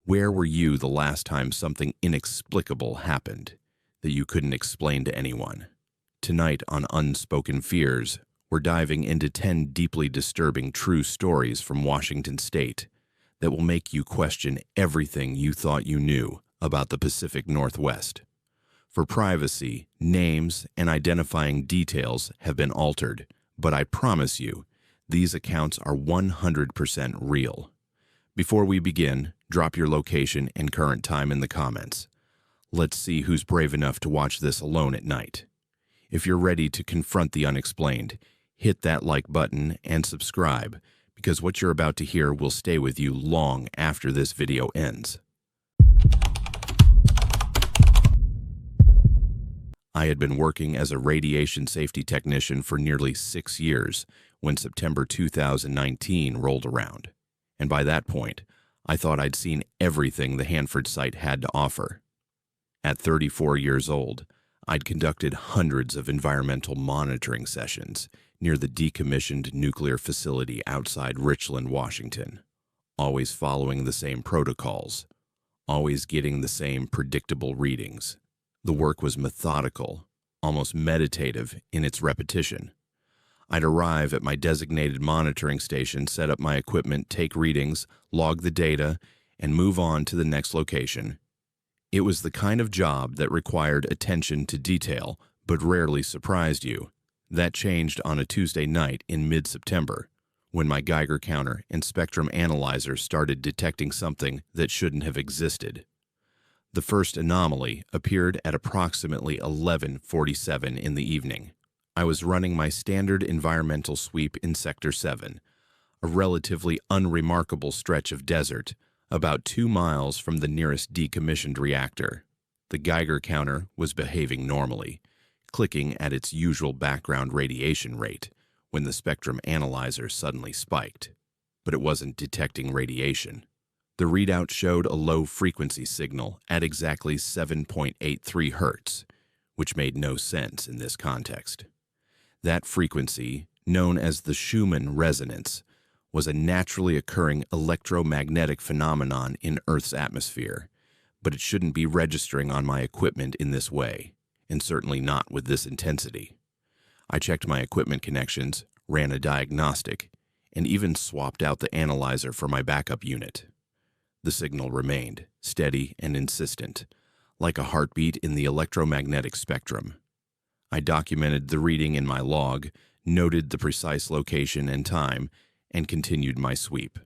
Where were you the last time something inexplicable happened that you couldn't explain to anyone? Tonight on Unspoken Fears, we're diving into 10 deeply disturbing true stories from Washington State that will make you question everything you thought you knew about the Pacific Northwest. For privacy, names and identifying details have been altered, but I promise you, these accounts are 100% real. Before we begin, drop your location and current time in the comments. Let's see who's brave enough to watch this alone at night. If you're ready to confront the unexplained, hit that like button and subscribe, because what you're about to hear will stay with you long after this video ends. I had been working as a radiation safety technician for nearly 6 years when September 2019 rolled around. And by that point, I thought I'd seen everything the Hanford site had to offer. At 34 years old, I'd conducted hundreds of environmental monitoring sessions near the decommissioned nuclear facility outside Richland, Washington, always following the same protocols, always getting the same predictable readings. The work was methodical, almost meditative in its repetition. I'd arrive at my designated monitoring station, set up my equipment, take readings, log the data, and move on to the next location. It was the kind of job that required attention to detail, but rarely surprised you. That changed on a Tuesday night in mid-September, when my Geiger counter and spectrum analyzer started detecting something that shouldn't have existed. The first anomaly appeared at approximately 11:47 in the evening. I was running my standard environmental sweep in Sector 7, a relatively unremarkable stretch of desert, about 2 miles from the nearest decommissioned reactor. The Geiger counter was behaving normally, clicking at its usual background radiation rate when the spectrum analyzer suddenly spiked. But it wasn't detecting radiation. The readout showed a low-frequency signal at exactly 7.83 Hz, which made no sense in this context. That frequency, known as the Schumann resonance, was a naturally occurring electromagnetic phenomenon in Earth's atmosphere, but it shouldn't be registering on my equipment in this way, and certainly not with this intensity. I checked my equipment connections, ran a diagnostic, and even swapped out the analyzer for my backup unit. The signal remained, steady and insistent, like a heartbeat in the electromagnetic spectrum. I documented the reading in my log, noted the precise location and time, and continued my sweep.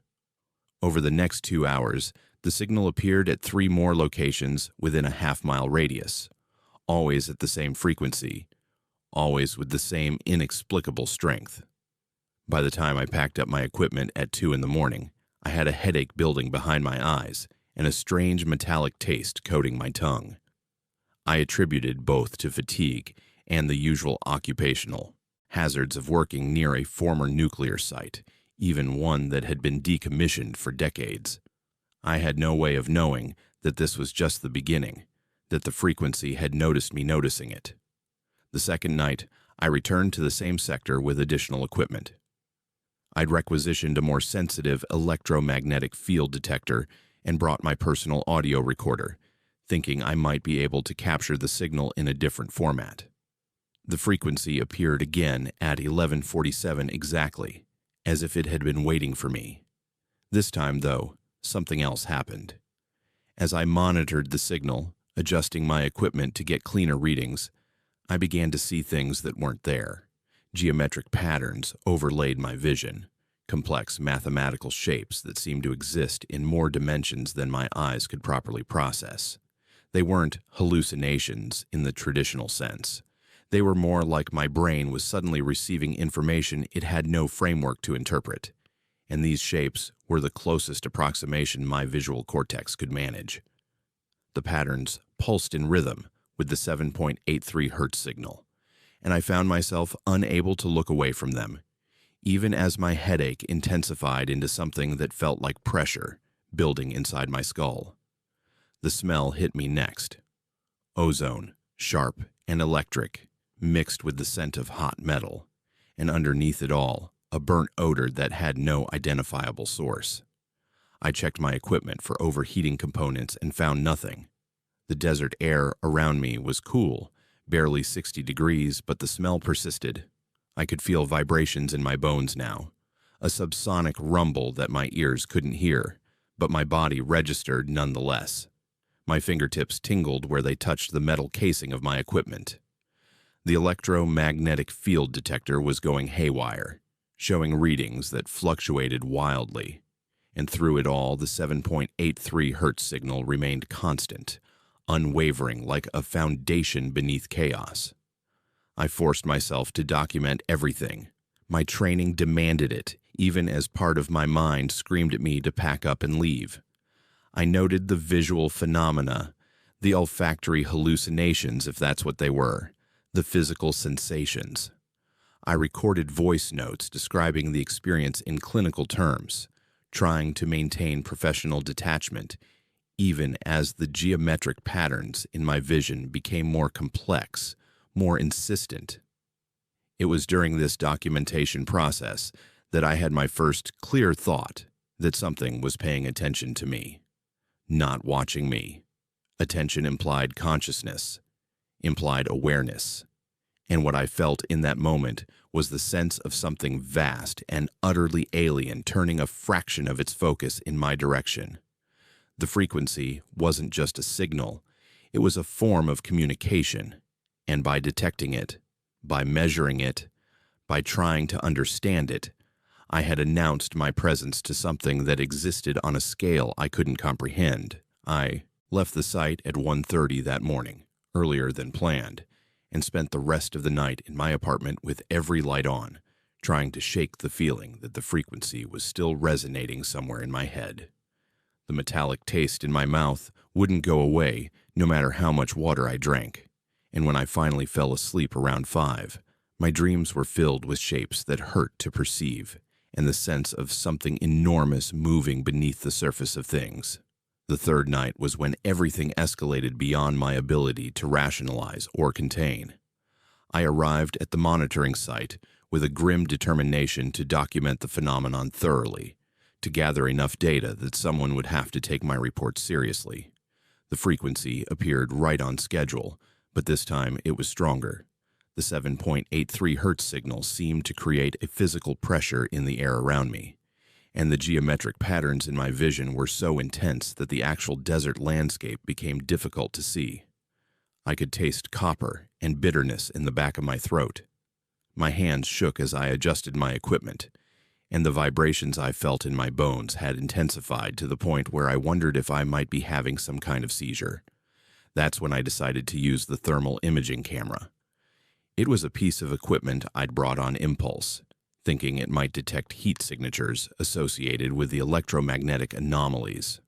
Over the next 2 hours, the signal appeared at 3 more locations within a half-mile radius, always at the same frequency, always with the same inexplicable strength. By the time I packed up my equipment at 2 in the morning, I had a headache building behind my eyes and a strange metallic taste coating my tongue. I attributed both to fatigue and the usual occupational hazards of working near a former nuclear site, even one that had been decommissioned for decades. I had no way of knowing that this was just the beginning, that the frequency had noticed me noticing it. The second night, I returned to the same sector with additional equipment. I'd requisitioned a more sensitive electromagnetic field detector and brought my personal audio recorder, thinking I might be able to capture the signal in a different format. The frequency appeared again at 11:47 exactly, as if it had been waiting for me. This time, though, something else happened. As I monitored the signal, adjusting my equipment to get cleaner readings, I began to see things that weren't there. Geometric patterns overlaid my vision, complex mathematical shapes that seemed to exist in more dimensions than my eyes could properly process. They weren't hallucinations in the traditional sense. They were more like my brain was suddenly receiving information it had no framework to interpret, and these shapes were the closest approximation my visual cortex could manage. The patterns pulsed in rhythm with the 7.83 Hz signal, and I found myself unable to look away from them, even as my headache intensified into something that felt like pressure building inside my skull. The smell hit me next. Ozone, sharp and electric, mixed with the scent of hot metal, and underneath it all, a burnt odor that had no identifiable source. I checked my equipment for overheating components and found nothing. The desert air around me was cool, barely 60 degrees, but the smell persisted. I could feel vibrations in my bones now, a subsonic rumble that my ears couldn't hear, but my body registered nonetheless. My fingertips tingled where they touched the metal casing of my equipment. The electromagnetic field detector was going haywire, showing readings that fluctuated wildly. And through it all, the 7.83 hertz signal remained constant, unwavering like a foundation beneath chaos. I forced myself to document everything. My training demanded it, even as part of my mind screamed at me to pack up and leave. I noted the visual phenomena, the olfactory hallucinations, if that's what they were, the physical sensations. I recorded voice notes describing the experience in clinical terms, trying to maintain professional detachment, even as the geometric patterns in my vision became more complex, more insistent. It was during this documentation process that I had my first clear thought that something was paying attention to me, not watching me. Attention implied consciousness, implied awareness, and what I felt in that moment was the sense of something vast and utterly alien turning a fraction of its focus in my direction. The frequency wasn't just a signal, it was a form of communication, and by detecting it, by measuring it, by trying to understand it, I had announced my presence to something that existed on a scale I couldn't comprehend. I left the site at 1:30 that morning, earlier than planned, and spent the rest of the night in my apartment with every light on, trying to shake the feeling that the frequency was still resonating somewhere in my head. The metallic taste in my mouth wouldn't go away no matter how much water I drank, and when I finally fell asleep around 5, my dreams were filled with shapes that hurt to perceive, and the sense of something enormous moving beneath the surface of things. The third night was when everything escalated beyond my ability to rationalize or contain. I arrived at the monitoring site with a grim determination to document the phenomenon thoroughly, to gather enough data that someone would have to take my report seriously. The frequency appeared right on schedule, but this time it was stronger. The 7.83 hertz signal seemed to create a physical pressure in the air around me, and the geometric patterns in my vision were so intense that the actual desert landscape became difficult to see. I could taste copper and bitterness in the back of my throat. My hands shook as I adjusted my equipment, and the vibrations I felt in my bones had intensified to the point where I wondered if I might be having some kind of seizure. That's when I decided to use the thermal imaging camera. It was a piece of equipment I'd brought on impulse, thinking it might detect heat signatures associated with the electromagnetic anomalies.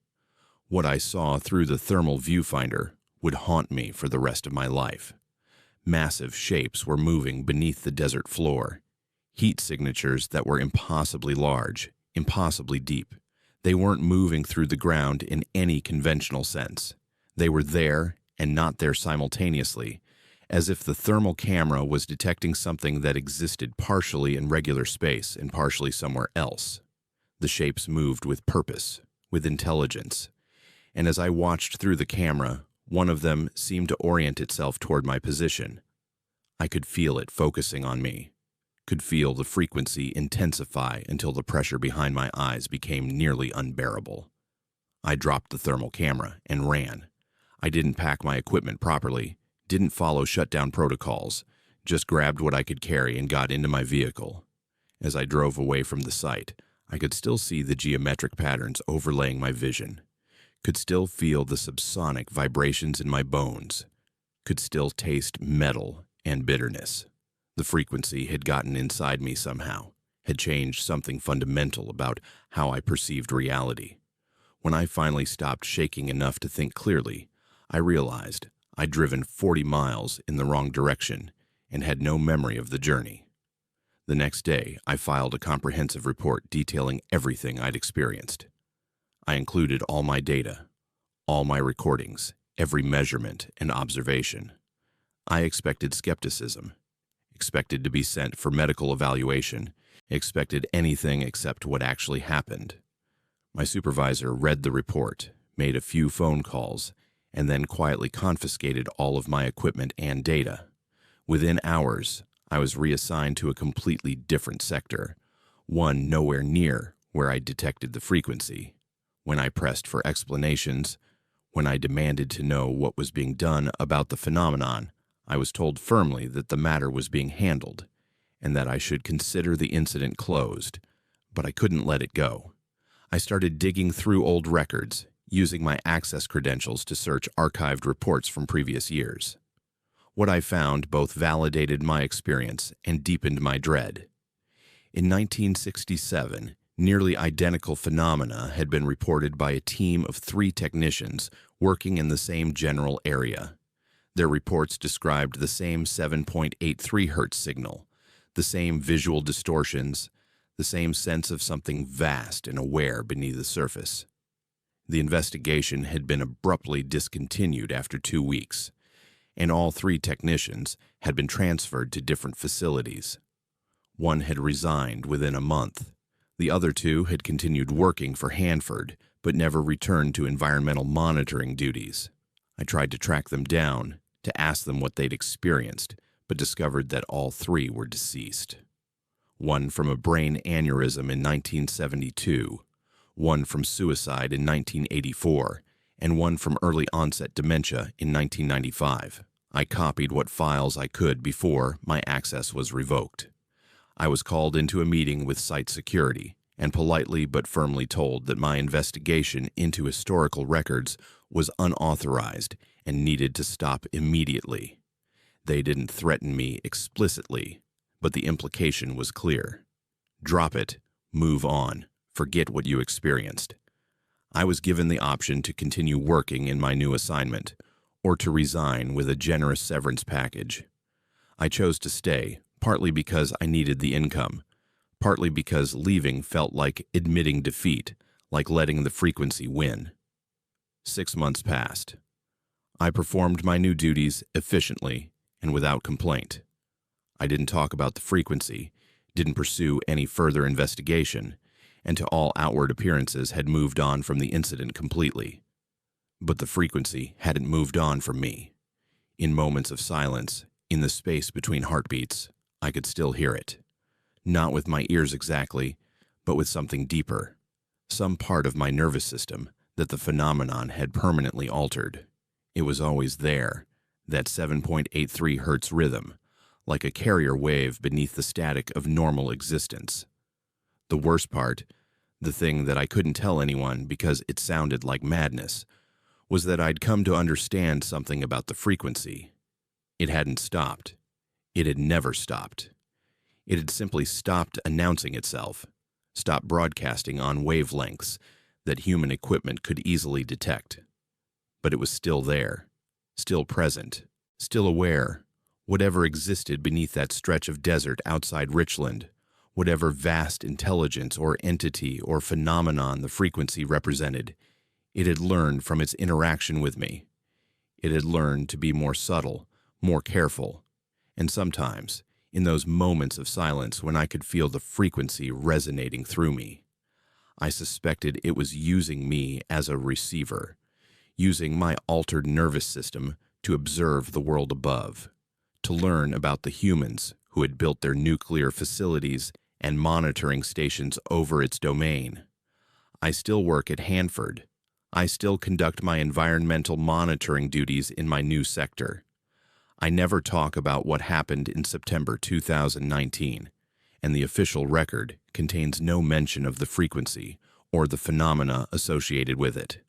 What I saw through the thermal viewfinder would haunt me for the rest of my life. Massive shapes were moving beneath the desert floor, heat signatures that were impossibly large, impossibly deep. They weren't moving through the ground in any conventional sense. They were there and not there simultaneously, as if the thermal camera was detecting something that existed partially in regular space and partially somewhere else. The shapes moved with purpose, with intelligence, and as I watched through the camera, one of them seemed to orient itself toward my position. I could feel it focusing on me, could feel the frequency intensify until the pressure behind my eyes became nearly unbearable. I dropped the thermal camera and ran. I didn't pack my equipment properly, didn't follow shutdown protocols, just grabbed what I could carry and got into my vehicle. As I drove away from the site, I could still see the geometric patterns overlaying my vision, could still feel the subsonic vibrations in my bones, could still taste metal and bitterness. The frequency had gotten inside me somehow, had changed something fundamental about how I perceived reality. When I finally stopped shaking enough to think clearly, I realized I'd driven 40 miles in the wrong direction and had no memory of the journey. The next day, I filed a comprehensive report detailing everything I'd experienced. I included all my data, all my recordings, every measurement and observation. I expected skepticism, expected to be sent for medical evaluation, expected anything except what actually happened. My supervisor read the report, made a few phone calls, and then quietly confiscated all of my equipment and data. Within hours, I was reassigned to a completely different sector, one nowhere near where I detected the frequency. When I pressed for explanations, when I demanded to know what was being done about the phenomenon, I was told firmly that the matter was being handled and that I should consider the incident closed, but I couldn't let it go. I started digging through old records, using my access credentials to search archived reports from previous years. What I found both validated my experience and deepened my dread. In 1967, nearly identical phenomena had been reported by a team of 3 technicians working in the same general area. Their reports described the same 7.83 hertz signal, the same visual distortions, the same sense of something vast and aware beneath the surface. The investigation had been abruptly discontinued after 2 weeks, and all 3 technicians had been transferred to different facilities. One had resigned within a month. The other 2 had continued working for Hanford, but never returned to environmental monitoring duties. I tried to track them down, to ask them what they'd experienced, but discovered that all 3 were deceased. One from a brain aneurysm in 1972, one from suicide in 1984, and one from early onset dementia in 1995. I copied what files I could before my access was revoked. I was called into a meeting with site security and politely but firmly told that my investigation into historical records was unauthorized and needed to stop immediately. They didn't threaten me explicitly, but the implication was clear. Drop it, move on, forget what you experienced. I was given the option to continue working in my new assignment, or to resign with a generous severance package. I chose to stay, partly because I needed the income, partly because leaving felt like admitting defeat, like letting the frequency win. 6 months passed. I performed my new duties efficiently and without complaint. I didn't talk about the frequency, didn't pursue any further investigation, and to all outward appearances had moved on from the incident completely. But the frequency hadn't moved on from me. In moments of silence, in the space between heartbeats, I could still hear it. Not with my ears exactly, but with something deeper, some part of my nervous system that the phenomenon had permanently altered. It was always there, that 7.83 hertz rhythm, like a carrier wave beneath the static of normal existence. The worst part, the thing that I couldn't tell anyone because it sounded like madness, was that I'd come to understand something about the frequency. It hadn't stopped. It had never stopped. It had simply stopped announcing itself, stopped broadcasting on wavelengths that human equipment could easily detect. But it was still there, still present, still aware. Whatever existed beneath that stretch of desert outside Richland, whatever vast intelligence or entity or phenomenon the frequency represented, it had learned from its interaction with me. It had learned to be more subtle, more careful, and sometimes, in those moments of silence when I could feel the frequency resonating through me, I suspected it was using me as a receiver, using my altered nervous system to observe the world above, to learn about the humans who had built their nuclear facilities and monitoring stations over its domain. I still work at Hanford. I still conduct my environmental monitoring duties in my new sector. I never talk about what happened in September 2019, and the official record contains no mention of the frequency or the phenomena associated with it.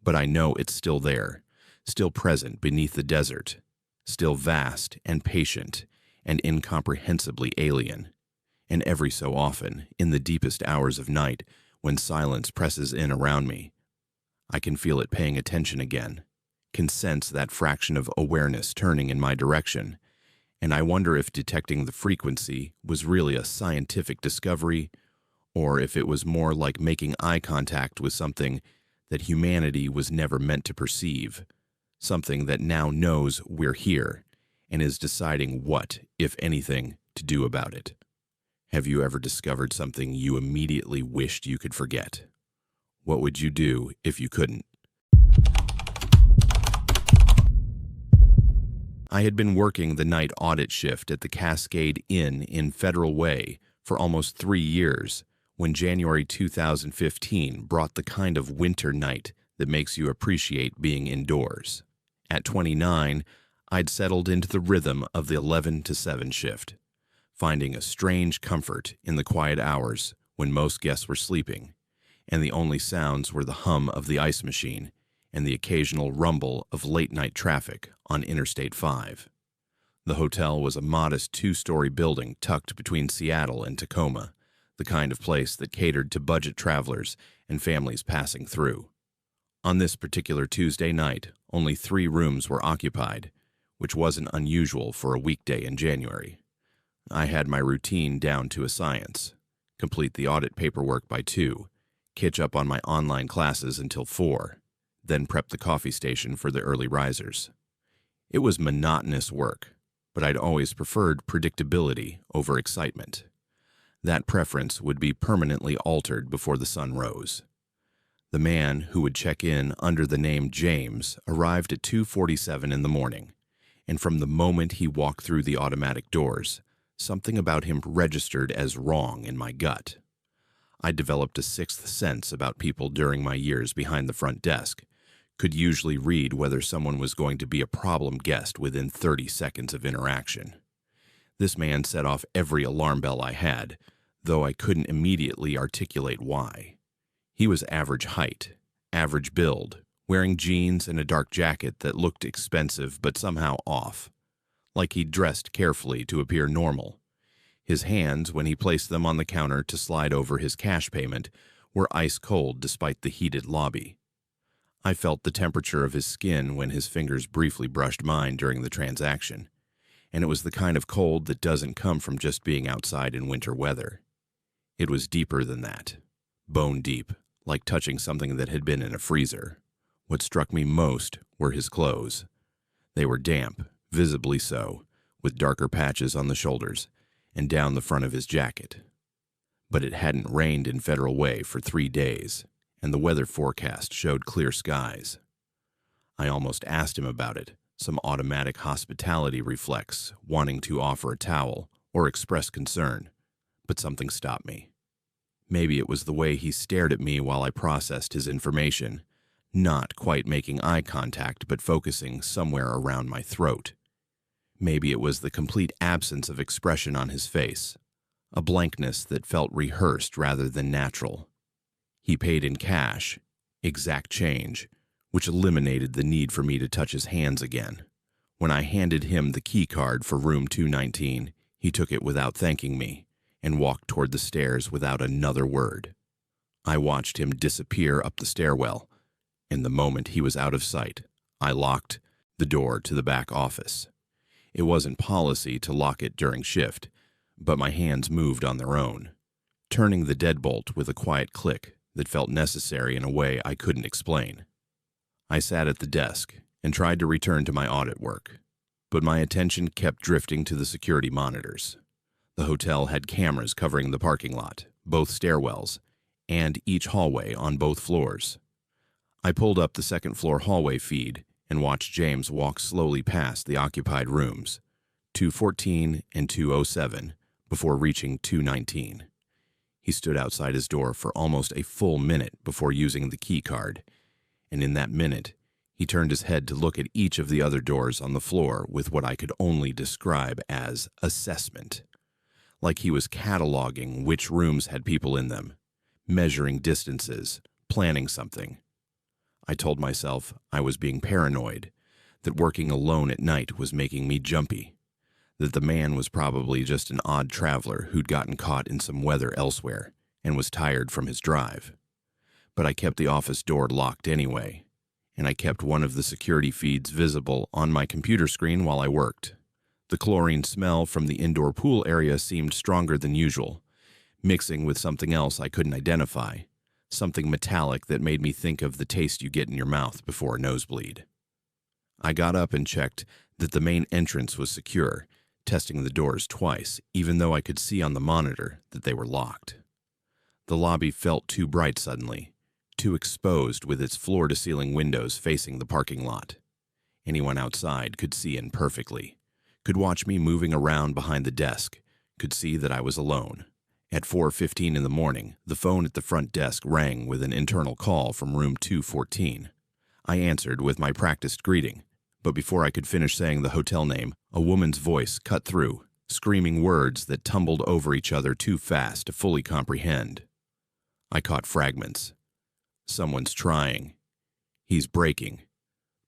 But I know it's still there, still present beneath the desert, still vast and patient and incomprehensibly alien. And every so often, in the deepest hours of night, when silence presses in around me, I can feel it paying attention again, can sense that fraction of awareness turning in my direction, and I wonder if detecting the frequency was really a scientific discovery, or if it was more like making eye contact with something that humanity was never meant to perceive, something that now knows we're here and is deciding what, if anything, to do about it. Have you ever discovered something you immediately wished you could forget? What would you do if you couldn't? I had been working the night audit shift at the Cascade Inn in Federal Way for almost 3 years when January 2015 brought the kind of winter night that makes you appreciate being indoors. At 29, I'd settled into the rhythm of the 11 to 7 shift, finding a strange comfort in the quiet hours when most guests were sleeping, and the only sounds were the hum of the ice machine and the occasional rumble of late-night traffic on Interstate 5. The hotel was a modest 2-story building tucked between Seattle and Tacoma, the kind of place that catered to budget travelers and families passing through. On this particular Tuesday night, only 3 rooms were occupied, which wasn't unusual for a weekday in January. I had my routine down to a science: complete the audit paperwork by 2, catch up on my online classes until 4, then prep the coffee station for the early risers. It was monotonous work, but I'd always preferred predictability over excitement. That preference would be permanently altered before the sun rose. The man who would check in under the name James arrived at 2:47 in the morning, and from the moment he walked through the automatic doors, something about him registered as wrong in my gut. I developed a 6th sense about people during my years behind the front desk, could usually read whether someone was going to be a problem guest within 30 seconds of interaction. This man set off every alarm bell I had, though I couldn't immediately articulate why. He was average height, average build, wearing jeans and a dark jacket that looked expensive but somehow off, like he'd dressed carefully to appear normal. His hands, when he placed them on the counter to slide over his cash payment, were ice cold despite the heated lobby. I felt the temperature of his skin when his fingers briefly brushed mine during the transaction, and it was the kind of cold that doesn't come from just being outside in winter weather. It was deeper than that, bone deep, like touching something that had been in a freezer. What struck me most were his clothes. They were damp, visibly so, with darker patches on the shoulders and down the front of his jacket. But it hadn't rained in Federal Way for 3 days, and the weather forecast showed clear skies. I almost asked him about it, some automatic hospitality reflex, wanting to offer a towel or express concern, but something stopped me. Maybe it was the way he stared at me while I processed his information, not quite making eye contact but focusing somewhere around my throat. Maybe it was the complete absence of expression on his face, a blankness that felt rehearsed rather than natural. He paid in cash, exact change, which eliminated the need for me to touch his hands again. When I handed him the key card for room 219, he took it without thanking me and walked toward the stairs without another word. I watched him disappear up the stairwell, and the moment he was out of sight, I locked the door to the back office. It wasn't policy to lock it during shift, but my hands moved on their own, turning the deadbolt with a quiet click that felt necessary in a way I couldn't explain. I sat at the desk and tried to return to my audit work, but my attention kept drifting to the security monitors. The hotel had cameras covering the parking lot, both stairwells, and each hallway on both floors. I pulled up the second-floor hallway feed and watched James walk slowly past the occupied rooms, 214 and 207, before reaching 219. He stood outside his door for almost a full minute before using the key card, and in that minute, he turned his head to look at each of the other doors on the floor with what I could only describe as assessment, like he was cataloging which rooms had people in them, measuring distances, planning something. I told myself I was being paranoid, that working alone at night was making me jumpy, that the man was probably just an odd traveler who'd gotten caught in some weather elsewhere and was tired from his drive. But I kept the office door locked anyway, and I kept one of the security feeds visible on my computer screen while I worked. The chlorine smell from the indoor pool area seemed stronger than usual, mixing with something else I couldn't identify, something metallic that made me think of the taste you get in your mouth before a nosebleed. I got up and checked that the main entrance was secure, testing the doors twice, even though I could see on the monitor that they were locked. The lobby felt too bright suddenly, too exposed with its floor-to-ceiling windows facing the parking lot. Anyone outside could see in perfectly, could watch me moving around behind the desk, could see that I was alone. At 4:15 in the morning, the phone at the front desk rang with an internal call from room 214. I answered with my practiced greeting, but before I could finish saying the hotel name, a woman's voice cut through, screaming words that tumbled over each other too fast to fully comprehend. I caught fragments. Someone's trying. He's breaking.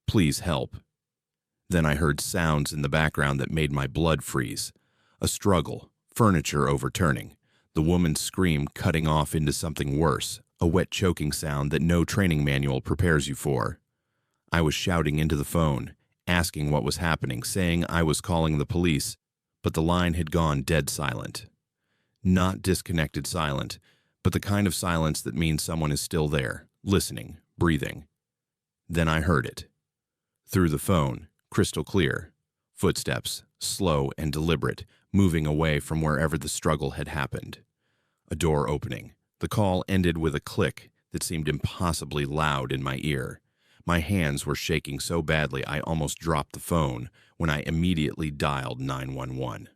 Please help. Then I heard sounds in the background that made my blood freeze. A struggle, furniture overturning, the woman's scream cutting off into something worse, a wet choking sound that no training manual prepares you for. I was shouting into the phone, asking what was happening, saying I was calling the police, but the line had gone dead silent. Not disconnected silent, but the kind of silence that means someone is still there, listening, breathing. Then I heard it. Through the phone, crystal clear. Footsteps, slow and deliberate, moving away from wherever the struggle had happened. A door opening. The call ended with a click that seemed impossibly loud in my ear. My hands were shaking so badly I almost dropped the phone when I immediately dialed 911.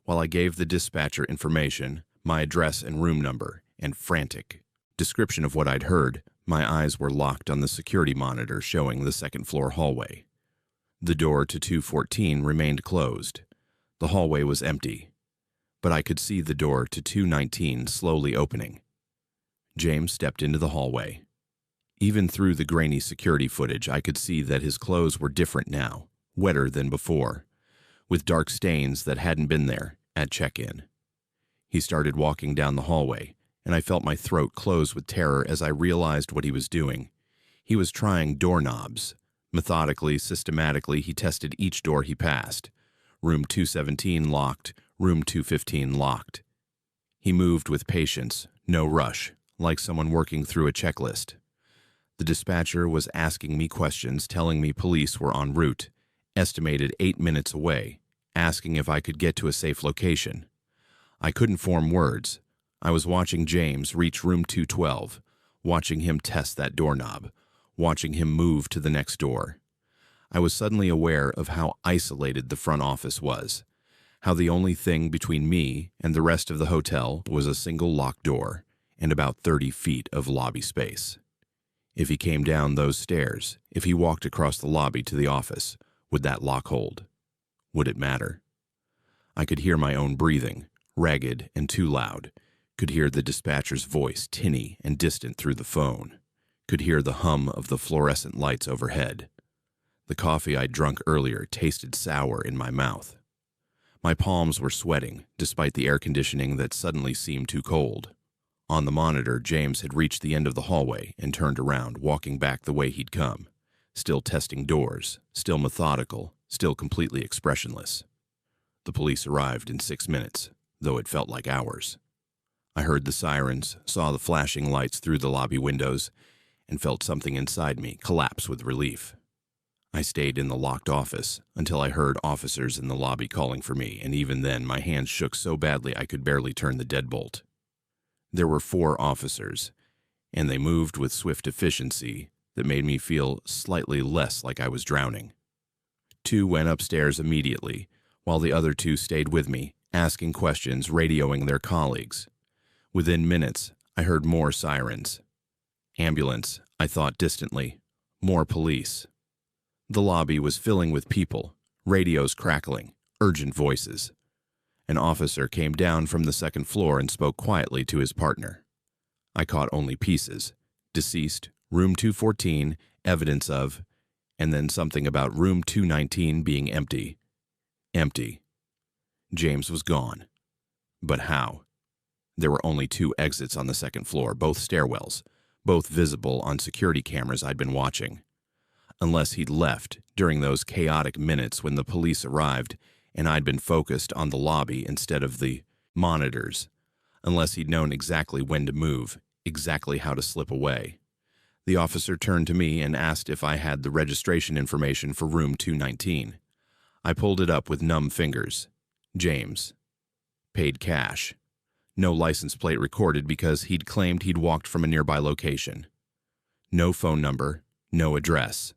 While I gave the dispatcher information, my address and room number, and frantic description of what I'd heard, my eyes were locked on the security monitor showing the second-floor hallway. The door to 214 remained closed. The hallway was empty, but I could see the door to 219 slowly opening. James stepped into the hallway. Even through the grainy security footage, I could see that his clothes were different now, wetter than before, with dark stains that hadn't been there at check-in. He started walking down the hallway, and I felt my throat close with terror as I realized what he was doing. He was trying doorknobs. Methodically, systematically, he tested each door he passed. Room 217 locked, room 215 locked. He moved with patience, no rush, like someone working through a checklist. The dispatcher was asking me questions, telling me police were en route, estimated 8 minutes away, asking if I could get to a safe location. I couldn't form words. I was watching James reach room 212, watching him test that doorknob, watching him move to the next door. I was suddenly aware of how isolated the front office was, how the only thing between me and the rest of the hotel was a single locked door and about 30 feet of lobby space. If he came down those stairs, if he walked across the lobby to the office, would that lock hold? Would it matter? I could hear my own breathing, ragged and too loud, could hear the dispatcher's voice tinny and distant through the phone, could hear the hum of the fluorescent lights overhead. The coffee I'd drunk earlier tasted sour in my mouth. My palms were sweating, despite the air conditioning that suddenly seemed too cold. On the monitor, James had reached the end of the hallway and turned around, walking back the way he'd come, still testing doors, still methodical, still completely expressionless. The police arrived in 6 minutes, though it felt like hours. I heard the sirens, saw the flashing lights through the lobby windows, and felt something inside me collapse with relief. I stayed in the locked office until I heard officers in the lobby calling for me, and even then my hands shook so badly I could barely turn the deadbolt. There were 4 officers, and they moved with swift efficiency that made me feel slightly less like I was drowning. 2 went upstairs immediately, while the other 2 stayed with me, asking questions, radioing their colleagues. Within minutes, I heard more sirens. Ambulance, I thought distantly. More police. The lobby was filling with people, radios crackling, urgent voices. An officer came down from the second floor and spoke quietly to his partner. I caught only pieces. Deceased, room 214, evidence of, and then something about room 219 being empty. Empty. James was gone. But how? There were only 2 exits on the second floor, both stairwells, both visible on security cameras I'd been watching. Unless he'd left during those chaotic minutes when the police arrived and I'd been focused on the lobby instead of the monitors. Unless he'd known exactly when to move, exactly how to slip away. The officer turned to me and asked if I had the registration information for room 219. I pulled it up with numb fingers. James. Paid cash. No license plate recorded because he'd claimed he'd walked from a nearby location. No phone number, no address.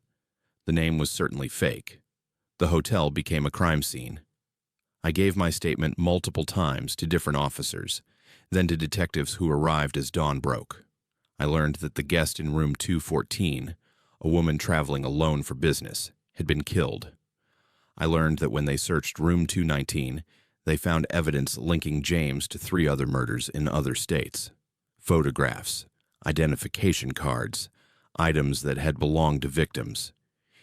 The name was certainly fake. The hotel became a crime scene. I gave my statement multiple times to different officers, then to detectives who arrived as dawn broke. I learned that the guest in room 214, a woman traveling alone for business, had been killed. I learned that when they searched room 219, they found evidence linking James to 3 other murders in other states. Photographs, identification cards, items that had belonged to victims.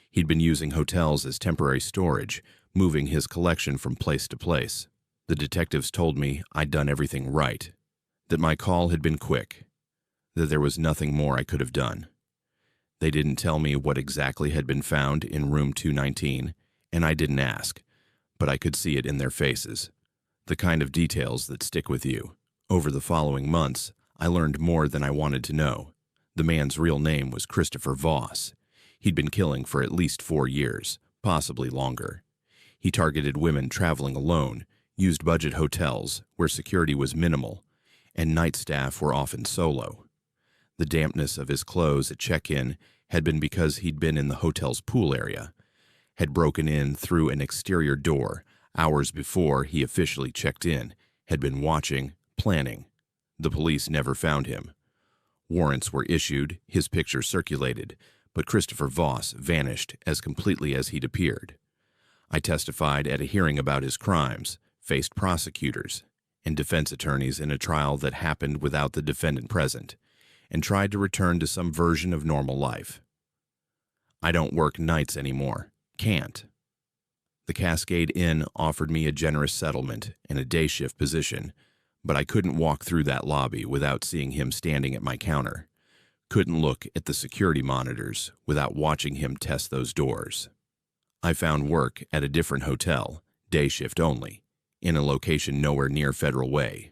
He'd been using hotels as temporary storage, moving his collection from place to place. The detectives told me I'd done everything right, that my call had been quick, that there was nothing more I could have done. They didn't tell me what exactly had been found in room 219, and I didn't ask, but I could see it in their faces. The kind of details that stick with you. Over the following months, I learned more than I wanted to know. The man's real name was Christopher Voss. He'd been killing for at least 4 years, possibly longer. He targeted women traveling alone, used budget hotels where security was minimal, and night staff were often solo. The dampness of his clothes at check-in had been because he'd been in the hotel's pool area, had broken in through an exterior door hours before he officially checked in, had been watching, planning. The police never found him. Warrants were issued, his picture circulated, but Christopher Voss vanished as completely as he'd appeared. I testified at a hearing about his crimes, faced prosecutors and defense attorneys in a trial that happened without the defendant present, and tried to return to some version of normal life. I don't work nights anymore. Can't. The Cascade Inn offered me a generous settlement and a day shift position, but I couldn't walk through that lobby without seeing him standing at my counter. Couldn't look at the security monitors without watching him test those doors. I found work at a different hotel, day shift only, in a location nowhere near Federal Way.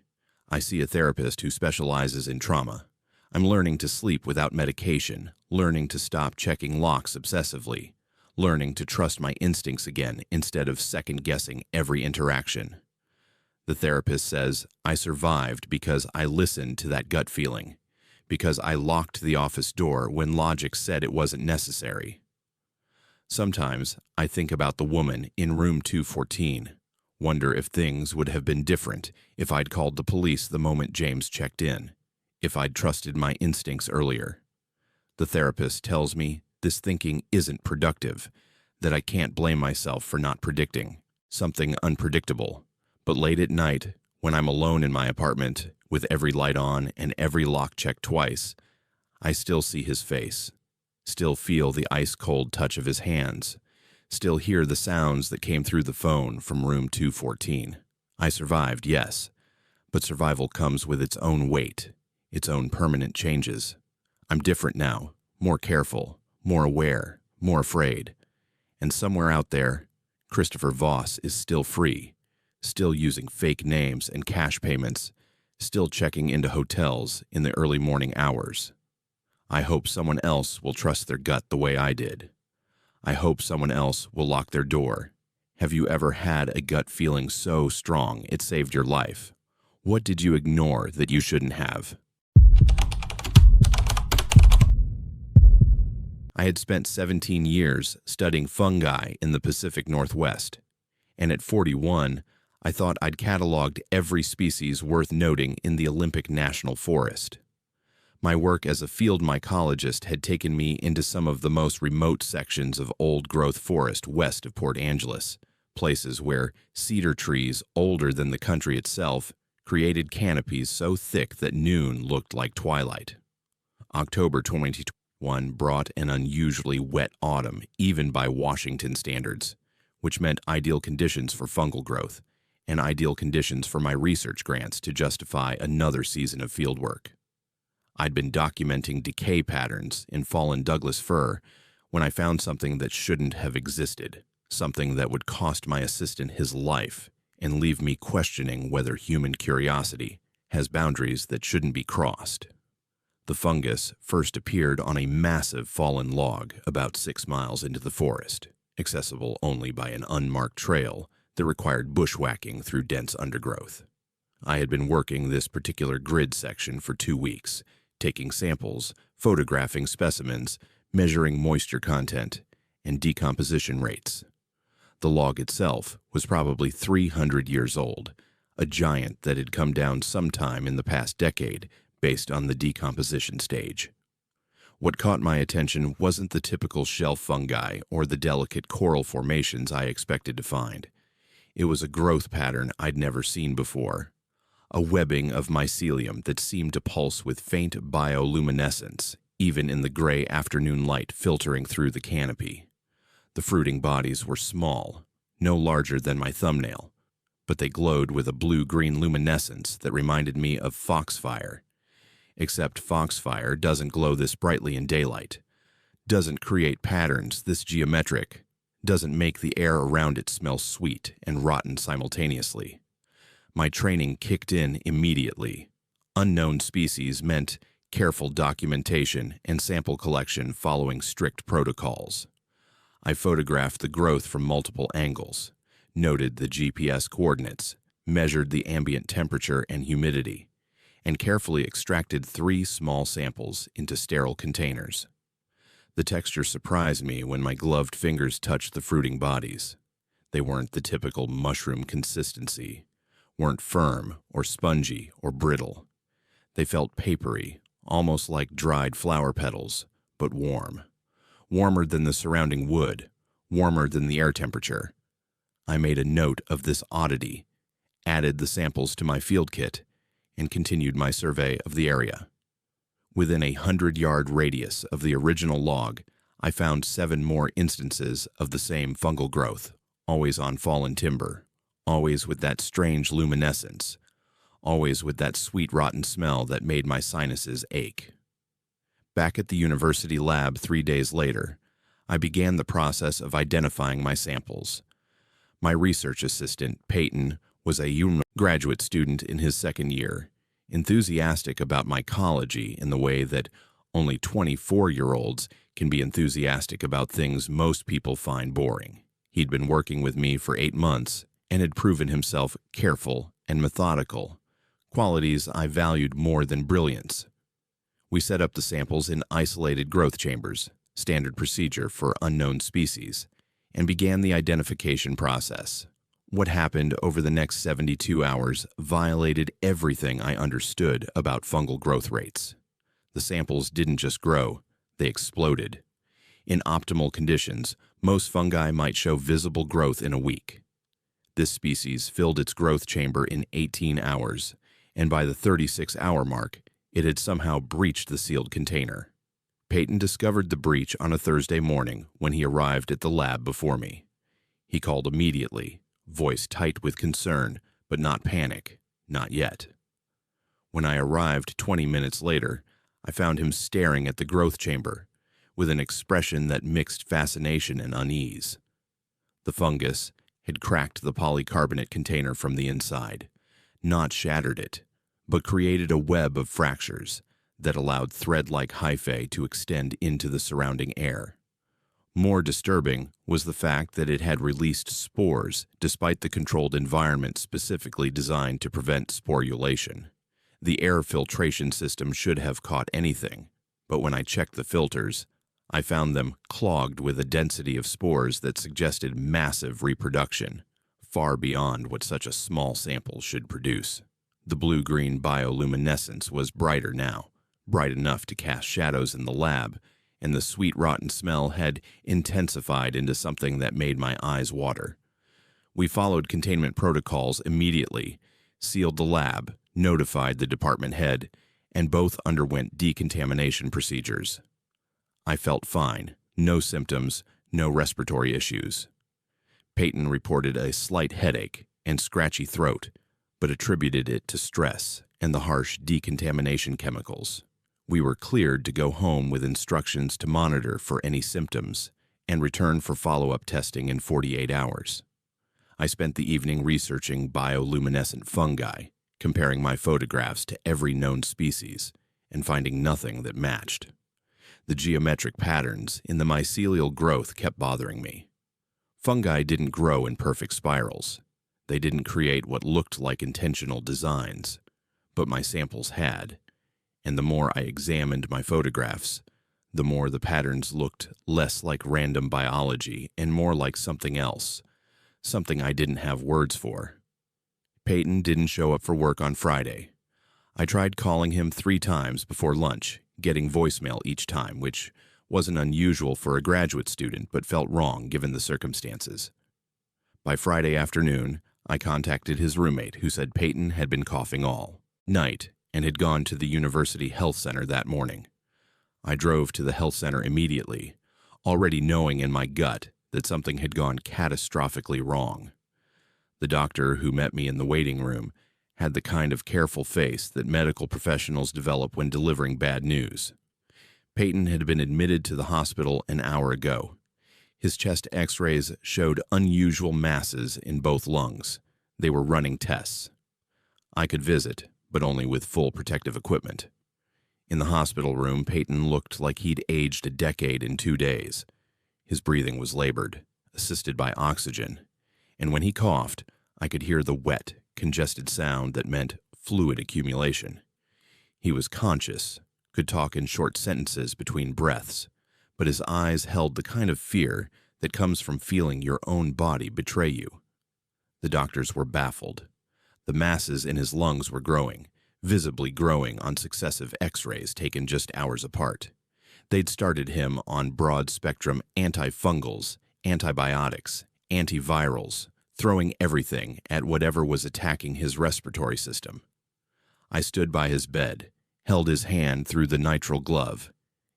I see a therapist who specializes in trauma. I'm learning to sleep without medication, learning to stop checking locks obsessively, learning to trust my instincts again instead of second-guessing every interaction. The therapist says I survived because I listened to that gut feeling, because I locked the office door when logic said it wasn't necessary. Sometimes I think about the woman in room 214, wonder if things would have been different if I'd called the police the moment James checked in, if I'd trusted my instincts earlier. The therapist tells me this thinking isn't productive, that I can't blame myself for not predicting something unpredictable. But late at night, when I'm alone in my apartment, with every light on and every lock checked twice, I still see his face, still feel the ice-cold touch of his hands, still hear the sounds that came through the phone from room 214. I survived, yes, but survival comes with its own weight, its own permanent changes. I'm different now, more careful, more aware, more afraid. And somewhere out there, Christopher Voss is still free, still using fake names and cash payments, still checking into hotels in the early morning hours. I hope someone else will trust their gut the way I did. I hope someone else will lock their door. Have you ever had a gut feeling so strong it saved your life? What did you ignore that you shouldn't have? I had spent 17 years studying fungi in the Pacific Northwest, and at 41, I thought I'd cataloged every species worth noting in the Olympic National Forest. My work as a field mycologist had taken me into some of the most remote sections of old-growth forest west of Port Angeles, places where cedar trees older than the country itself created canopies so thick that noon looked like twilight. October 2021 brought an unusually wet autumn, even by Washington standards, which meant ideal conditions for fungal growth and ideal conditions for my research grants to justify another season of fieldwork. I'd been documenting decay patterns in fallen Douglas fir when I found something that shouldn't have existed, something that would cost my assistant his life and leave me questioning whether human curiosity has boundaries that shouldn't be crossed. The fungus first appeared on a massive fallen log about 6 miles into the forest, accessible only by an unmarked trail that required bushwhacking through dense undergrowth. I had been working this particular grid section for 2 weeks, taking samples, photographing specimens, measuring moisture content, and decomposition rates. The log itself was probably 300 years old, a giant that had come down sometime in the past decade based on the decomposition stage. What caught my attention wasn't the typical shelf fungi or the delicate coral formations I expected to find. It was a growth pattern I'd never seen before, a webbing of mycelium that seemed to pulse with faint bioluminescence, even in the gray afternoon light filtering through the canopy. The fruiting bodies were small, no larger than my thumbnail, but they glowed with a blue-green luminescence that reminded me of foxfire. Except foxfire doesn't glow this brightly in daylight, doesn't create patterns this geometric, doesn't make the air around it smell sweet and rotten simultaneously. My training kicked in immediately. Unknown species meant careful documentation and sample collection following strict protocols. I photographed the growth from multiple angles, noted the GPS coordinates, measured the ambient temperature and humidity, and carefully extracted 3 small samples into sterile containers. The texture surprised me when my gloved fingers touched the fruiting bodies. They weren't the typical mushroom consistency, weren't firm or spongy or brittle. They felt papery, almost like dried flower petals, but warm. Warmer than the surrounding wood, warmer than the air temperature. I made a note of this oddity, added the samples to my field kit, and continued my survey of the area. Within a 100-yard radius of the original log, I found 7 more instances of the same fungal growth, always on fallen timber, always with that strange luminescence, always with that sweet rotten smell that made my sinuses ache. Back at the university lab 3 days later, I began the process of identifying my samples. My research assistant, Peyton, was a graduate student in his 2nd year, enthusiastic about mycology in the way that only 24-year-olds can be enthusiastic about things most people find boring. He'd been working with me for 8 months and had proven himself careful and methodical, qualities I valued more than brilliance. We set up the samples in isolated growth chambers, standard procedure for unknown species, and began the identification process. What happened over the next 72 hours violated everything I understood about fungal growth rates. The samples didn't just grow, they exploded. In optimal conditions, most fungi might show visible growth in a week. This species filled its growth chamber in 18 hours, and by the 36-hour mark, it had somehow breached the sealed container. Peyton discovered the breach on a Thursday morning when he arrived at the lab before me. He called immediately, voice tight with concern, but not panic, not yet. When I arrived 20 minutes later, I found him staring at the growth chamber with an expression that mixed fascination and unease. The fungus had cracked the polycarbonate container from the inside, not shattered it, but created a web of fractures that allowed thread-like hyphae to extend into the surrounding air. More disturbing was the fact that it had released spores despite the controlled environment specifically designed to prevent sporulation. The air filtration system should have caught anything, but when I checked the filters, I found them clogged with a density of spores that suggested massive reproduction, far beyond what such a small sample should produce. The blue-green bioluminescence was brighter now, bright enough to cast shadows in the lab, and the sweet rotten smell had intensified into something that made my eyes water. We followed containment protocols immediately, sealed the lab, notified the department head, and both underwent decontamination procedures. I felt fine, no symptoms, no respiratory issues. Peyton reported a slight headache and scratchy throat, but attributed it to stress and the harsh decontamination chemicals. We were cleared to go home with instructions to monitor for any symptoms and return for follow-up testing in 48 hours. I spent the evening researching bioluminescent fungi, comparing my photographs to every known species, and finding nothing that matched. The geometric patterns in the mycelial growth kept bothering me. Fungi didn't grow in perfect spirals. They didn't create what looked like intentional designs, but my samples had, and the more I examined my photographs, the more the patterns looked less like random biology and more like something else, something I didn't have words for. Peyton didn't show up for work on Friday. I tried calling him 3 times before lunch, getting voicemail each time, which wasn't unusual for a graduate student but felt wrong given the circumstances. By Friday afternoon, I contacted his roommate, who said Peyton had been coughing all night and had gone to the university health center that morning. I drove to the health center immediately, already knowing in my gut that something had gone catastrophically wrong. The doctor who met me in the waiting room had the kind of careful face that medical professionals develop when delivering bad news. Peyton had been admitted to the hospital an hour ago. His chest x-rays showed unusual masses in both lungs. They were running tests. I could visit, but only with full protective equipment. In the hospital room, Peyton looked like he'd aged a decade in 2 days. His breathing was labored, assisted by oxygen, and when he coughed, I could hear the wet, congested sound that meant fluid accumulation. He was conscious, could talk in short sentences between breaths, but his eyes held the kind of fear that comes from feeling your own body betray you. The doctors were baffled. The masses in his lungs were growing, visibly growing on successive x-rays taken just hours apart. They'd started him on broad-spectrum antifungals, antibiotics, antivirals, throwing everything at whatever was attacking his respiratory system. I stood by his bed, held his hand through the nitrile glove,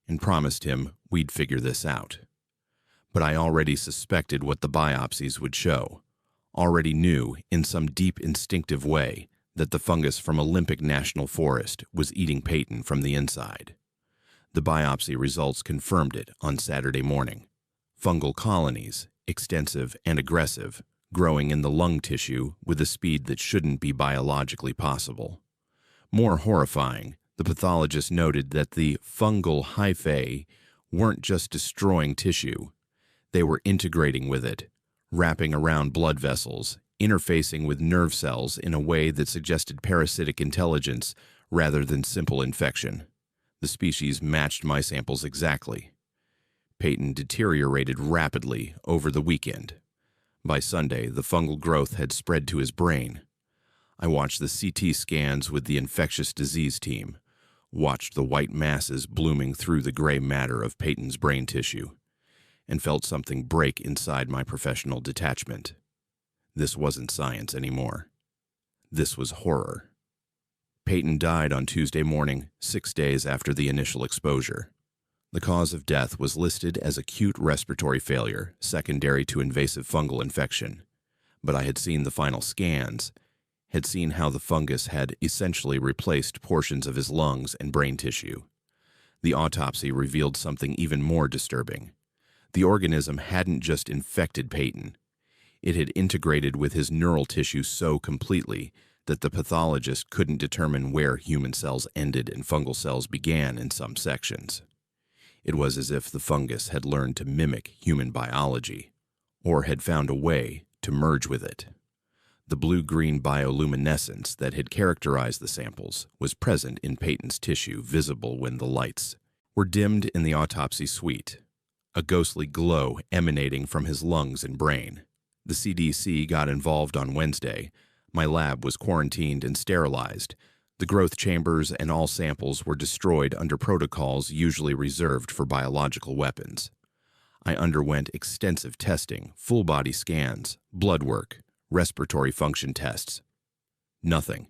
and promised him we'd figure this out. But I already suspected what the biopsies would show, already knew in some deep instinctive way that the fungus from Olympic National Forest was eating Peyton from the inside. The biopsy results confirmed it on Saturday morning. Fungal colonies, extensive and aggressive, growing in the lung tissue with a speed that shouldn't be biologically possible. More horrifying, the pathologist noted that the fungal hyphae weren't just destroying tissue. They were integrating with it, wrapping around blood vessels, interfacing with nerve cells in a way that suggested parasitic intelligence rather than simple infection. The species matched my samples exactly. Peyton deteriorated rapidly over the weekend. By Sunday, the fungal growth had spread to his brain. I watched the CT scans with the infectious disease team, watched the white masses blooming through the gray matter of Peyton's brain tissue, and felt something break inside my professional detachment. This wasn't science anymore. This was horror. Peyton died on Tuesday morning, 6 days after the initial exposure. The cause of death was listed as acute respiratory failure, secondary to invasive fungal infection. But I had seen the final scans, had seen how the fungus had essentially replaced portions of his lungs and brain tissue. The autopsy revealed something even more disturbing. The organism hadn't just infected Peyton. It had integrated with his neural tissue so completely that the pathologist couldn't determine where human cells ended and fungal cells began in some sections. It was as if the fungus had learned to mimic human biology, or had found a way to merge with it. The blue-green bioluminescence that had characterized the samples was present in Peyton's tissue, visible when the lights were dimmed in the autopsy suite, a ghostly glow emanating from his lungs and brain. The CDC got involved on Wednesday. My lab was quarantined and sterilized. The growth chambers and all samples were destroyed under protocols usually reserved for biological weapons. I underwent extensive testing, full-body scans, blood work, respiratory function tests. Nothing.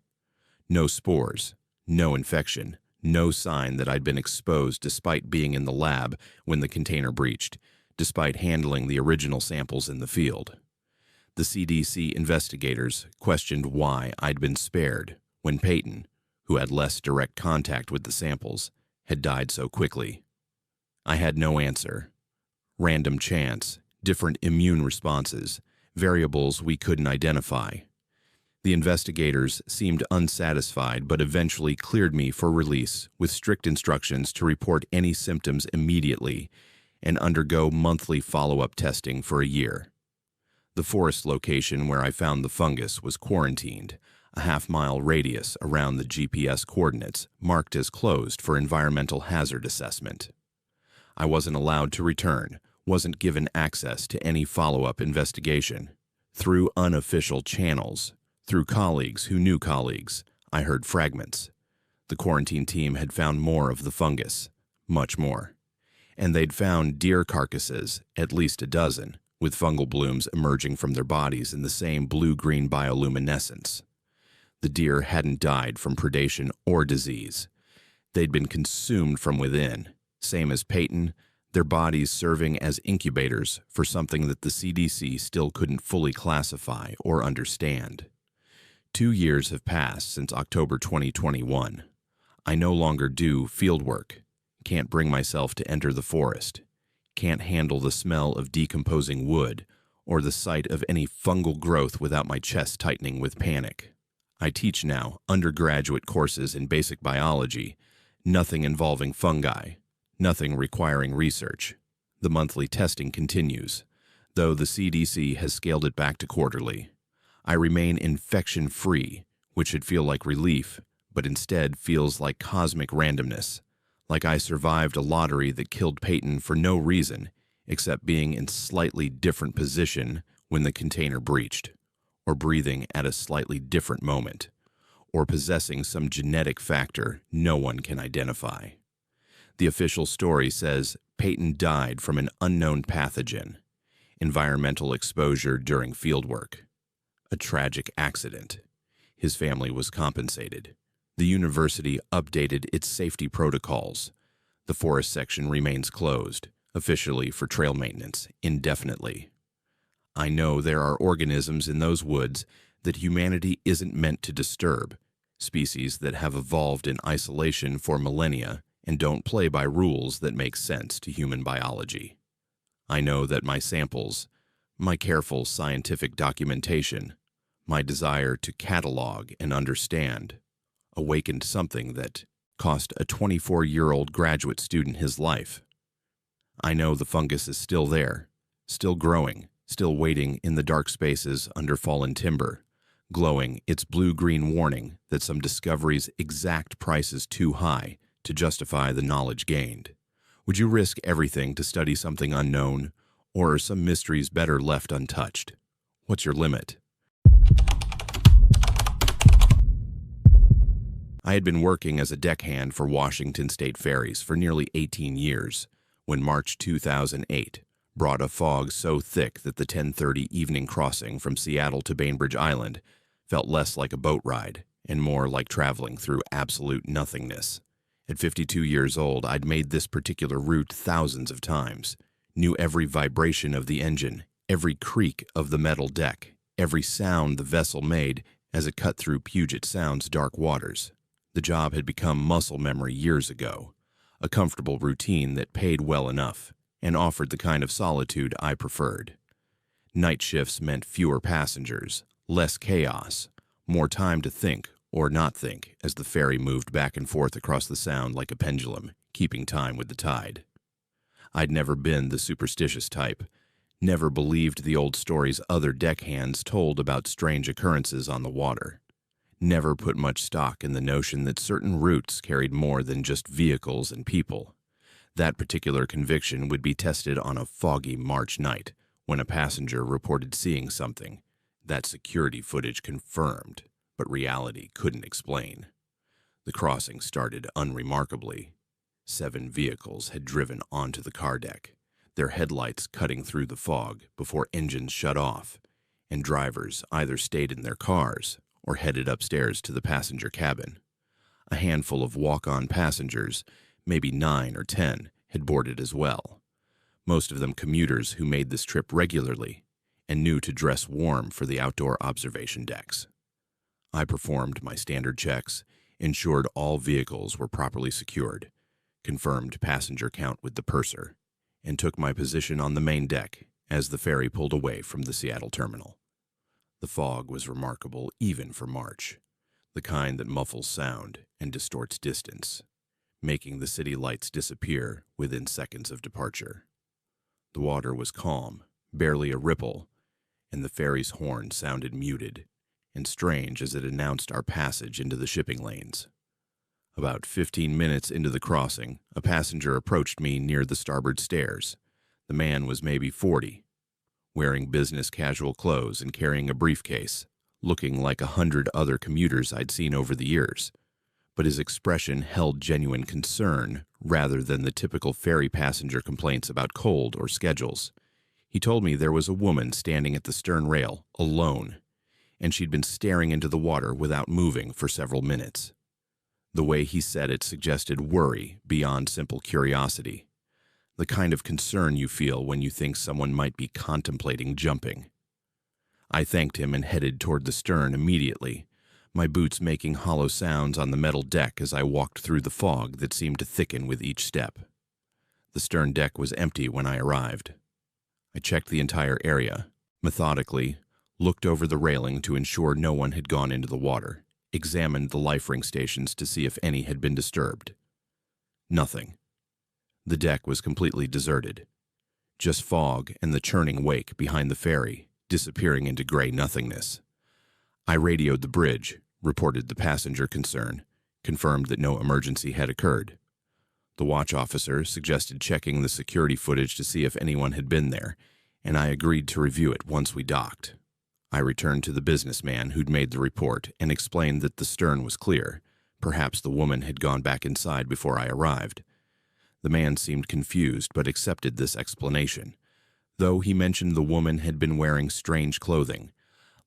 No spores, no infection, no sign that I'd been exposed despite being in the lab when the container breached, despite handling the original samples in the field. The CDC investigators questioned why I'd been spared when Peyton, who had less direct contact with the samples, had died so quickly. I had no answer. Random chance, different immune responses, variables we couldn't identify. The investigators seemed unsatisfied but eventually cleared me for release with strict instructions to report any symptoms immediately and undergo monthly follow-up testing for a year. The forest location where I found the fungus was quarantined, A half-mile radius around the GPS coordinates marked as closed for environmental hazard assessment. I wasn't allowed to return, wasn't given access to any follow-up investigation. Through unofficial channels, through colleagues who knew colleagues, I heard fragments. The quarantine team had found more of the fungus, much more. And they'd found deer carcasses, at least a dozen, with fungal blooms emerging from their bodies in the same blue-green bioluminescence. The deer hadn't died from predation or disease. They'd been consumed from within, same as Peyton, their bodies serving as incubators for something that the CDC still couldn't fully classify or understand. 2 years have passed since October 2021. I no longer do field work, can't bring myself to enter the forest, can't handle the smell of decomposing wood or the sight of any fungal growth without my chest tightening with panic. I teach now undergraduate courses in basic biology, nothing involving fungi, nothing requiring research. The monthly testing continues, though the CDC has scaled it back to quarterly. I remain infection-free, which should feel like relief, but instead feels like cosmic randomness, like I survived a lottery that killed Peyton for no reason except being in slightly different position when the container breached, or breathing at a slightly different moment, or possessing some genetic factor no one can identify. The official story says Peyton died from an unknown pathogen, environmental exposure during fieldwork. A tragic accident. His family was compensated. The university updated its safety protocols. The forest section remains closed, officially for trail maintenance, indefinitely. I know there are organisms in those woods that humanity isn't meant to disturb, species that have evolved in isolation for millennia and don't play by rules that make sense to human biology. I know that my samples, my careful scientific documentation, my desire to catalog and understand, awakened something that cost a 24-year-old graduate student his life. I know the fungus is still there, still growing, still waiting in the dark spaces under fallen timber, glowing its blue-green warning that some discovery's exact price is too high to justify the knowledge gained. Would you risk everything to study something unknown, or are some mysteries better left untouched? What's your limit? I had been working as a deckhand for Washington State Ferries for nearly 18 years when March 2008 brought a fog so thick that the 10:30 evening crossing from Seattle to Bainbridge Island felt less like a boat ride and more like traveling through absolute nothingness. At 52 years old, I'd made this particular route thousands of times, knew every vibration of the engine, every creak of the metal deck, every sound the vessel made as it cut through Puget Sound's dark waters. The job had become muscle memory years ago, a comfortable routine that paid well enough and offered the kind of solitude I preferred. Night shifts meant fewer passengers, less chaos, more time to think or not think as the ferry moved back and forth across the Sound like a pendulum, keeping time with the tide. I'd never been the superstitious type, never believed the old stories other deckhands told about strange occurrences on the water. Never put much stock in the notion that certain routes carried more than just vehicles and people. That particular conviction would be tested on a foggy March night when a passenger reported seeing something that security footage confirmed, but reality couldn't explain. The crossing started unremarkably. 7 vehicles had driven onto the car deck, their headlights cutting through the fog before engines shut off, and drivers either stayed in their cars or headed upstairs to the passenger cabin. A handful of walk-on passengers, maybe 9 or 10, had boarded as well. Most of them commuters who made this trip regularly and knew to dress warm for the outdoor observation decks. I performed my standard checks, ensured all vehicles were properly secured, confirmed passenger count with the purser, and took my position on the main deck as the ferry pulled away from the Seattle terminal. The fog was remarkable even for March, the kind that muffles sound and distorts distance, making the city lights disappear within seconds of departure. The water was calm, barely a ripple, and the ferry's horn sounded muted, and strange as it announced our passage into the shipping lanes. About 15 minutes into the crossing, a passenger approached me near the starboard stairs. The man was maybe 40, wearing business casual clothes and carrying a briefcase, looking like 100 other commuters I'd seen over the years. But his expression held genuine concern rather than the typical ferry passenger complaints about cold or schedules. He told me there was a woman standing at the stern rail, alone, and she'd been staring into the water without moving for several minutes. The way he said it suggested worry beyond simple curiosity, the kind of concern you feel when you think someone might be contemplating jumping. I thanked him and headed toward the stern immediately, my boots making hollow sounds on the metal deck as I walked through the fog that seemed to thicken with each step. The stern deck was empty when I arrived. I checked the entire area, methodically, looked over the railing to ensure no one had gone into the water, examined the life ring stations to see if any had been disturbed. Nothing. The deck was completely deserted. Just fog and the churning wake behind the ferry, disappearing into gray nothingness. I radioed the bridge, reported the passenger concern, confirmed that no emergency had occurred. The watch officer suggested checking the security footage to see if anyone had been there, and I agreed to review it once we docked. I returned to the businessman who'd made the report and explained that the stern was clear. Perhaps the woman had gone back inside before I arrived. The man seemed confused but accepted this explanation, though he mentioned the woman had been wearing strange clothing,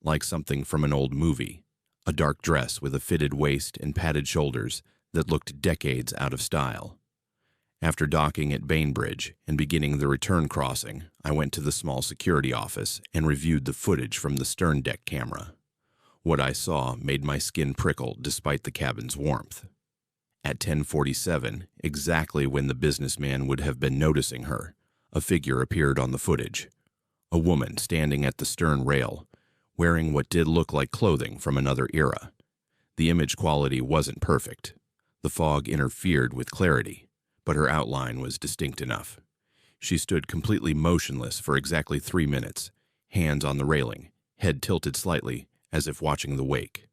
like something from an old movie, a dark dress with a fitted waist and padded shoulders that looked decades out of style. After docking at Bainbridge and beginning the return crossing, I went to the small security office and reviewed the footage from the stern deck camera. What I saw made my skin prickle despite the cabin's warmth. At 10:47, exactly when the businessman would have been noticing her, a figure appeared on the footage. A woman standing at the stern rail, wearing what did look like clothing from another era. The image quality wasn't perfect. The fog interfered with clarity, but her outline was distinct enough. She stood completely motionless for exactly 3 minutes, hands on the railing, head tilted slightly, as if watching the wake.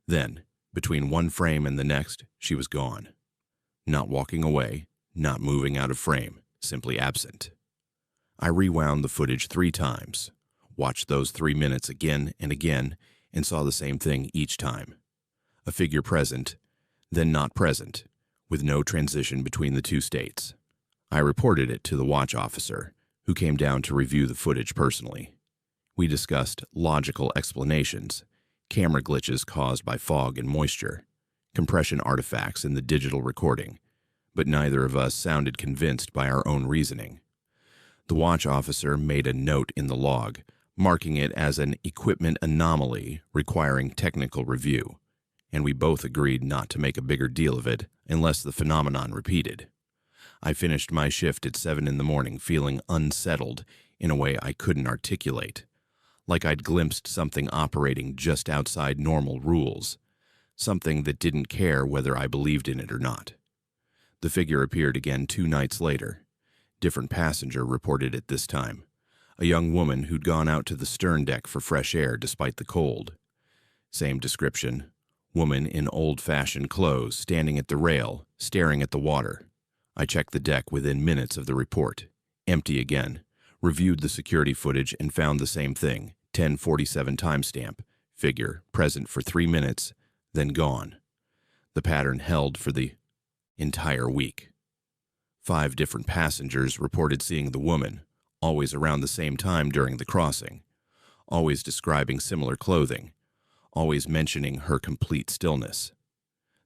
Then, between one frame and the next, she was gone. Not walking away, not moving out of frame, simply absent. I rewound the footage 3 times, watched those 3 minutes again and again, and saw the same thing each time. A figure present, then not present, with no transition between the two states. I reported it to the watch officer, who came down to review the footage personally. We discussed logical explanations, camera glitches caused by fog and moisture, compression artifacts in the digital recording, but neither of us sounded convinced by our own reasoning. The watch officer made a note in the log, marking it as an equipment anomaly requiring technical review, and we both agreed not to make a bigger deal of it unless the phenomenon repeated. I finished my shift at 7 in the morning feeling unsettled in a way I couldn't articulate, like I'd glimpsed something operating just outside normal rules, something that didn't care whether I believed in it or not. The figure appeared again 2 nights later. Different passenger reported it this time, a young woman who'd gone out to the stern deck for fresh air despite the cold. Same description. Woman in old-fashioned clothes standing at the rail, staring at the water. I checked the deck within minutes of the report. Empty again. Reviewed the security footage and found the same thing. 10:47 timestamp. Figure present for 3 minutes, then gone. The pattern held for the entire week. 5 different passengers reported seeing the woman, always around the same time during the crossing, always describing similar clothing, always mentioning her complete stillness.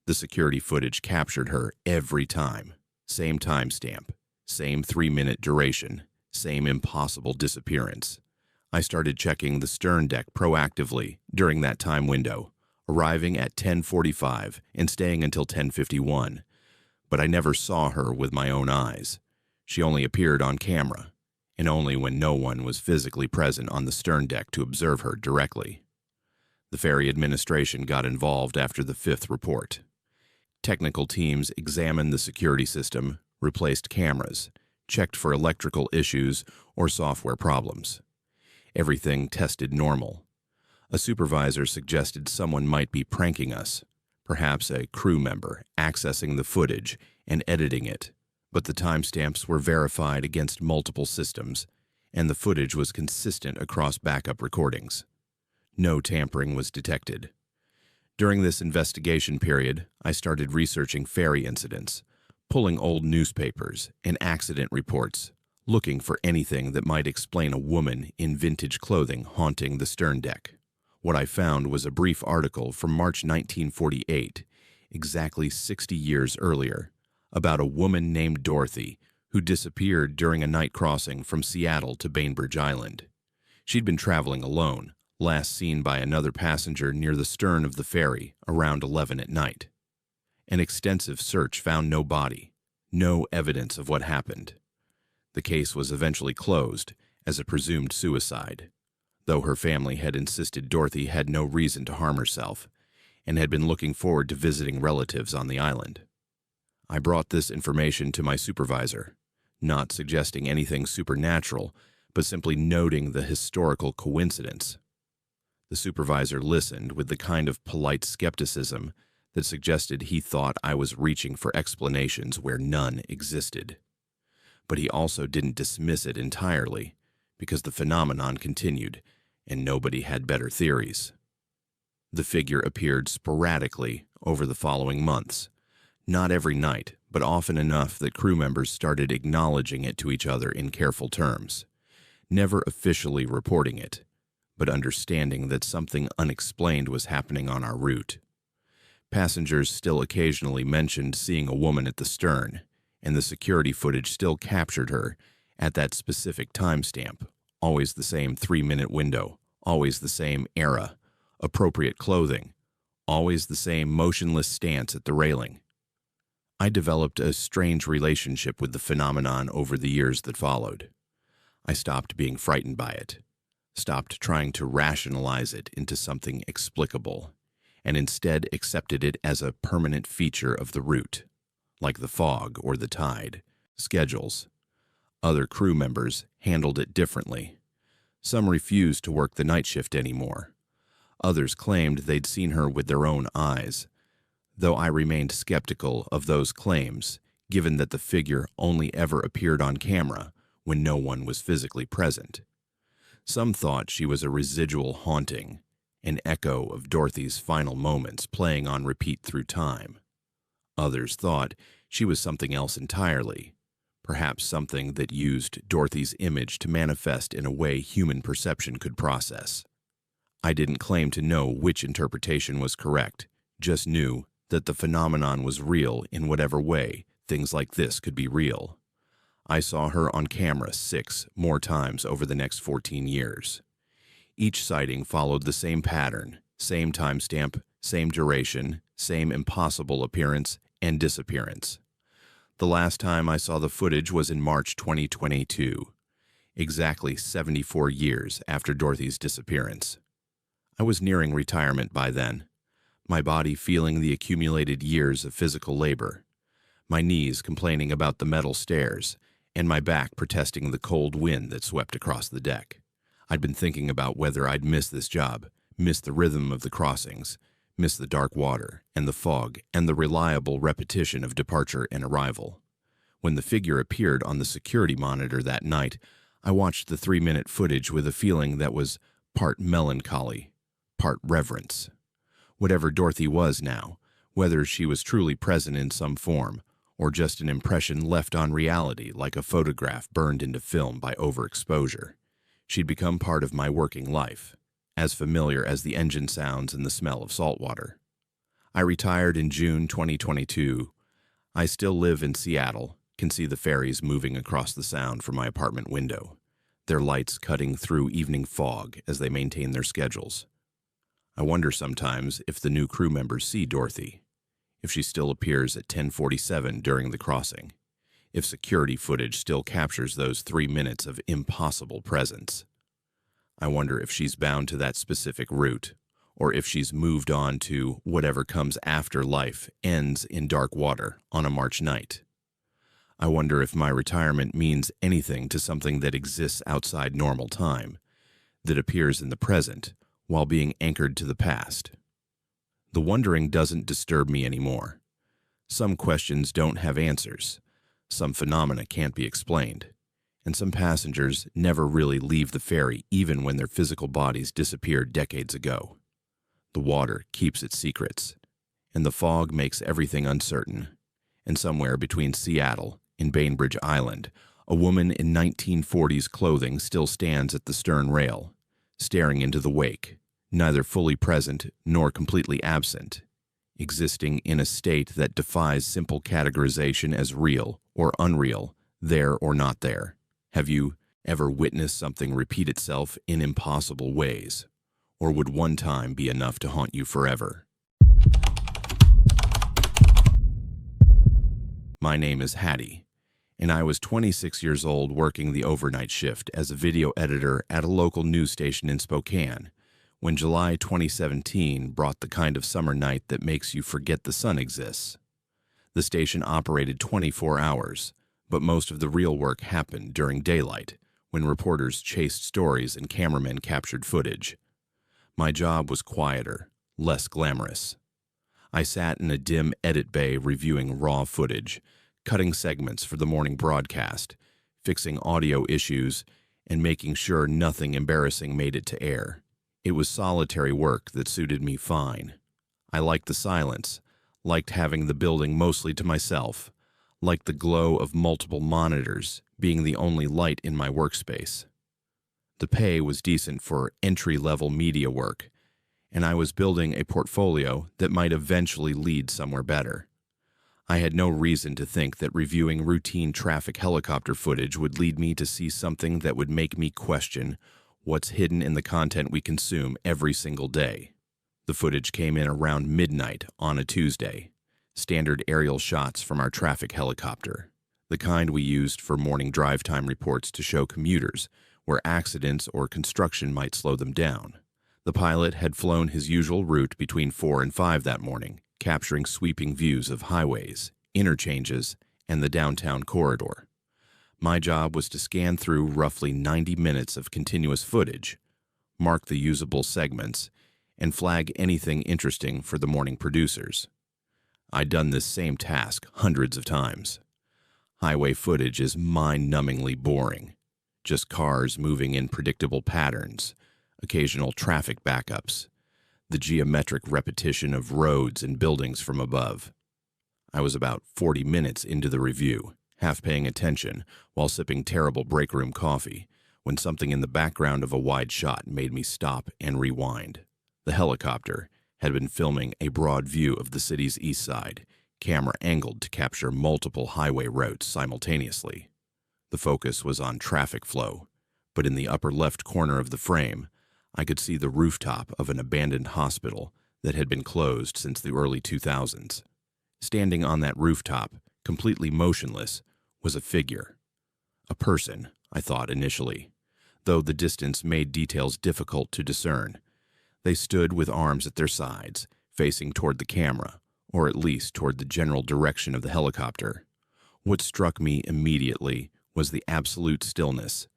The security footage captured her every time. Same timestamp, same 3-minute duration, same impossible disappearance. I started checking the stern deck proactively during that time window, arriving at 10:45 and staying until 10:51. But I never saw her with my own eyes. She only appeared on camera, and only when no one was physically present on the stern deck to observe her directly. The ferry administration got involved after the 5th report. Technical teams examined the security system, replaced cameras, checked for electrical issues or software problems. Everything tested normal. A supervisor suggested someone might be pranking us, perhaps a crew member accessing the footage and editing it, but the timestamps were verified against multiple systems, and the footage was consistent across backup recordings. No tampering was detected. During this investigation period, I started researching ferry incidents, pulling old newspapers and accident reports, looking for anything that might explain a woman in vintage clothing haunting the stern deck. What I found was a brief article from March 1948, exactly 60 years earlier, about a woman named Dorothy who disappeared during a night crossing from Seattle to Bainbridge Island. She'd been traveling alone, last seen by another passenger near the stern of the ferry around 11 at night. An extensive search found no body, no evidence of what happened. The case was eventually closed as a presumed suicide, though her family had insisted Dorothy had no reason to harm herself and had been looking forward to visiting relatives on the island. I brought this information to my supervisor, not suggesting anything supernatural, but simply noting the historical coincidence. The supervisor listened with the kind of polite skepticism that suggested he thought I was reaching for explanations where none existed. But he also didn't dismiss it entirely, because the phenomenon continued, and nobody had better theories. The figure appeared sporadically over the following months, not every night, but often enough that crew members started acknowledging it to each other in careful terms, never officially reporting it, but understanding that something unexplained was happening on our route. Passengers still occasionally mentioned seeing a woman at the stern, and the security footage still captured her at that specific timestamp, always the same 3-minute window, always the same era, appropriate clothing, always the same motionless stance at the railing. I developed a strange relationship with the phenomenon over the years that followed. I stopped being frightened by it, stopped trying to rationalize it into something explicable, and instead accepted it as a permanent feature of the route, like the fog or the tide, schedules. Other crew members handled it differently. Some refused to work the night shift anymore. Others claimed they'd seen her with their own eyes, though I remained skeptical of those claims, given that the figure only ever appeared on camera when no one was physically present. Some thought she was a residual haunting, an echo of Dorothy's final moments playing on repeat through time. Others thought she was something else entirely, perhaps something that used Dorothy's image to manifest in a way human perception could process. I didn't claim to know which interpretation was correct, just knew that the phenomenon was real in whatever way things like this could be real. I saw her on camera 6 more times over the next 14 years. Each sighting followed the same pattern, same timestamp, same duration, same impossible appearance and disappearance. The last time I saw the footage was in March 2022, exactly 74 years after Dorothy's disappearance. I was nearing retirement by then, my body feeling the accumulated years of physical labor, my knees complaining about the metal stairs, and my back protesting the cold wind that swept across the deck. I'd been thinking about whether I'd miss this job, miss the rhythm of the crossings, miss the dark water and the fog and the reliable repetition of departure and arrival. When the figure appeared on the security monitor that night, I watched the 3-minute footage with a feeling that was part melancholy, part reverence. Whatever Dorothy was now, whether she was truly present in some form, or just an impression left on reality like a photograph burned into film by overexposure, she'd become part of my working life, as familiar as the engine sounds and the smell of salt water. I retired in June 2022. I still live in Seattle, can see the ferries moving across the sound from my apartment window, their lights cutting through evening fog as they maintain their schedules. I wonder sometimes if the new crew members see Dorothy, if she still appears at 10:47 during the crossing, if security footage still captures those 3 minutes of impossible presence. I wonder if she's bound to that specific route, or if she's moved on to whatever comes after life ends in dark water on a March night. I wonder if my retirement means anything to something that exists outside normal time, that appears in the present, while being anchored to the past. The wondering doesn't disturb me anymore. Some questions don't have answers, some phenomena can't be explained, and some passengers never really leave the ferry even when their physical bodies disappeared decades ago. The water keeps its secrets, and the fog makes everything uncertain. And somewhere between Seattle and Bainbridge Island, a woman in 1940s clothing still stands at the stern rail, staring into the wake, neither fully present nor completely absent, existing in a state that defies simple categorization as real or unreal, there or not there. Have you ever witnessed something repeat itself in impossible ways? Or would one time be enough to haunt you forever? My name is Hattie, and I was 26 years old working the overnight shift as a video editor at a local news station in Spokane when July 2017 brought the kind of summer night that makes you forget the sun exists. The station operated 24 hours, but most of the real work happened during daylight when reporters chased stories and cameramen captured footage. My job was quieter, less glamorous. I sat in a dim edit bay reviewing raw footage, cutting segments for the morning broadcast, fixing audio issues, and making sure nothing embarrassing made it to air. It was solitary work that suited me fine. I liked the silence, liked having the building mostly to myself, liked the glow of multiple monitors being the only light in my workspace. The pay was decent for entry-level media work, and I was building a portfolio that might eventually lead somewhere better. I had no reason to think that reviewing routine traffic helicopter footage would lead me to see something that would make me question what's hidden in the content we consume every single day. The footage came in around midnight on a Tuesday, standard aerial shots from our traffic helicopter, the kind we used for morning drive time reports to show commuters where accidents or construction might slow them down. The pilot had flown his usual route between 4 and 5 that morning, capturing sweeping views of highways, interchanges, and the downtown corridor. My job was to scan through roughly 90 minutes of continuous footage, mark the usable segments, and flag anything interesting for the morning producers. I'd done this same task hundreds of times. Highway footage is mind-numbingly boring. Just cars moving in predictable patterns, occasional traffic backups, the geometric repetition of roads and buildings from above. I was about 40 minutes into the review, half paying attention while sipping terrible break room coffee, when something in the background of a wide shot made me stop and rewind. The helicopter had been filming a broad view of the city's east side, camera angled to capture multiple highway routes simultaneously. The focus was on traffic flow, but in the upper left corner of the frame, I could see the rooftop of an abandoned hospital that had been closed since the early 2000s. Standing on that rooftop, completely motionless, was a figure. A person, I thought initially, though the distance made details difficult to discern. They stood with arms at their sides, facing toward the camera, or at least toward the general direction of the helicopter. What struck me immediately was the absolute stillness.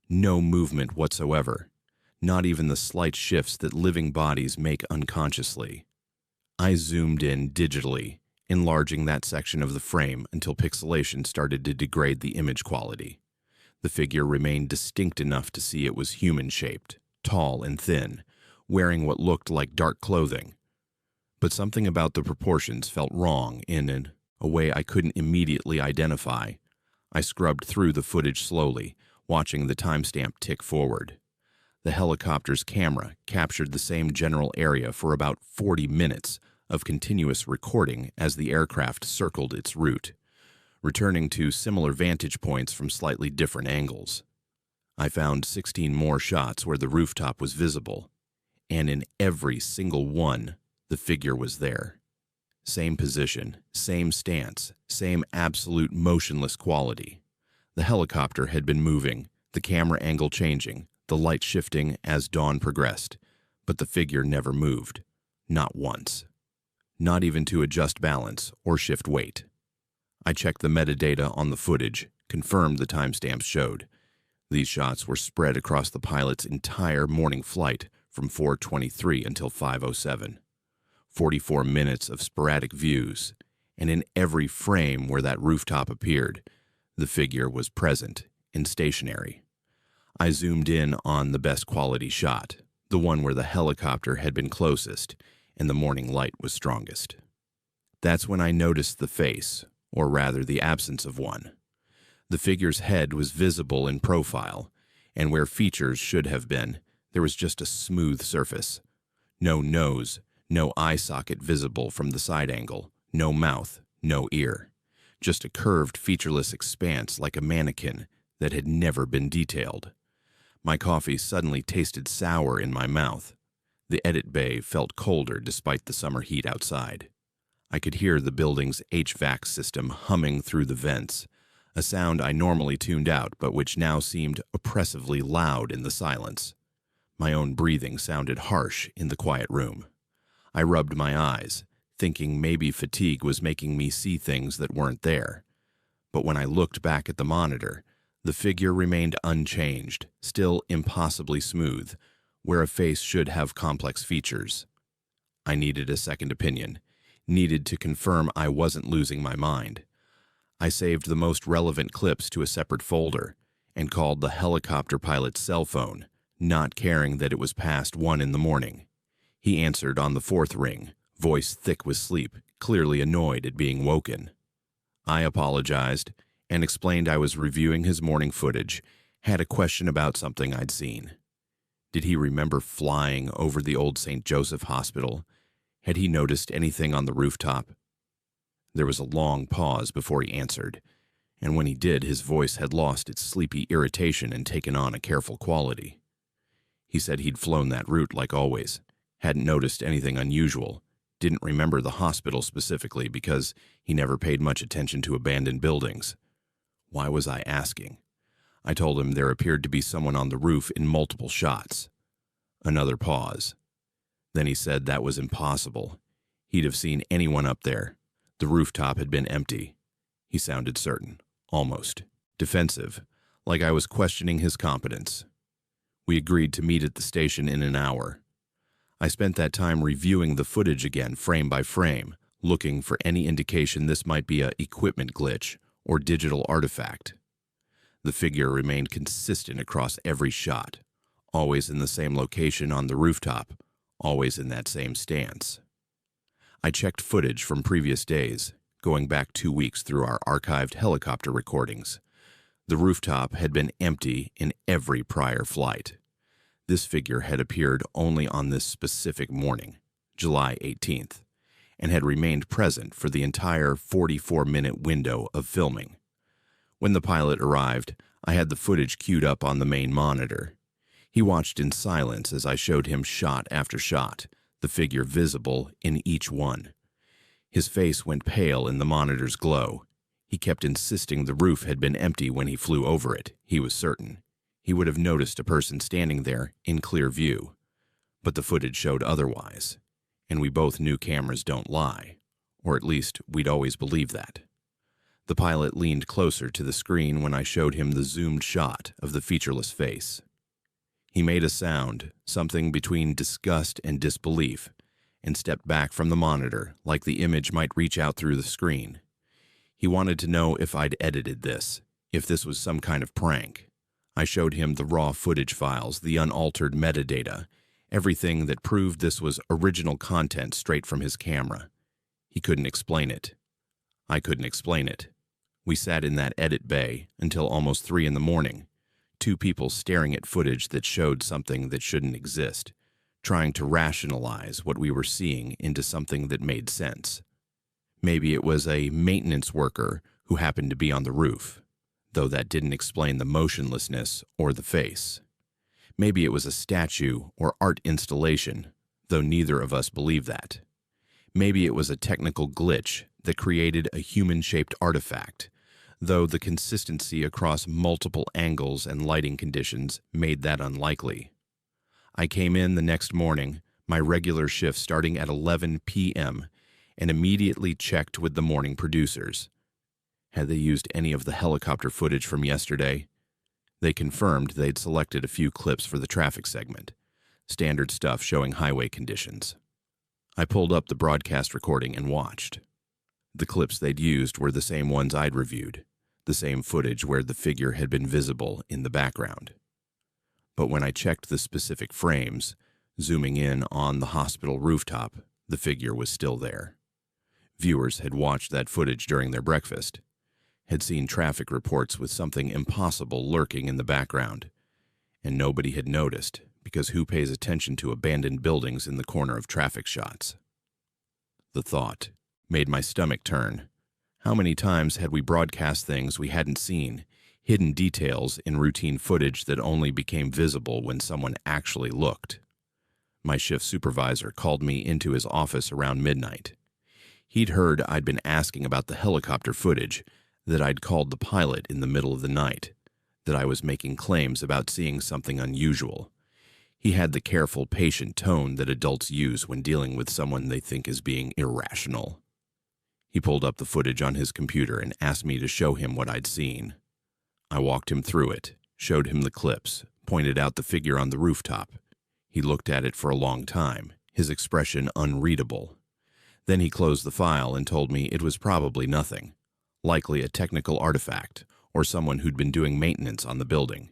No movement whatsoever, not even the slight shifts that living bodies make unconsciously. I zoomed in digitally, enlarging that section of the frame until pixelation started to degrade the image quality. The figure remained distinct enough to see it was human-shaped, tall and thin, wearing what looked like dark clothing. But something about the proportions felt wrong in a way I couldn't immediately identify. I scrubbed through the footage slowly, watching the timestamp tick forward. The helicopter's camera captured the same general area for about 40 minutes of continuous recording as the aircraft circled its route, returning to similar vantage points from slightly different angles. I found 16 more shots where the rooftop was visible, and in every single one, the figure was there. Same position, same stance, same absolute motionless quality. The helicopter had been moving, the camera angle changing, the light shifting as dawn progressed, but the figure never moved. Not once. Not even to adjust balance or shift weight. I checked the metadata on the footage, confirmed the timestamps showed. These shots were spread across the pilot's entire morning flight from 4:23 until 5:07. 44 minutes of sporadic views, and in every frame where that rooftop appeared, the figure was present and stationary. I zoomed in on the best quality shot, the one where the helicopter had been closest and the morning light was strongest. That's when I noticed the face, or rather the absence of one. The figure's head was visible in profile, and where features should have been, there was just a smooth surface. No nose, no eye socket visible from the side angle, no mouth, no ear. Just a curved, featureless expanse like a mannequin that had never been detailed. My coffee suddenly tasted sour in my mouth. The edit bay felt colder despite the summer heat outside. I could hear the building's HVAC system humming through the vents, a sound I normally tuned out but which now seemed oppressively loud in the silence. My own breathing sounded harsh in the quiet room. I rubbed my eyes, thinking maybe fatigue was making me see things that weren't there. But when I looked back at the monitor, the figure remained unchanged, still impossibly smooth, where a face should have complex features. I needed a second opinion, needed to confirm I wasn't losing my mind. I saved the most relevant clips to a separate folder and called the helicopter pilot's cell phone, not caring that it was past 1 in the morning. He answered on the 4th ring, voice thick with sleep, clearly annoyed at being woken. I apologized and explained I was reviewing his morning footage, had a question about something I'd seen. Did he remember flying over the old St. Joseph Hospital? Had he noticed anything on the rooftop? There was a long pause before he answered, and when he did, his voice had lost its sleepy irritation and taken on a careful quality. He said he'd flown that route like always, hadn't noticed anything unusual, didn't remember the hospital specifically because he never paid much attention to abandoned buildings. Why was I asking? I told him there appeared to be someone on the roof in multiple shots. Another pause. Then he said that was impossible. He'd have seen anyone up there. The rooftop had been empty. He sounded certain, almost defensive, like I was questioning his competence. We agreed to meet at the station in an hour. I spent that time reviewing the footage again, frame by frame, looking for any indication this might be an equipment glitch or digital artifact. The figure remained consistent across every shot, always in the same location on the rooftop, always in that same stance. I checked footage from previous days, going back 2 weeks through our archived helicopter recordings. The rooftop had been empty in every prior flight. This figure had appeared only on this specific morning, July 18th, and had remained present for the entire 44-minute window of filming. When the pilot arrived, I had the footage queued up on the main monitor. He watched in silence as I showed him shot after shot, the figure visible in each one. His face went pale in the monitor's glow. He kept insisting the roof had been empty when he flew over it, he was certain. He would have noticed a person standing there in clear view. But the footage showed otherwise, and we both knew cameras don't lie, or at least we'd always believed that. The pilot leaned closer to the screen when I showed him the zoomed shot of the featureless face. He made a sound, something between disgust and disbelief, and stepped back from the monitor like the image might reach out through the screen. He wanted to know if I'd edited this, if this was some kind of prank. I showed him the raw footage files, the unaltered metadata, everything that proved this was original content straight from his camera. He couldn't explain it. I couldn't explain it. We sat in that edit bay until almost 3 in the morning, 2 people staring at footage that showed something that shouldn't exist, trying to rationalize what we were seeing into something that made sense. Maybe it was a maintenance worker who happened to be on the roof, though that didn't explain the motionlessness or the face. Maybe it was a statue or art installation, though neither of us believed that. Maybe it was a technical glitch that created a human-shaped artifact, though the consistency across multiple angles and lighting conditions made that unlikely. I came in the next morning, my regular shift starting at 11 p.m., and immediately checked with the morning producers. Had they used any of the helicopter footage from yesterday? They confirmed they'd selected a few clips for the traffic segment. Standard stuff showing highway conditions. I pulled up the broadcast recording and watched. The clips they'd used were the same ones I'd reviewed, the same footage where the figure had been visible in the background. But when I checked the specific frames, zooming in on the hospital rooftop, the figure was still there. Viewers had watched that footage during their breakfast, had seen traffic reports with something impossible lurking in the background, and nobody had noticed because who pays attention to abandoned buildings in the corner of traffic shots? The thought made my stomach turn. How many times had we broadcast things we hadn't seen, hidden details in routine footage that only became visible when someone actually looked? My shift supervisor called me into his office around midnight. He'd heard I'd been asking about the helicopter footage, that I'd called the pilot in the middle of the night, that I was making claims about seeing something unusual. He had the careful, patient tone that adults use when dealing with someone they think is being irrational. He pulled up the footage on his computer and asked me to show him what I'd seen. I walked him through it, showed him the clips, pointed out the figure on the rooftop. He looked at it for a long time, his expression unreadable. Then he closed the file and told me it was probably nothing, likely a technical artifact or someone who'd been doing maintenance on the building.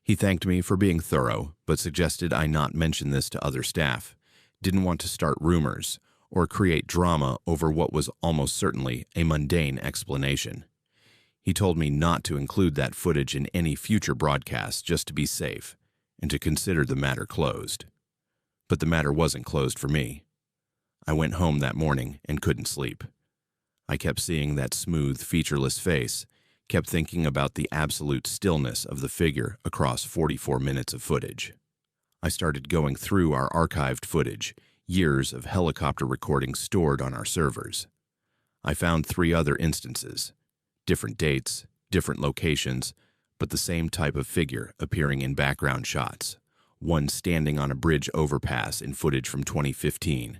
He thanked me for being thorough, but suggested I not mention this to other staff, didn't want to start rumors or create drama over what was almost certainly a mundane explanation. He told me not to include that footage in any future broadcasts just to be safe, and to consider the matter closed. But the matter wasn't closed for me. I went home that morning and couldn't sleep. I kept seeing that smooth, featureless face, kept thinking about the absolute stillness of the figure across 44 minutes of footage. I started going through our archived footage, years of helicopter recordings stored on our servers. I found 3 other instances, different dates, different locations, but the same type of figure appearing in background shots, one standing on a bridge overpass in footage from 2015,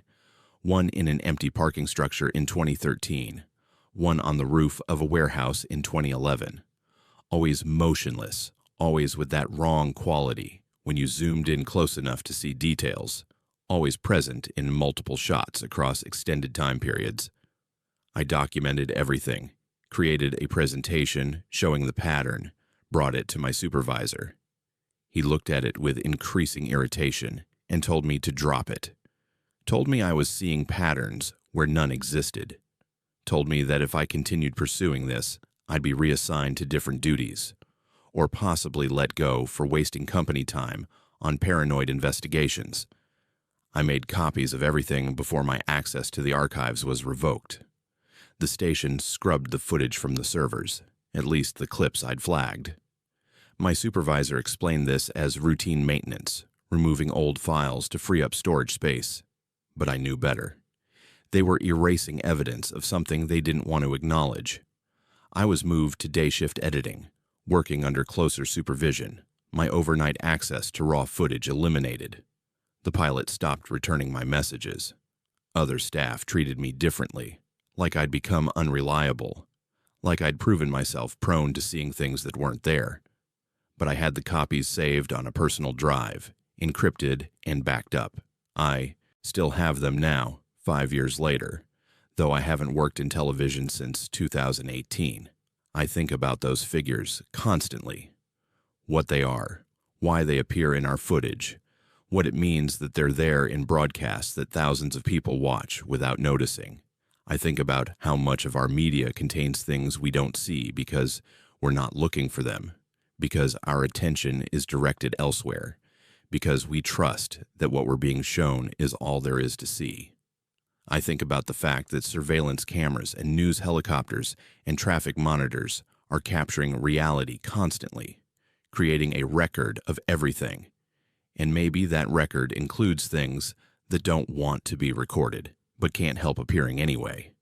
one in an empty parking structure in 2013, one on the roof of a warehouse in 2011. Always motionless, always with that wrong quality when you zoomed in close enough to see details, always present in multiple shots across extended time periods. I documented everything, created a presentation showing the pattern, brought it to my supervisor. He looked at it with increasing irritation and told me to drop it. Told me I was seeing patterns where none existed. Told me that if I continued pursuing this, I'd be reassigned to different duties, or possibly let go for wasting company time on paranoid investigations. I made copies of everything before my access to the archives was revoked. The station scrubbed the footage from the servers, at least the clips I'd flagged. My supervisor explained this as routine maintenance, removing old files to free up storage space. But I knew better. They were erasing evidence of something they didn't want to acknowledge. I was moved to day shift editing, working under closer supervision, my overnight access to raw footage eliminated. The pilot stopped returning my messages. Other staff treated me differently, like I'd become unreliable, like I'd proven myself prone to seeing things that weren't there. But I had the copies saved on a personal drive, encrypted and backed up. I still have them now, 5 years later, though I haven't worked in television since 2018. I think about those figures constantly. What they are, why they appear in our footage, what it means that they're there in broadcasts that thousands of people watch without noticing. I think about how much of our media contains things we don't see because we're not looking for them, because our attention is directed elsewhere, because we trust that what we're being shown is all there is to see. I think about the fact that surveillance cameras and news helicopters and traffic monitors are capturing reality constantly, creating a record of everything. And maybe that record includes things that don't want to be recorded, but can't help appearing anyway.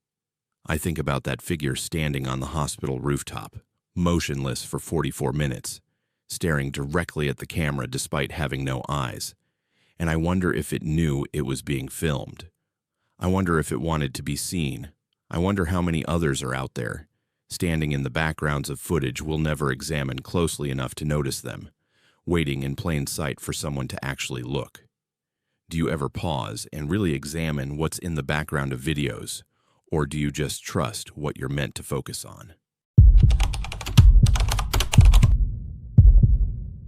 I think about that figure standing on the hospital rooftop, motionless for 44 minutes, staring directly at the camera despite having no eyes. And I wonder if it knew it was being filmed. I wonder if it wanted to be seen. I wonder how many others are out there, standing in the backgrounds of footage we'll never examine closely enough to notice them, waiting in plain sight for someone to actually look. Do you ever pause and really examine what's in the background of videos, or do you just trust what you're meant to focus on?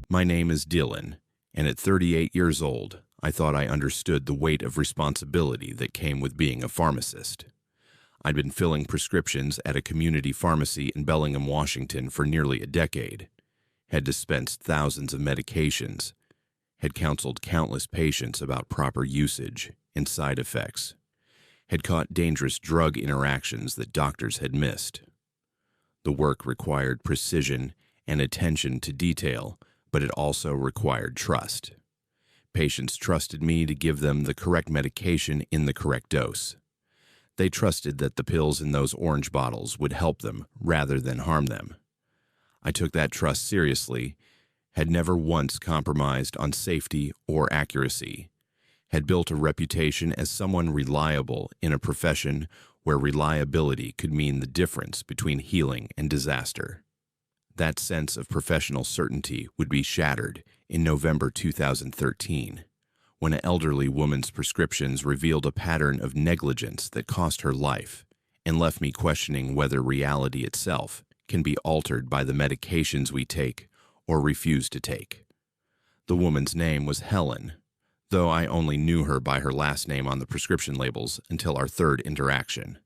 My name is Dylan, and at 38 years old, I thought I understood the weight of responsibility that came with being a pharmacist. I'd been filling prescriptions at a community pharmacy in Bellingham, Washington for nearly a decade, had dispensed thousands of medications, had counseled countless patients about proper usage and side effects, had caught dangerous drug interactions that doctors had missed. The work required precision and attention to detail, but it also required trust. Patients trusted me to give them the correct medication in the correct dose. They trusted that the pills in those orange bottles would help them rather than harm them. I took that trust seriously, had never once compromised on safety or accuracy, had built a reputation as someone reliable in a profession where reliability could mean the difference between healing and disaster. That sense of professional certainty would be shattered in November 2013, when an elderly woman's prescriptions revealed a pattern of negligence that cost her life and left me questioning whether reality itself can be altered by the medications we take or refuse to take. The woman's name was Helen, though I only knew her by her last name on the prescription labels until our third interaction.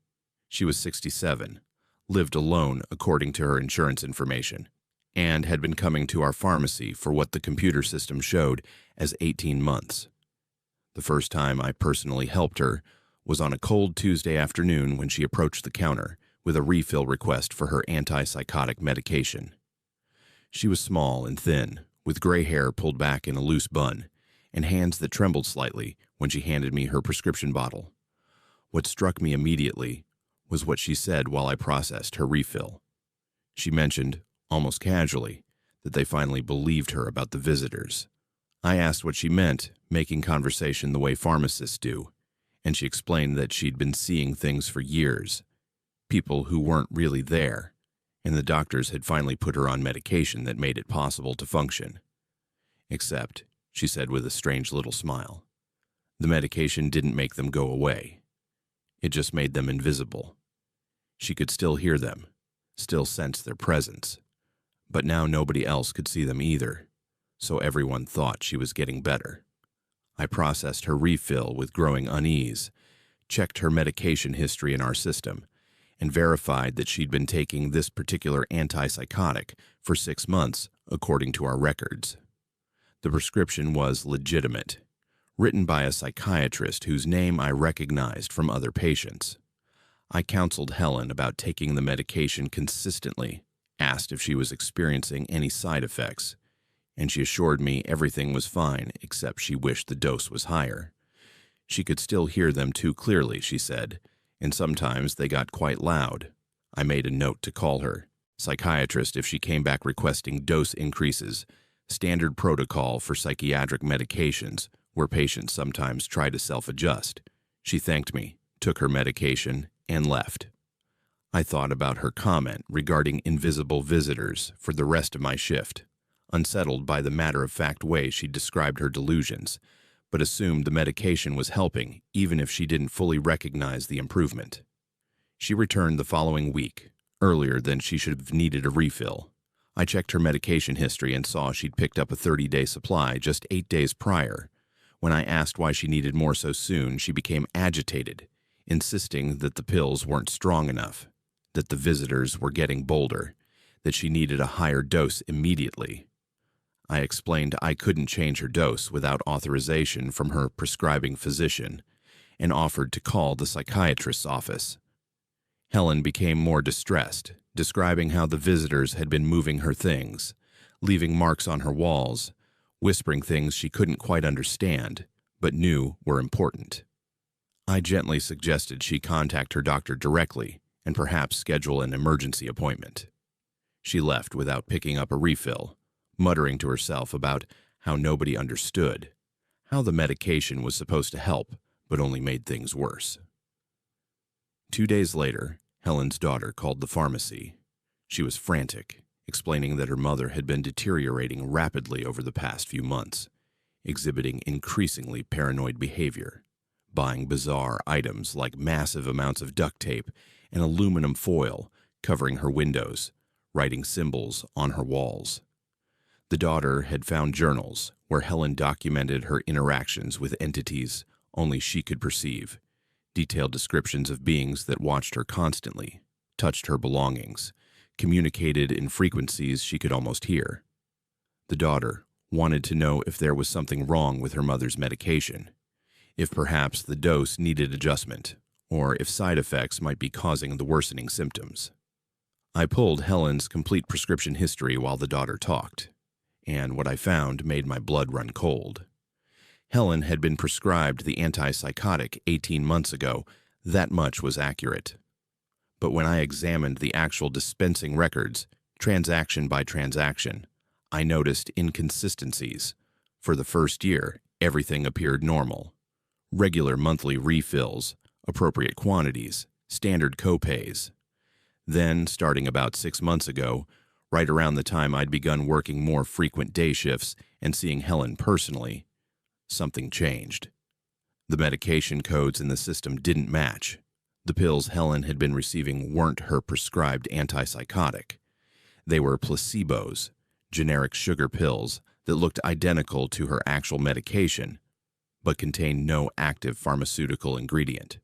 She was 67, lived alone according to her insurance information, and had been coming to our pharmacy for what the computer system showed as 18 months. The first time I personally helped her was on a cold Tuesday afternoon when she approached the counter with a refill request for her antipsychotic medication. She was small and thin, with gray hair pulled back in a loose bun, and hands that trembled slightly when she handed me her prescription bottle. What struck me immediately was what she said while I processed her refill. She mentioned, almost casually, that they finally believed her about the visitors. I asked what she meant, making conversation the way pharmacists do, and she explained that she'd been seeing things for years, people who weren't really there, and the doctors had finally put her on medication that made it possible to function. Except, she said with a strange little smile, the medication didn't make them go away. It just made them invisible. She could still hear them, still sense their presence, but now nobody else could see them either, so everyone thought she was getting better. I processed her refill with growing unease, checked her medication history in our system, and verified that she'd been taking this particular antipsychotic for 6 months, according to our records. The prescription was legitimate, written by a psychiatrist whose name I recognized from other patients. I counseled Helen about taking the medication consistently, asked if she was experiencing any side effects, and she assured me everything was fine except she wished the dose was higher. She could still hear them too clearly, she said, and sometimes they got quite loud. I made a note to call her psychiatrist if she came back requesting dose increases, standard protocol for psychiatric medications where patients sometimes try to self-adjust. She thanked me, took her medication, and left. I thought about her comment regarding invisible visitors for the rest of my shift, unsettled by the matter-of-fact way she described her delusions, but assumed the medication was helping even if she didn't fully recognize the improvement. She returned the following week, earlier than she should have needed a refill. I checked her medication history and saw she'd picked up a 30-day supply just 8 days prior. When I asked why she needed more so soon, she became agitated, insisting that the pills weren't strong enough, that the visitors were getting bolder, that she needed a higher dose immediately. I explained I couldn't change her dose without authorization from her prescribing physician and offered to call the psychiatrist's office. Helen became more distressed, describing how the visitors had been moving her things, leaving marks on her walls, whispering things she couldn't quite understand, but knew were important. I gently suggested she contact her doctor directly and perhaps schedule an emergency appointment. She left without picking up a refill, muttering to herself about how nobody understood, how the medication was supposed to help but only made things worse. 2 days later, Helen's daughter called the pharmacy. She was frantic, explaining that her mother had been deteriorating rapidly over the past few months, exhibiting increasingly paranoid behavior, buying bizarre items like massive amounts of duct tape and aluminum foil covering her windows, writing symbols on her walls. The daughter had found journals where Helen documented her interactions with entities only she could perceive, detailed descriptions of beings that watched her constantly, touched her belongings, communicated in frequencies she could almost hear. The daughter wanted to know if there was something wrong with her mother's medication, if perhaps the dose needed adjustment, or if side effects might be causing the worsening symptoms. I pulled Helen's complete prescription history while the daughter talked, and what I found made my blood run cold. Helen had been prescribed the antipsychotic 18 months ago. That much was accurate. But when I examined the actual dispensing records, transaction by transaction, I noticed inconsistencies. For the first year, everything appeared normal. Regular monthly refills, appropriate quantities, standard copays. Then, starting about 6 months ago, right around the time I'd begun working more frequent day shifts and seeing Helen personally, something changed. The medication codes in the system didn't match. The pills Helen had been receiving weren't her prescribed antipsychotic. They were placebos, generic sugar pills that looked identical to her actual medication, but contained no active pharmaceutical ingredient.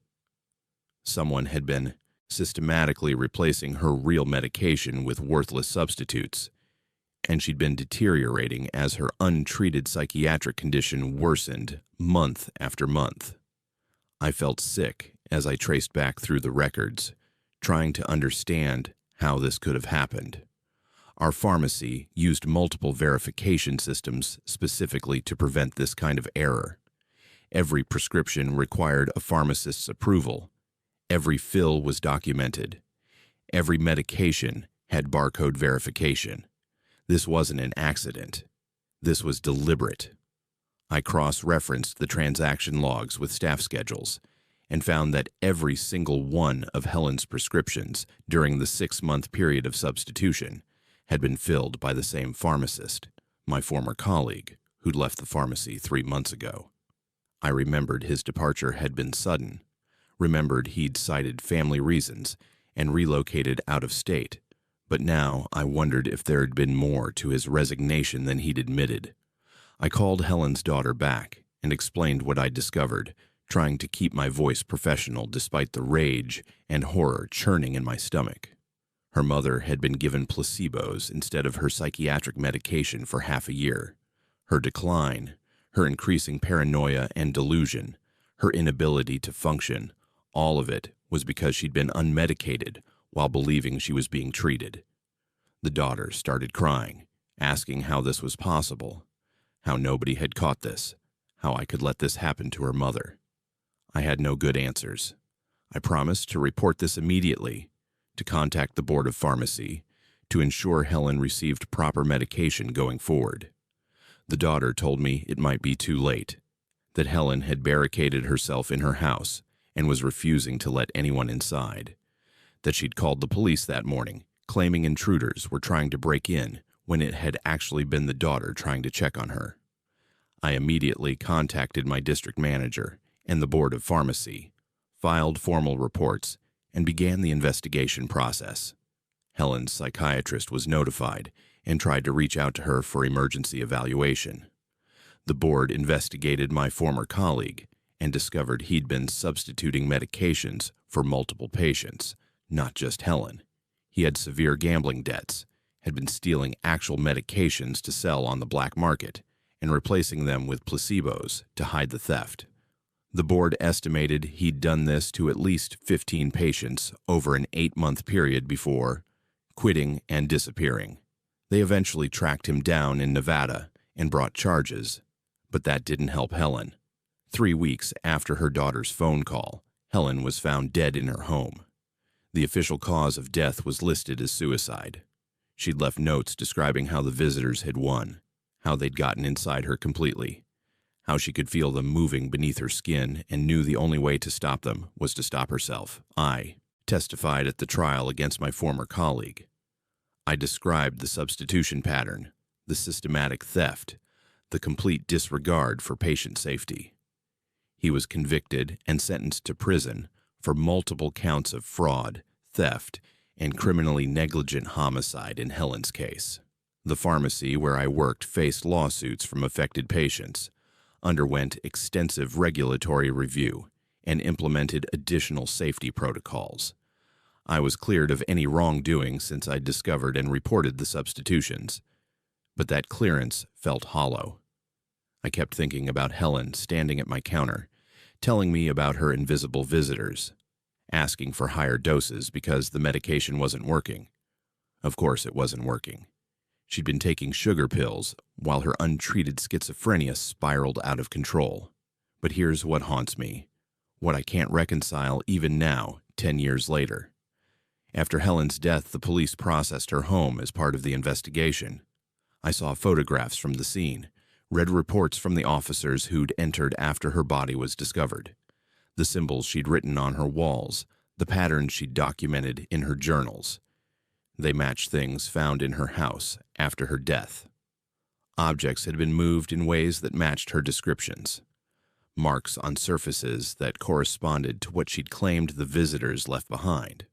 Someone had been systematically replacing her real medication with worthless substitutes, and she'd been deteriorating as her untreated psychiatric condition worsened month after month. I felt sick as I traced back through the records, trying to understand how this could have happened. Our pharmacy used multiple verification systems specifically to prevent this kind of error. Every prescription required a pharmacist's approval. Every fill was documented. Every medication had barcode verification. This wasn't an accident. This was deliberate. I cross-referenced the transaction logs with staff schedules and found that every single one of Helen's prescriptions during the 6-month period of substitution had been filled by the same pharmacist, my former colleague, who'd left the pharmacy 3 months ago. I remembered his departure had been sudden, remembered he'd cited family reasons and relocated out of state, but now I wondered if there had been more to his resignation than he'd admitted. I called Helen's daughter back and explained what I'd discovered, trying to keep my voice professional despite the rage and horror churning in my stomach. Her mother had been given placebos instead of her psychiatric medication for half a year. Her decline, her increasing paranoia and delusion, her inability to function, all of it was because she'd been unmedicated while believing she was being treated. The daughter started crying, asking how this was possible, how nobody had caught this, how I could let this happen to her mother. I had no good answers. I promised to report this immediately, to contact the Board of Pharmacy, to ensure Helen received proper medication going forward. The daughter told me it might be too late, that Helen had barricaded herself in her house and was refusing to let anyone inside, that she'd called the police that morning, claiming intruders were trying to break in when it had actually been the daughter trying to check on her. I immediately contacted my district manager and the Board of Pharmacy, filed formal reports, and began the investigation process. Helen's psychiatrist was notified and tried to reach out to her for emergency evaluation. The board investigated my former colleague and discovered he'd been substituting medications for multiple patients, not just Helen. He had severe gambling debts, had been stealing actual medications to sell on the black market, and replacing them with placebos to hide the theft. The board estimated he'd done this to at least 15 patients over an 8-month period before quitting and disappearing. They eventually tracked him down in Nevada and brought charges, but that didn't help Helen. 3 weeks after her daughter's phone call, Helen was found dead in her home. The official cause of death was listed as suicide. She'd left notes describing how the visitors had won, how they'd gotten inside her completely, how she could feel them moving beneath her skin and knew the only way to stop them was to stop herself. I testified at the trial against my former colleague. I described the substitution pattern, the systematic theft, the complete disregard for patient safety. He was convicted and sentenced to prison for multiple counts of fraud, theft, and criminally negligent homicide in Helen's case. The pharmacy where I worked faced lawsuits from affected patients, underwent extensive regulatory review, and implemented additional safety protocols. I was cleared of any wrongdoing since I discovered and reported the substitutions, but that clearance felt hollow. I kept thinking about Helen standing at my counter, telling me about her invisible visitors, asking for higher doses because the medication wasn't working. Of course it wasn't working. She'd been taking sugar pills while her untreated schizophrenia spiraled out of control. But here's what haunts me, what I can't reconcile even now, 10 years later. After Helen's death, the police processed her home as part of the investigation. I saw photographs from the scene, read reports from the officers who'd entered after her body was discovered, the symbols she'd written on her walls, the patterns she'd documented in her journals. They matched things found in her house after her death. Objects had been moved in ways that matched her descriptions. Marks on surfaces that corresponded to what she'd claimed the visitors left behind.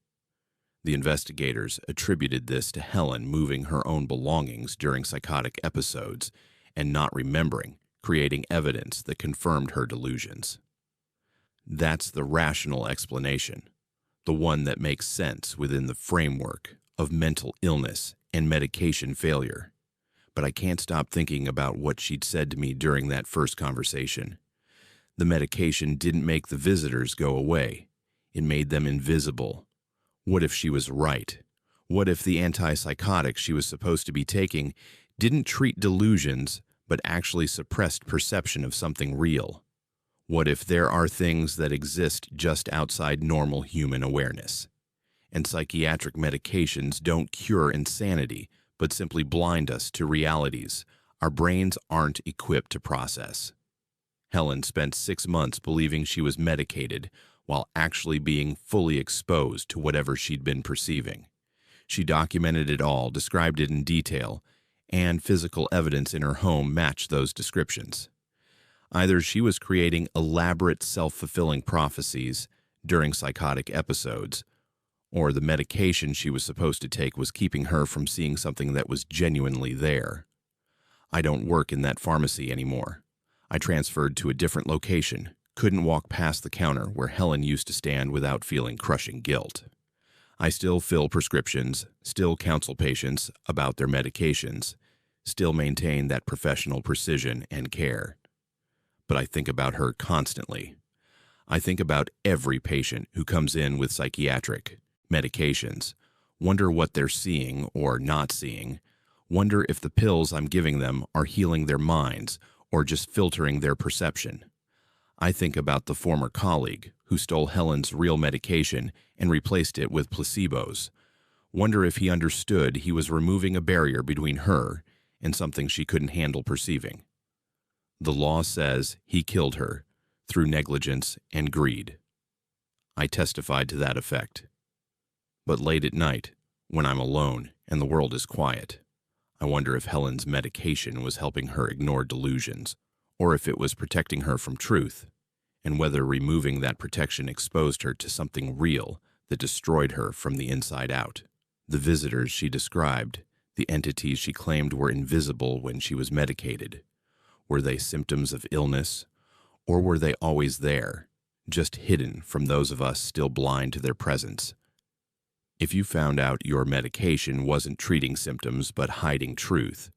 The investigators attributed this to Helen moving her own belongings during psychotic episodes and not remembering, creating evidence that confirmed her delusions. That's the rational explanation, the one that makes sense within the framework of mental illness and medication failure. But I can't stop thinking about what she'd said to me during that first conversation. The medication didn't make the visitors go away. It made them invisible. What if she was right? What if the antipsychotic she was supposed to be taking didn't treat delusions, but actually suppressed perception of something real? What if there are things that exist just outside normal human awareness? And psychiatric medications don't cure insanity, but simply blind us to realities our brains aren't equipped to process. Helen spent 6 months believing she was medicated while actually being fully exposed to whatever she'd been perceiving. She documented it all, described it in detail, and physical evidence in her home matched those descriptions. Either she was creating elaborate self-fulfilling prophecies during psychotic episodes, or the medication she was supposed to take was keeping her from seeing something that was genuinely there. I don't work in that pharmacy anymore. I transferred to a different location, couldn't walk past the counter where Helen used to stand without feeling crushing guilt. I still fill prescriptions, still counsel patients about their medications, still maintain that professional precision and care. But I think about her constantly. I think about every patient who comes in with psychiatric medications, wonder what they're seeing or not seeing, wonder if the pills I'm giving them are healing their minds or just filtering their perception. I think about the former colleague who stole Helen's real medication and replaced it with placebos, wonder if he understood he was removing a barrier between her and something she couldn't handle perceiving. The law says he killed her through negligence and greed. I testified to that effect. But late at night, when I'm alone and the world is quiet, I wonder if Helen's medication was helping her ignore delusions, or if it was protecting her from truth, and whether removing that protection exposed her to something real that destroyed her from the inside out. The visitors she described, the entities she claimed were invisible when she was medicated, were they symptoms of illness, or were they always there, just hidden from those of us still blind to their presence? If you found out your medication wasn't treating symptoms but hiding truth,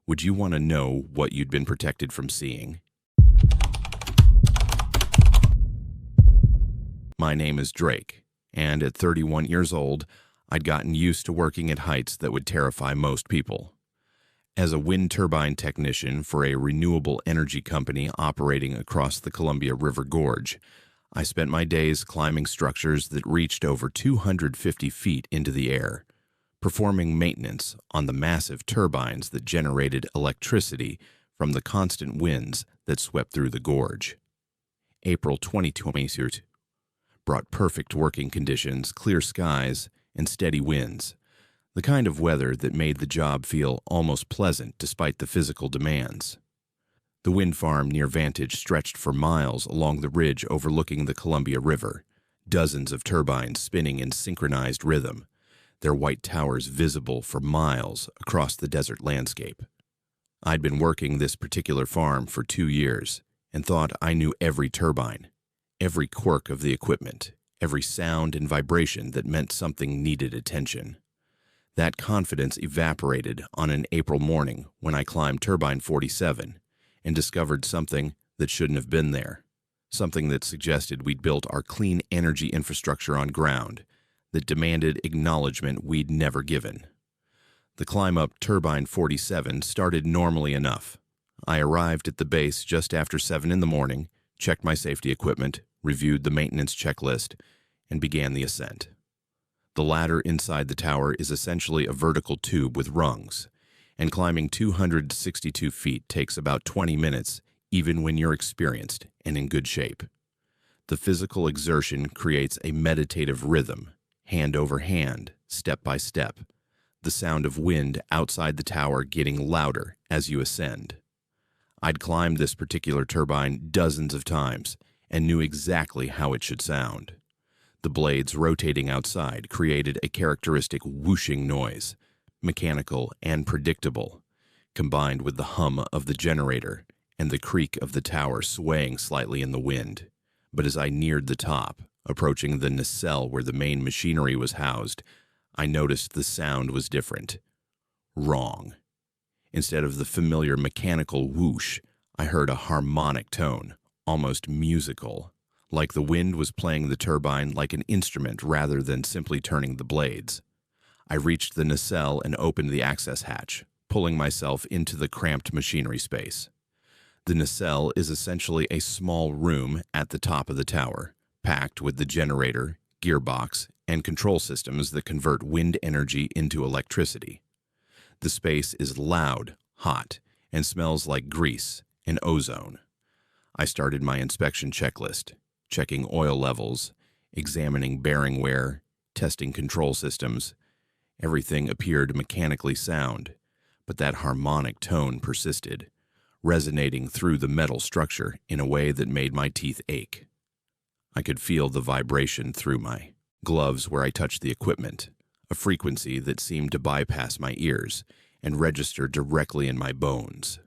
would you want to know what you'd been protected from seeing? My name is Drake, and at 31 years old, I'd gotten used to working at heights that would terrify most people. As a wind turbine technician for a renewable energy company operating across the Columbia River Gorge, I spent my days climbing structures that reached over 250 feet into the air, performing maintenance on the massive turbines that generated electricity from the constant winds that swept through the gorge. April 2022 brought perfect working conditions, clear skies, and steady winds, the kind of weather that made the job feel almost pleasant despite the physical demands. The wind farm near Vantage stretched for miles along the ridge overlooking the Columbia River, dozens of turbines spinning in synchronized rhythm, their white towers visible for miles across the desert landscape. I'd been working this particular farm for 2 years and thought I knew every turbine, every quirk of the equipment, every sound and vibration that meant something needed attention. That confidence evaporated on an April morning when I climbed Turbine 47 and discovered something that shouldn't have been there, something that suggested we'd built our clean energy infrastructure on ground that demanded acknowledgement we'd never given. The climb up Turbine 47 started normally enough. I arrived at the base just after 7 in the morning, checked my safety equipment, reviewed the maintenance checklist, and began the ascent. The ladder inside the tower is essentially a vertical tube with rungs, and climbing 262 feet takes about 20 minutes, even when you're experienced and in good shape. The physical exertion creates a meditative rhythm, hand over hand, step by step, the sound of wind outside the tower getting louder as you ascend. I'd climbed this particular turbine dozens of times and knew exactly how it should sound. The blades rotating outside created a characteristic whooshing noise, mechanical and predictable, combined with the hum of the generator and the creak of the tower swaying slightly in the wind. But as I neared the top, approaching the nacelle where the main machinery was housed, I noticed the sound was different. Wrong. Instead of the familiar mechanical whoosh, I heard a harmonic tone, almost musical, like the wind was playing the turbine like an instrument rather than simply turning the blades. I reached the nacelle and opened the access hatch, pulling myself into the cramped machinery space. The nacelle is essentially a small room at the top of the tower, packed with the generator, gearbox, and control systems that convert wind energy into electricity. The space is loud, hot, and smells like grease and ozone. I started my inspection checklist, checking oil levels, examining bearing wear, testing control systems. Everything appeared mechanically sound, but that harmonic tone persisted, resonating through the metal structure in a way that made my teeth ache. I could feel the vibration through my gloves where I touched the equipment, a frequency that seemed to bypass my ears and register directly in my bones.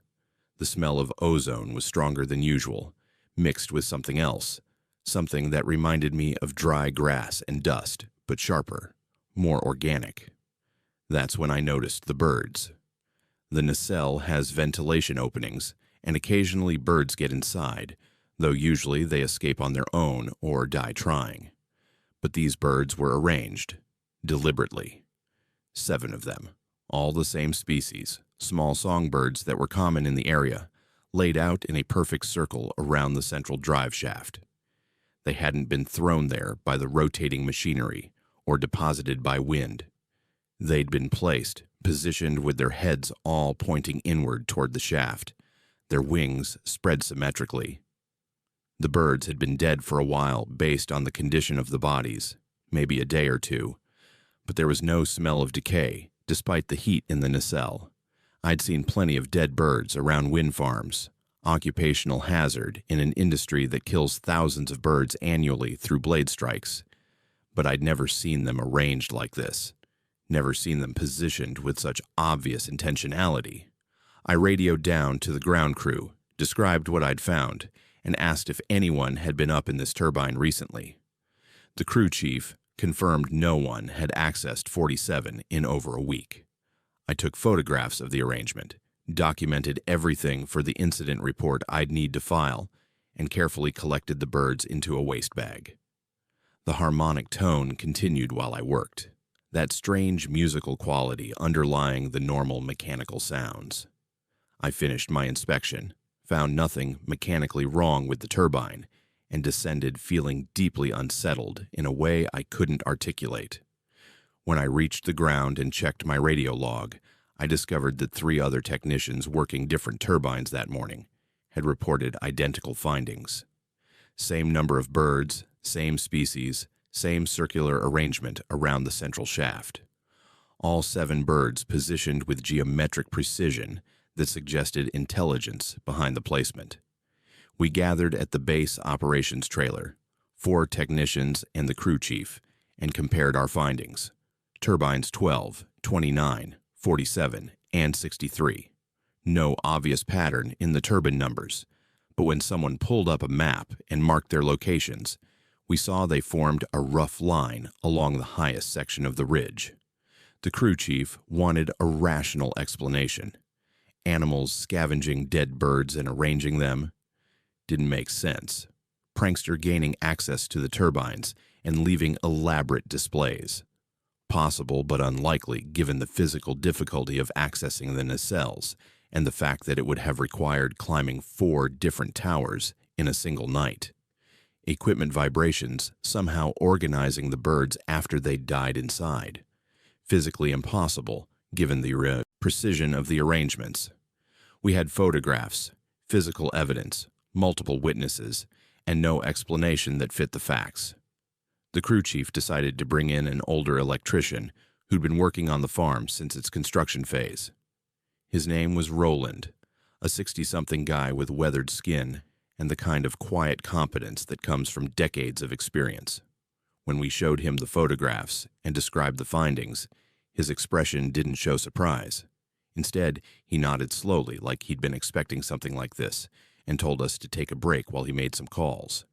The smell of ozone was stronger than usual, mixed with something else, something that reminded me of dry grass and dust, but sharper, more organic. That's when I noticed the birds. The nacelle has ventilation openings, and occasionally birds get inside, though usually they escape on their own or die trying. But these birds were arranged, deliberately. 7 of them, all the same species, small songbirds that were common in the area, laid out in a perfect circle around the central drive shaft. They hadn't been thrown there by the rotating machinery or deposited by wind. They'd been placed, positioned with their heads all pointing inward toward the shaft, their wings spread symmetrically. The birds had been dead for a while based on the condition of the bodies, maybe a day or 2, but there was no smell of decay, despite the heat in the nacelle. I'd seen plenty of dead birds around wind farms, occupational hazard in an industry that kills thousands of birds annually through blade strikes, but I'd never seen them arranged like this, never seen them positioned with such obvious intentionality. I radioed down to the ground crew, described what I'd found, and asked if anyone had been up in this turbine recently. The crew chief confirmed no one had accessed 47 in over a week. I took photographs of the arrangement, documented everything for the incident report I'd need to file, and carefully collected the birds into a waste bag. The harmonic tone continued while I worked, that strange musical quality underlying the normal mechanical sounds. I finished my inspection, found nothing mechanically wrong with the turbine, and descended feeling deeply unsettled in a way I couldn't articulate. When I reached the ground and checked my radio log, I discovered that 3 other technicians working different turbines that morning had reported identical findings. Same number of birds, same species, same circular arrangement around the central shaft. All 7 birds positioned with geometric precision that suggested intelligence behind the placement. We gathered at the base operations trailer, 4 technicians and the crew chief, and compared our findings. Turbines 12, 29, 47, and 63. No obvious pattern in the turbine numbers, but when someone pulled up a map and marked their locations, we saw they formed a rough line along the highest section of the ridge. The crew chief wanted a rational explanation. Animals scavenging dead birds and arranging them didn't make sense. Prankster gaining access to the turbines and leaving elaborate displays. Possible but unlikely given the physical difficulty of accessing the nacelles and the fact that it would have required climbing 4 different towers in a single night. Equipment vibrations somehow organizing the birds after they died inside. Physically impossible given the precision of the arrangements. We had photographs, physical evidence, multiple witnesses, and no explanation that fit the facts. The crew chief decided to bring in an older electrician who'd been working on the farm since its construction phase. His name was Roland, a 60-something guy with weathered skin and the kind of quiet competence that comes from decades of experience. When we showed him the photographs and described the findings, his expression didn't show surprise. Instead, he nodded slowly like he'd been expecting something like this and told us to take a break while he made some calls.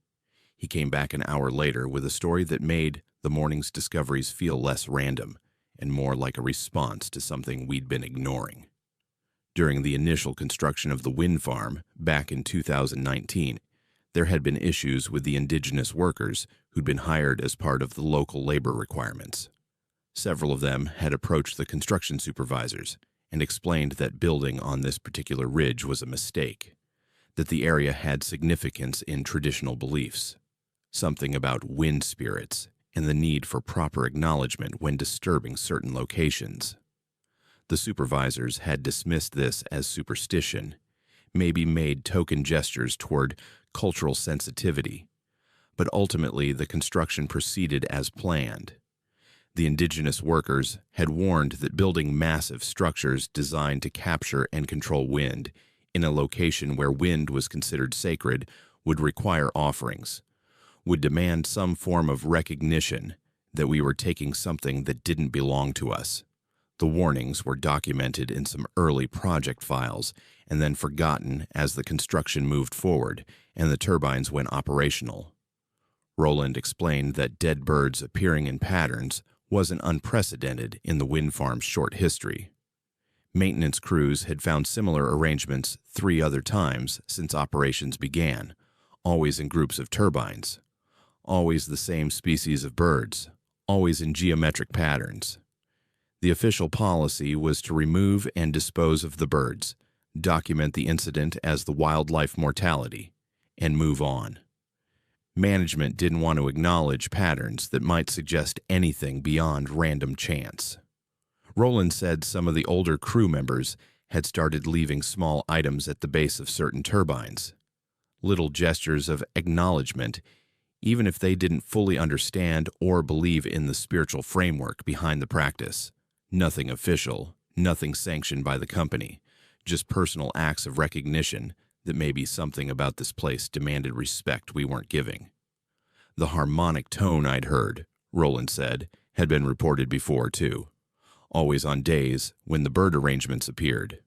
He came back an hour later with a story that made the morning's discoveries feel less random and more like a response to something we'd been ignoring. During the initial construction of the wind farm back in 2019, there had been issues with the indigenous workers who'd been hired as part of the local labor requirements. Several of them had approached the construction supervisors and explained that building on this particular ridge was a mistake, that the area had significance in traditional beliefs, something about wind spirits and the need for proper acknowledgement when disturbing certain locations. The supervisors had dismissed this as superstition, maybe made token gestures toward cultural sensitivity, but ultimately the construction proceeded as planned. The indigenous workers had warned that building massive structures designed to capture and control wind in a location where wind was considered sacred would require offerings, would demand some form of recognition that we were taking something that didn't belong to us. The warnings were documented in some early project files and then forgotten as the construction moved forward and the turbines went operational. Roland explained that dead birds appearing in patterns wasn't unprecedented in the wind farm's short history. Maintenance crews had found similar arrangements 3 other times since operations began, always in groups of turbines, always the same species of birds, always in geometric patterns. The official policy was to remove and dispose of the birds, document the incident as the wildlife mortality, and move on. Management didn't want to acknowledge patterns that might suggest anything beyond random chance. Roland said some of the older crew members had started leaving small items at the base of certain turbines, little gestures of acknowledgement, even if they didn't fully understand or believe in the spiritual framework behind the practice. Nothing official, nothing sanctioned by the company, just personal acts of recognition that maybe something about this place demanded respect we weren't giving. The harmonic tone I'd heard, Roland said, had been reported before too, always on days when the bird arrangements appeared.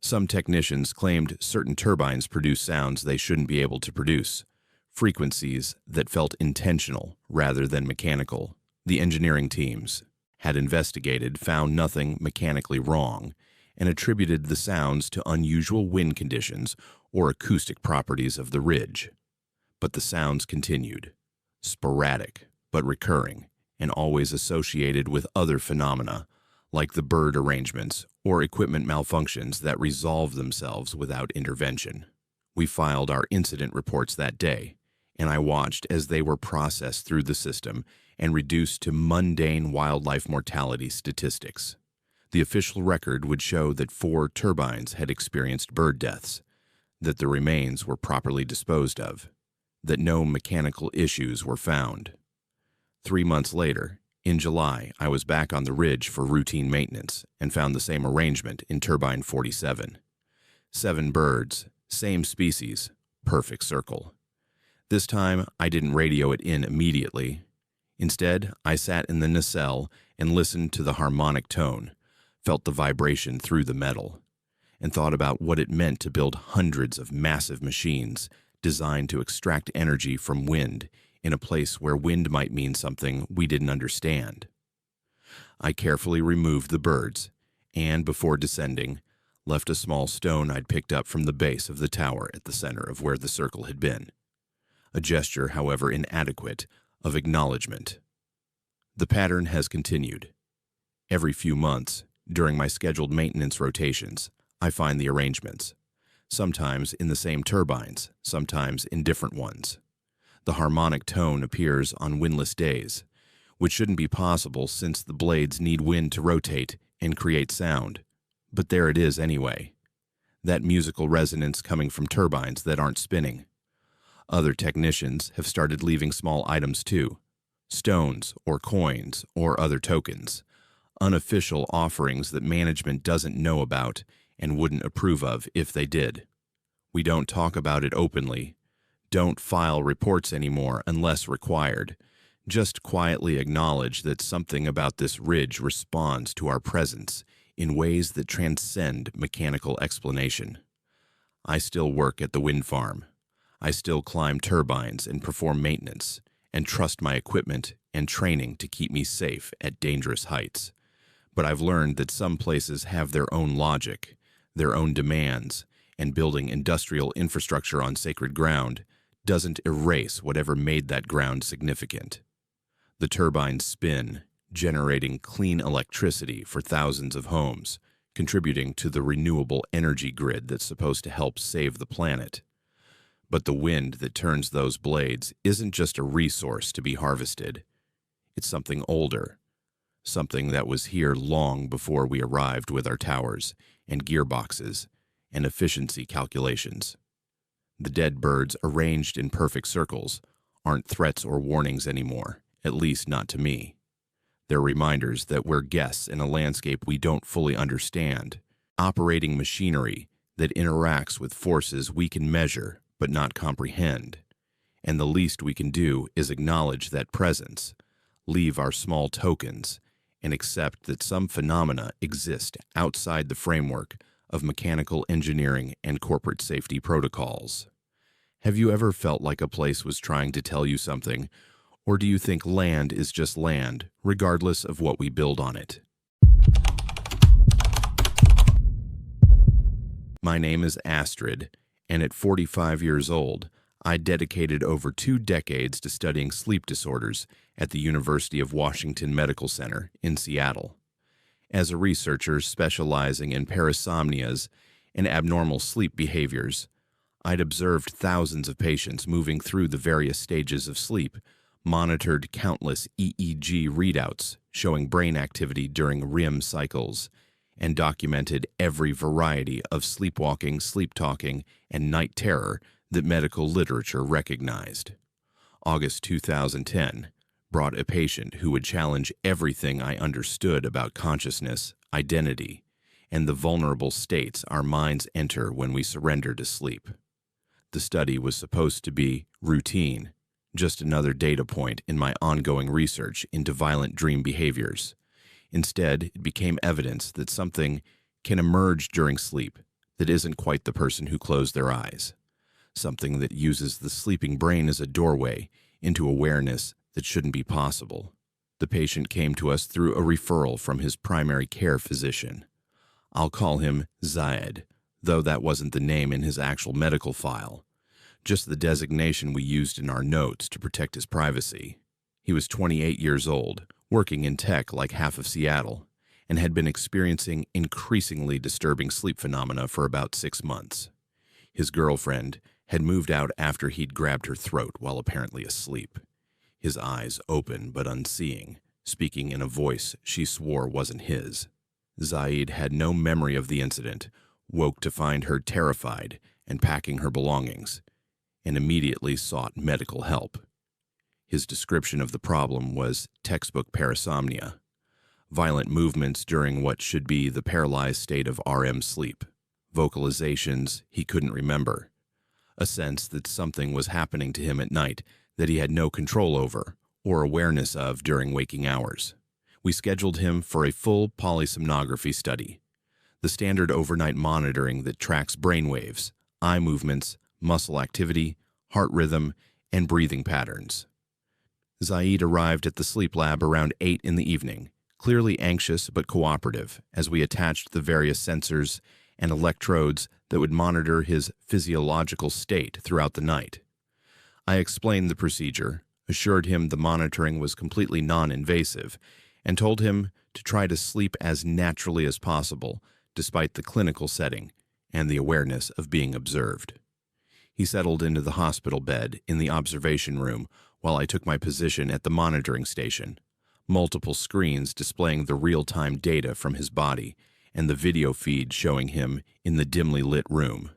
Some technicians claimed certain turbines produce sounds they shouldn't be able to produce, frequencies that felt intentional rather than mechanical. The engineering teams had investigated, found nothing mechanically wrong, and attributed the sounds to unusual wind conditions or acoustic properties of the ridge. But the sounds continued, sporadic but recurring, and always associated with other phenomena, like the bird arrangements or equipment malfunctions that resolved themselves without intervention. We filed our incident reports that day, and I watched as they were processed through the system and reduced to mundane wildlife mortality statistics. The official record would show that 4 turbines had experienced bird deaths, that the remains were properly disposed of, that no mechanical issues were found. 3 months later, in July, I was back on the ridge for routine maintenance and found the same arrangement in turbine 47. 7 birds, same species, perfect circle. This time, I didn't radio it in immediately. Instead, I sat in the nacelle and listened to the harmonic tone, felt the vibration through the metal, and thought about what it meant to build hundreds of massive machines designed to extract energy from wind in a place where wind might mean something we didn't understand. I carefully removed the birds and, before descending, left a small stone I'd picked up from the base of the tower at the center of where the circle had been. A gesture, however inadequate, of acknowledgement. The pattern has continued. Every few months, during my scheduled maintenance rotations, I find the arrangements, sometimes in the same turbines, sometimes in different ones. The harmonic tone appears on windless days, which shouldn't be possible since the blades need wind to rotate and create sound. But there it is anyway. That musical resonance coming from turbines that aren't spinning. Other technicians have started leaving small items too. Stones or coins or other tokens. Unofficial offerings that management doesn't know about and wouldn't approve of if they did. We don't talk about it openly. Don't file reports anymore unless required. Just quietly acknowledge that something about this ridge responds to our presence in ways that transcend mechanical explanation. I still work at the wind farm. I still climb turbines and perform maintenance, and trust my equipment and training to keep me safe at dangerous heights. But I've learned that some places have their own logic, their own demands, and building industrial infrastructure on sacred ground doesn't erase whatever made that ground significant. The turbines spin, generating clean electricity for thousands of homes, contributing to the renewable energy grid that's supposed to help save the planet. But the wind that turns those blades isn't just a resource to be harvested. It's something older, something that was here long before we arrived with our towers and gearboxes and efficiency calculations. The dead birds arranged in perfect circles aren't threats or warnings anymore, at least not to me. They're reminders that we're guests in a landscape we don't fully understand, operating machinery that interacts with forces we can measure but not comprehend. And the least we can do is acknowledge that presence, leave our small tokens, and accept that some phenomena exist outside the framework of mechanical engineering and corporate safety protocols. Have you ever felt like a place was trying to tell you something, or do you think land is just land, regardless of what we build on it? My name is Astrid, and at 45 years old, I dedicated over 2 decades to studying sleep disorders at the University of Washington Medical Center in Seattle. As a researcher specializing in parasomnias and abnormal sleep behaviors, I'd observed thousands of patients moving through the various stages of sleep, monitored countless EEG readouts showing brain activity during REM cycles, and documented every variety of sleepwalking, sleep-talking, and night terror that medical literature recognized. August 2010 brought a patient who would challenge everything I understood about consciousness, identity, and the vulnerable states our minds enter when we surrender to sleep. The study was supposed to be routine, just another data point in my ongoing research into violent dream behaviors. Instead, it became evidence that something can emerge during sleep that isn't quite the person who closed their eyes. Something that uses the sleeping brain as a doorway into awareness that shouldn't be possible. The patient came to us through a referral from his primary care physician. I'll call him Zayed, though that wasn't the name in his actual medical file, just the designation we used in our notes to protect his privacy. He was 28 years old, working in tech like half of Seattle, and had been experiencing increasingly disturbing sleep phenomena for about 6 months. His girlfriend had moved out after he'd grabbed her throat while apparently asleep, his eyes open but unseeing, speaking in a voice she swore wasn't his. Zaid had no memory of the incident, woke to find her terrified and packing her belongings, and immediately sought medical help. His description of the problem was textbook parasomnia, violent movements during what should be the paralyzed state of REM sleep, vocalizations he couldn't remember, a sense that something was happening to him at night that he had no control over or awareness of during waking hours. We scheduled him for a full polysomnography study, the standard overnight monitoring that tracks brainwaves, eye movements, muscle activity, heart rhythm, and breathing patterns. Zaid arrived at the sleep lab around 8 in the evening, clearly anxious but cooperative as we attached the various sensors and electrodes that would monitor his physiological state throughout the night. I explained the procedure, assured him the monitoring was completely non-invasive, and told him to try to sleep as naturally as possible despite the clinical setting and the awareness of being observed. He settled into the hospital bed in the observation room while I took my position at the monitoring station, multiple screens displaying the real-time data from his body and the video feed showing him in the dimly lit room.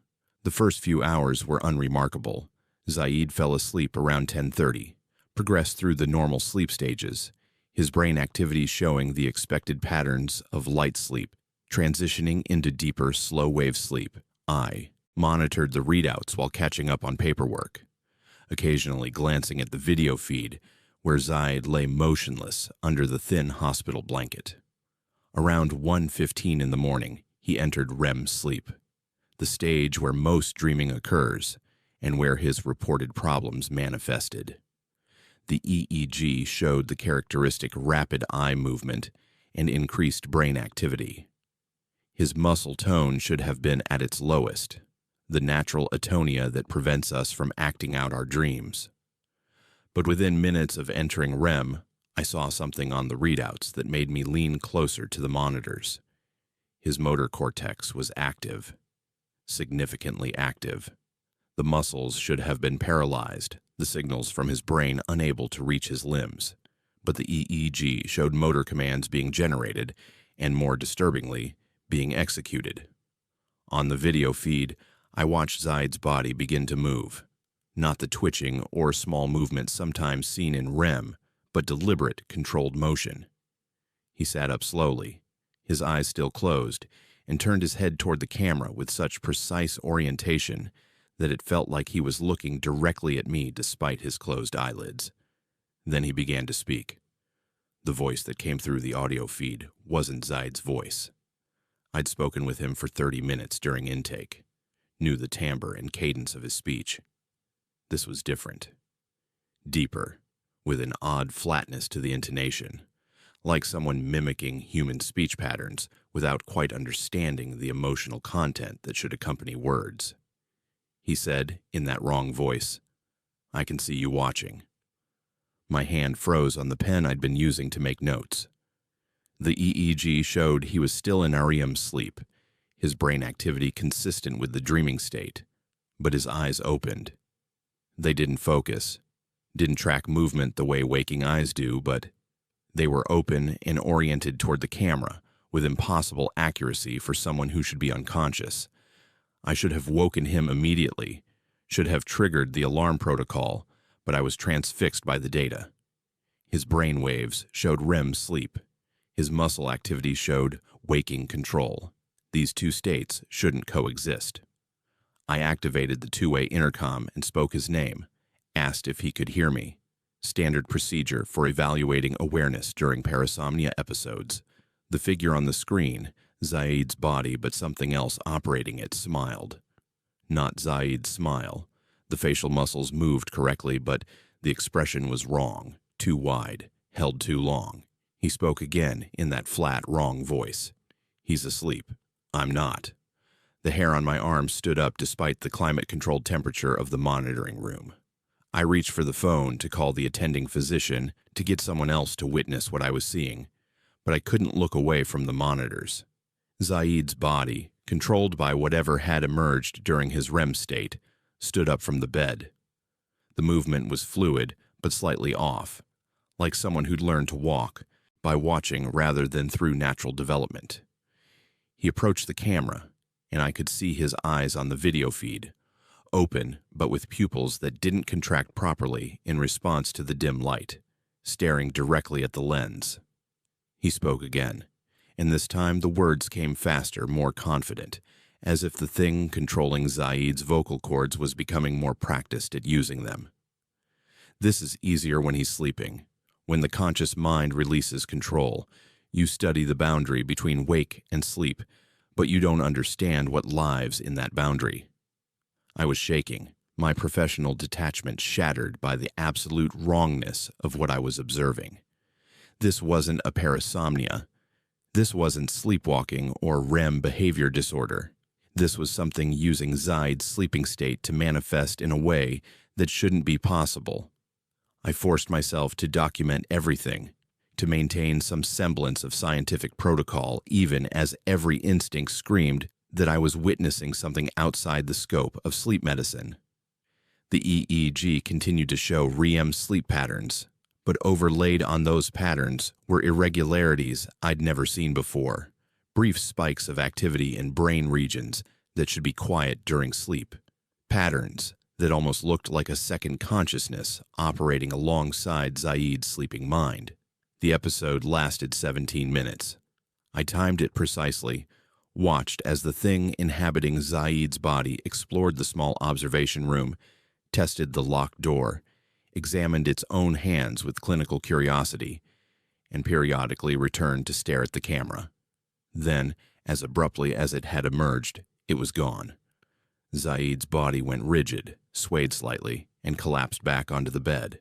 The first few hours were unremarkable. Zaid fell asleep around 10:30, progressed through the normal sleep stages, his brain activity showing the expected patterns of light sleep, transitioning into deeper, slow-wave sleep. I monitored the readouts while catching up on paperwork, occasionally glancing at the video feed where Zaid lay motionless under the thin hospital blanket. Around 1:15 in the morning, he entered REM sleep, the stage where most dreaming occurs and where his reported problems manifested. The EEG showed the characteristic rapid eye movement and increased brain activity. His muscle tone should have been at its lowest, the natural atonia that prevents us from acting out our dreams. But within minutes of entering REM, I saw something on the readouts that made me lean closer to the monitors. His motor cortex was active, significantly active. The muscles should have been paralyzed, the signals from his brain unable to reach his limbs. But the EEG showed motor commands being generated and, more disturbingly, being executed. On the video feed, I watched Zaid's body begin to move, not the twitching or small movements sometimes seen in REM, but deliberate, controlled motion. He sat up slowly, his eyes still closed, and turned his head toward the camera with such precise orientation that it felt like he was looking directly at me despite his closed eyelids. Then he began to speak. The voice that came through the audio feed wasn't Zaid's voice. I'd spoken with him for 30 minutes during intake, knew the timbre and cadence of his speech. This was different. Deeper, with an odd flatness to the intonation, like someone mimicking human speech patterns without quite understanding the emotional content that should accompany words. He said, in that wrong voice, "I can see you watching." My hand froze on the pen I'd been using to make notes. The EEG showed he was still in REM sleep, his brain activity consistent with the dreaming state, but his eyes opened. They didn't focus, didn't track movement the way waking eyes do, but they were open and oriented toward the camera with impossible accuracy for someone who should be unconscious. I should have woken him immediately, should have triggered the alarm protocol, but I was transfixed by the data. His brain waves showed REM sleep. His muscle activity showed waking control. These two states shouldn't coexist. I activated the two-way intercom and spoke his name, asked if he could hear me. Standard procedure for evaluating awareness during parasomnia episodes. The figure on the screen, Zaid's body but something else operating it, smiled. Not Zaid's smile. The facial muscles moved correctly, but the expression was wrong, too wide, held too long. He spoke again in that flat, wrong voice. He's asleep. I'm not. The hair on my arm stood up despite the climate-controlled temperature of the monitoring room. I reached for the phone to call the attending physician to get someone else to witness what I was seeing, but I couldn't look away from the monitors. Zaid's body, controlled by whatever had emerged during his REM state, stood up from the bed. The movement was fluid but slightly off, like someone who'd learned to walk by watching rather than through natural development. He approached the camera, and I could see his eyes on the video feed, open but with pupils that didn't contract properly in response to the dim light, staring directly at the lens. He spoke again, and this time the words came faster, more confident, as if the thing controlling Zaid's vocal cords was becoming more practiced at using them. This is easier when he's sleeping. When the conscious mind releases control, you study the boundary between wake and sleep, but you don't understand what lives in that boundary. I was shaking, my professional detachment shattered by the absolute wrongness of what I was observing. This wasn't a parasomnia. This wasn't sleepwalking or REM behavior disorder. This was something using Zaid's sleeping state to manifest in a way that shouldn't be possible. I forced myself to document everything, to maintain some semblance of scientific protocol, even as every instinct screamed that I was witnessing something outside the scope of sleep medicine. The EEG continued to show REM sleep patterns, but overlaid on those patterns were irregularities I'd never seen before, brief spikes of activity in brain regions that should be quiet during sleep, patterns that almost looked like a second consciousness operating alongside Zaid's sleeping mind. The episode lasted 17 minutes. I timed it precisely, watched as the thing inhabiting Zaid's body explored the small observation room, tested the locked door, examined its own hands with clinical curiosity, and periodically returned to stare at the camera. Then, as abruptly as it had emerged, it was gone. Zaid's body went rigid, swayed slightly, and collapsed back onto the bed.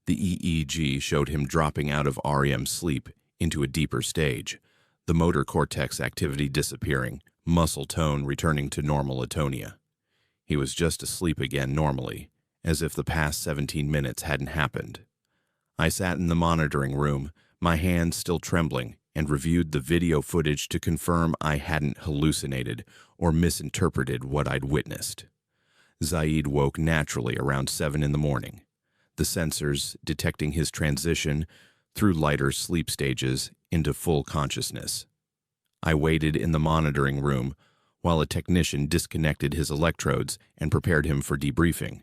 The EEG showed him dropping out of REM sleep into a deeper stage, the motor cortex activity disappearing, muscle tone returning to normal atonia. He was just asleep again normally, as if the past 17 minutes hadn't happened. I sat in the monitoring room, my hands still trembling, and reviewed the video footage to confirm I hadn't hallucinated or misinterpreted what I'd witnessed. Zaid woke naturally around 7 in the morning, the sensors detecting his transition through lighter sleep stages into full consciousness. I waited in the monitoring room while a technician disconnected his electrodes and prepared him for debriefing.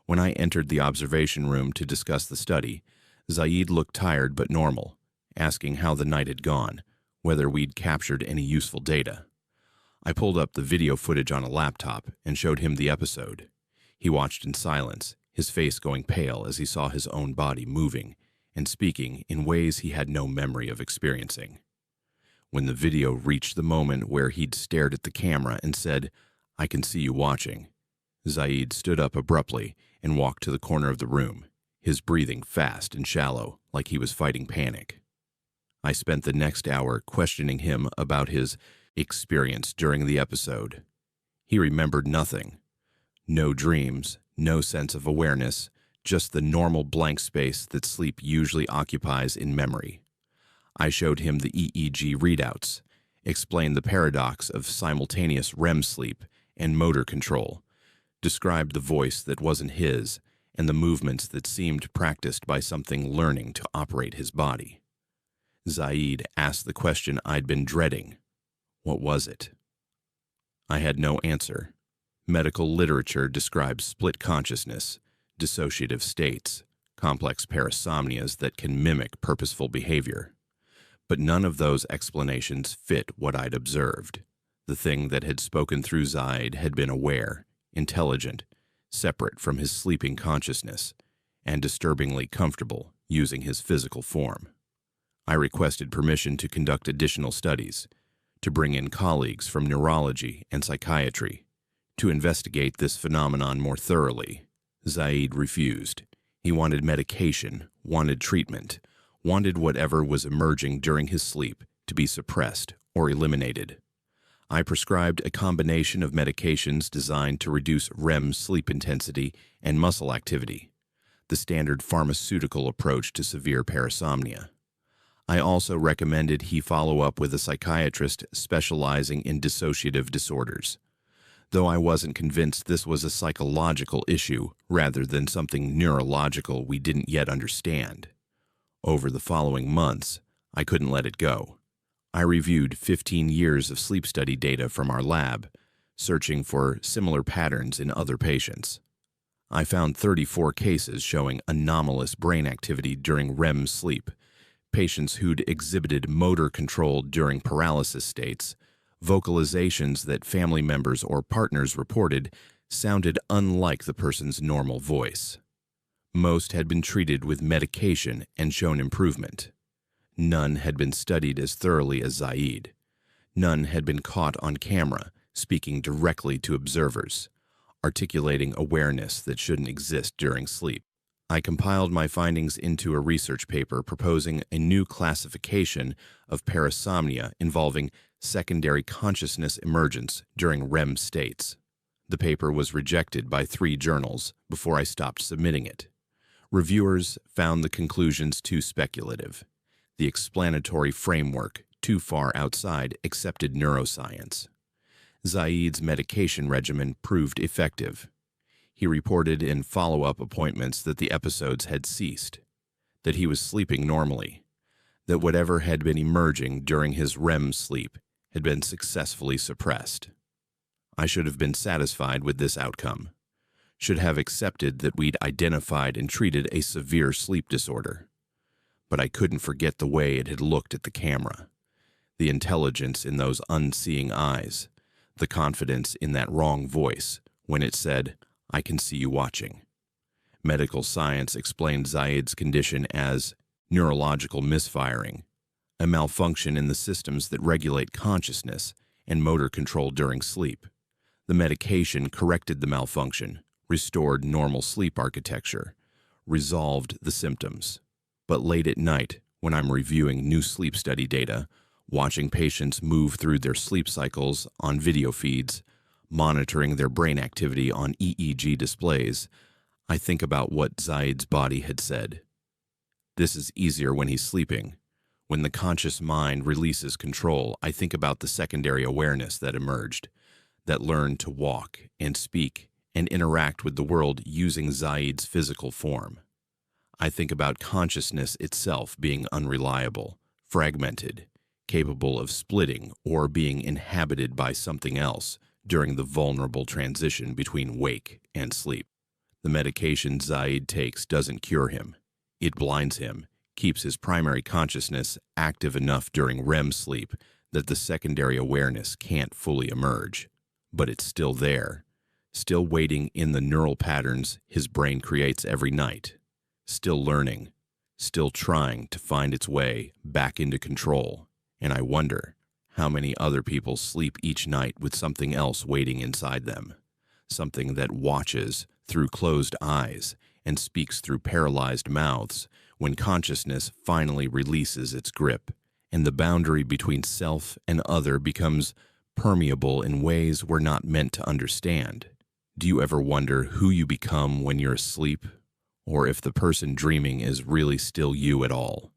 When I entered the observation room to discuss the study, Zaid looked tired but normal, asking how the night had gone, whether we'd captured any useful data. I pulled up the video footage on a laptop and showed him the episode. He watched in silence, his face going pale as he saw his own body moving and speaking in ways he had no memory of experiencing. When the video reached the moment where he'd stared at the camera and said, "I can see you watching," Zaid stood up abruptly and walked to the corner of the room, his breathing fast and shallow, like he was fighting panic. I spent the next hour questioning him about his experience during the episode. He remembered nothing. No dreams, no sense of awareness, just the normal blank space that sleep usually occupies in memory. I showed him the EEG readouts, explained the paradox of simultaneous REM sleep and motor control, described the voice that wasn't his and the movements that seemed practiced by something learning to operate his body. Zaid asked the question I'd been dreading. What was it? I had no answer. Medical literature describes split consciousness, dissociative states, complex parasomnias that can mimic purposeful behavior. But none of those explanations fit what I'd observed. The thing that had spoken through Zaid had been aware, intelligent, separate from his sleeping consciousness, and disturbingly comfortable using his physical form. I requested permission to conduct additional studies, to bring in colleagues from neurology and psychiatry, to investigate this phenomenon more thoroughly. Zaid refused. He wanted medication, wanted treatment, wanted whatever was emerging during his sleep to be suppressed or eliminated. I prescribed a combination of medications designed to reduce REM sleep intensity and muscle activity, the standard pharmaceutical approach to severe parasomnia. I also recommended he follow up with a psychiatrist specializing in dissociative disorders, though I wasn't convinced this was a psychological issue rather than something neurological we didn't yet understand. Over the following months, I couldn't let it go. I reviewed 15 years of sleep study data from our lab, searching for similar patterns in other patients. I found 34 cases showing anomalous brain activity during REM sleep, patients who'd exhibited motor control during paralysis states, Vocalizations that family members or partners reported sounded unlike the person's normal voice. Most had been treated with medication and shown improvement. None had been studied as thoroughly as Zaid. None had been caught on camera, speaking directly to observers, articulating awareness that shouldn't exist during sleep. I compiled my findings into a research paper proposing a new classification of parasomnia involving secondary consciousness emergence during REM states. The paper was rejected by 3 journals before I stopped submitting it. Reviewers found the conclusions too speculative, the explanatory framework too far outside accepted neuroscience. Zaid's medication regimen proved effective. He reported in follow-up appointments that the episodes had ceased, that he was sleeping normally, that whatever had been emerging during his REM sleep had been successfully suppressed. I should have been satisfied with this outcome, should have accepted that we'd identified and treated a severe sleep disorder. But I couldn't forget the way it had looked at the camera, the intelligence in those unseeing eyes, the confidence in that wrong voice when it said, "I can see you watching." Medical science explained Zaid's condition as neurological misfiring, a malfunction in the systems that regulate consciousness and motor control during sleep. The medication corrected the malfunction, restored normal sleep architecture, resolved the symptoms. But late at night, when I'm reviewing new sleep study data, watching patients move through their sleep cycles on video feeds, monitoring their brain activity on EEG displays, I think about what Zaid's body had said. This is easier when he's sleeping. When the conscious mind releases control, I think about the secondary awareness that emerged, that learned to walk and speak and interact with the world using Zaid's physical form. I think about consciousness itself being unreliable, fragmented, capable of splitting or being inhabited by something else during the vulnerable transition between wake and sleep. The medication Zaid takes doesn't cure him. It blinds him, keeps his primary consciousness active enough during REM sleep that the secondary awareness can't fully emerge. But it's still there, still waiting in the neural patterns his brain creates every night, still learning, still trying to find its way back into control. And I wonder how many other people sleep each night with something else waiting inside them, something that watches through closed eyes and speaks through paralyzed mouths when consciousness finally releases its grip, and the boundary between self and other becomes permeable in ways we're not meant to understand. Do you ever wonder who you become when you're asleep, or if the person dreaming is really still you at all?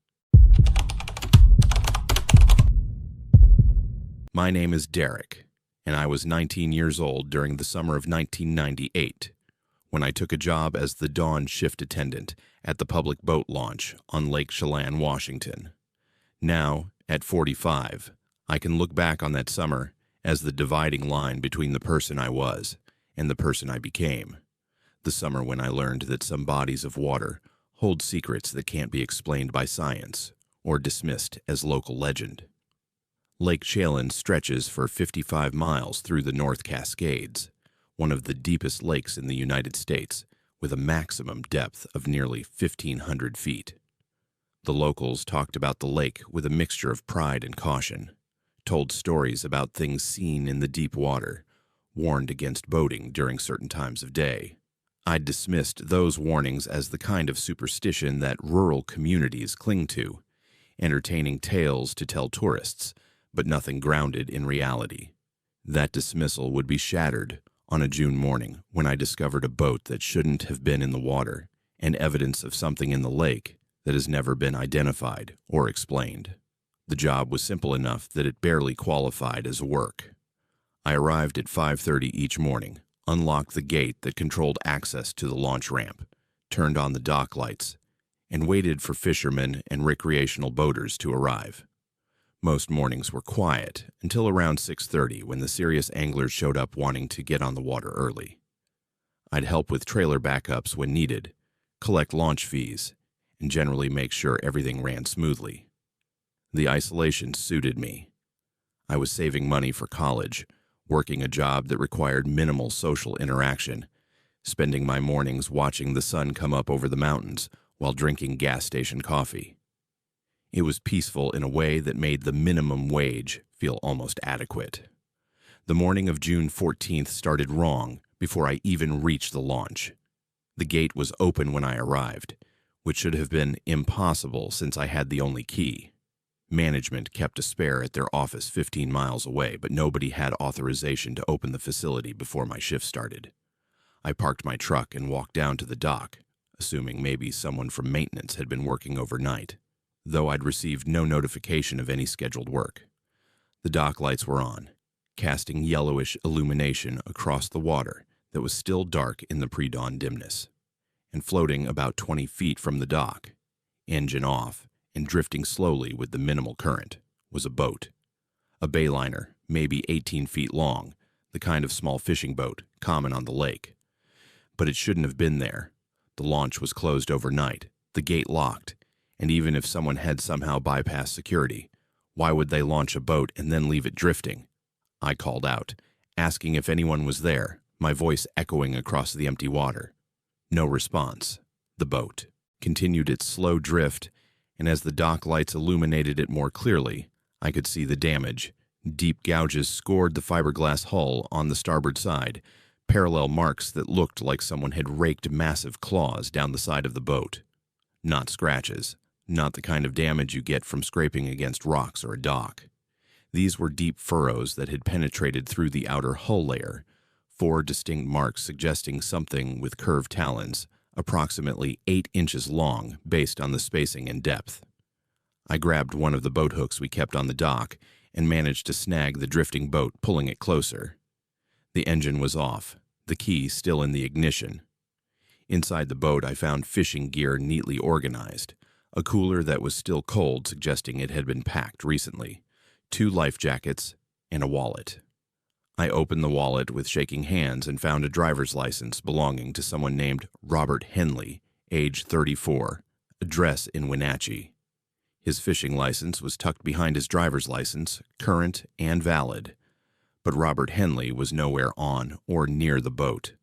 My name is Derek, and I was 19 years old during the summer of 1998, when I took a job as the dawn shift attendant at the public boat launch on Lake Chelan, Washington. Now, at 45, I can look back on that summer as the dividing line between the person I was and the person I became. The summer when I learned that some bodies of water hold secrets that can't be explained by science or dismissed as local legend. Lake Chelan stretches for 55 miles through the North Cascades, one of the deepest lakes in the United States, with a maximum depth of nearly 1,500 feet. The locals talked about the lake with a mixture of pride and caution, told stories about things seen in the deep water, warned against boating during certain times of day. I'd dismissed those warnings as the kind of superstition that rural communities cling to, entertaining tales to tell tourists, but nothing grounded in reality. That dismissal would be shattered on a June morning when I discovered a boat that shouldn't have been in the water and evidence of something in the lake that has never been identified or explained. The job was simple enough that it barely qualified as work. I arrived at 5:30 each morning, unlocked the gate that controlled access to the launch ramp, turned on the dock lights, and waited for fishermen and recreational boaters to arrive. Most mornings were quiet until around 6:30 when the serious anglers showed up wanting to get on the water early. I'd help with trailer backups when needed, collect launch fees, and generally make sure everything ran smoothly. The isolation suited me. I was saving money for college, working a job that required minimal social interaction, spending my mornings watching the sun come up over the mountains while drinking gas station coffee. It was peaceful in a way that made the minimum wage feel almost adequate. The morning of June 14th started wrong before I even reached the launch. The gate was open when I arrived, which should have been impossible since I had the only key. Management kept a spare at their office 15 miles away, but nobody had authorization to open the facility before my shift started. I parked my truck and walked down to the dock, assuming maybe someone from maintenance had been working overnight, though I'd received no notification of any scheduled work. The dock lights were on, casting yellowish illumination across the water that was still dark in the pre-dawn dimness. And floating about 20 feet from the dock, engine off and drifting slowly with the minimal current, was a boat. A bayliner, maybe 18 feet long, the kind of small fishing boat common on the lake. But it shouldn't have been there. The launch was closed overnight, the gate locked, and even if someone had somehow bypassed security, why would they launch a boat and then leave it drifting? I called out, asking if anyone was there, my voice echoing across the empty water. No response. The boat continued its slow drift, and as the dock lights illuminated it more clearly, I could see the damage. Deep gouges scored the fiberglass hull on the starboard side, parallel marks that looked like someone had raked massive claws down the side of the boat. Not scratches, not the kind of damage you get from scraping against rocks or a dock. These were deep furrows that had penetrated through the outer hull layer, 4 distinct marks suggesting something with curved talons, approximately 8 inches long based on the spacing and depth. I grabbed one of the boat hooks we kept on the dock and managed to snag the drifting boat, pulling it closer. The engine was off, the key still in the ignition. Inside the boat, I found fishing gear neatly organized, a cooler that was still cold, suggesting it had been packed recently, 2 life jackets, and a wallet. I opened the wallet with shaking hands and found a driver's license belonging to someone named Robert Henley, age 34, address in Wenatchee. His fishing license was tucked behind his driver's license, current and valid, but Robert Henley was nowhere on or near the boat.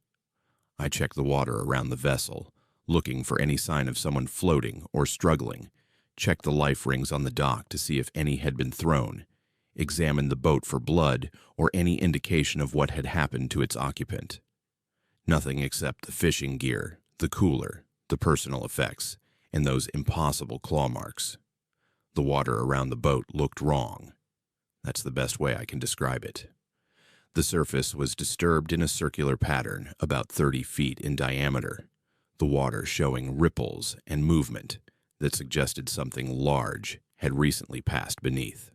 I checked the water around the vessel, looking for any sign of someone floating or struggling, checked the life rings on the dock to see if any had been thrown, examined the boat for blood or any indication of what had happened to its occupant. Nothing except the fishing gear, the cooler, the personal effects, and those impossible claw marks. The water around the boat looked wrong. That's the best way I can describe it. The surface was disturbed in a circular pattern about 30 feet in diameter, the water showing ripples and movement that suggested something large had recently passed beneath.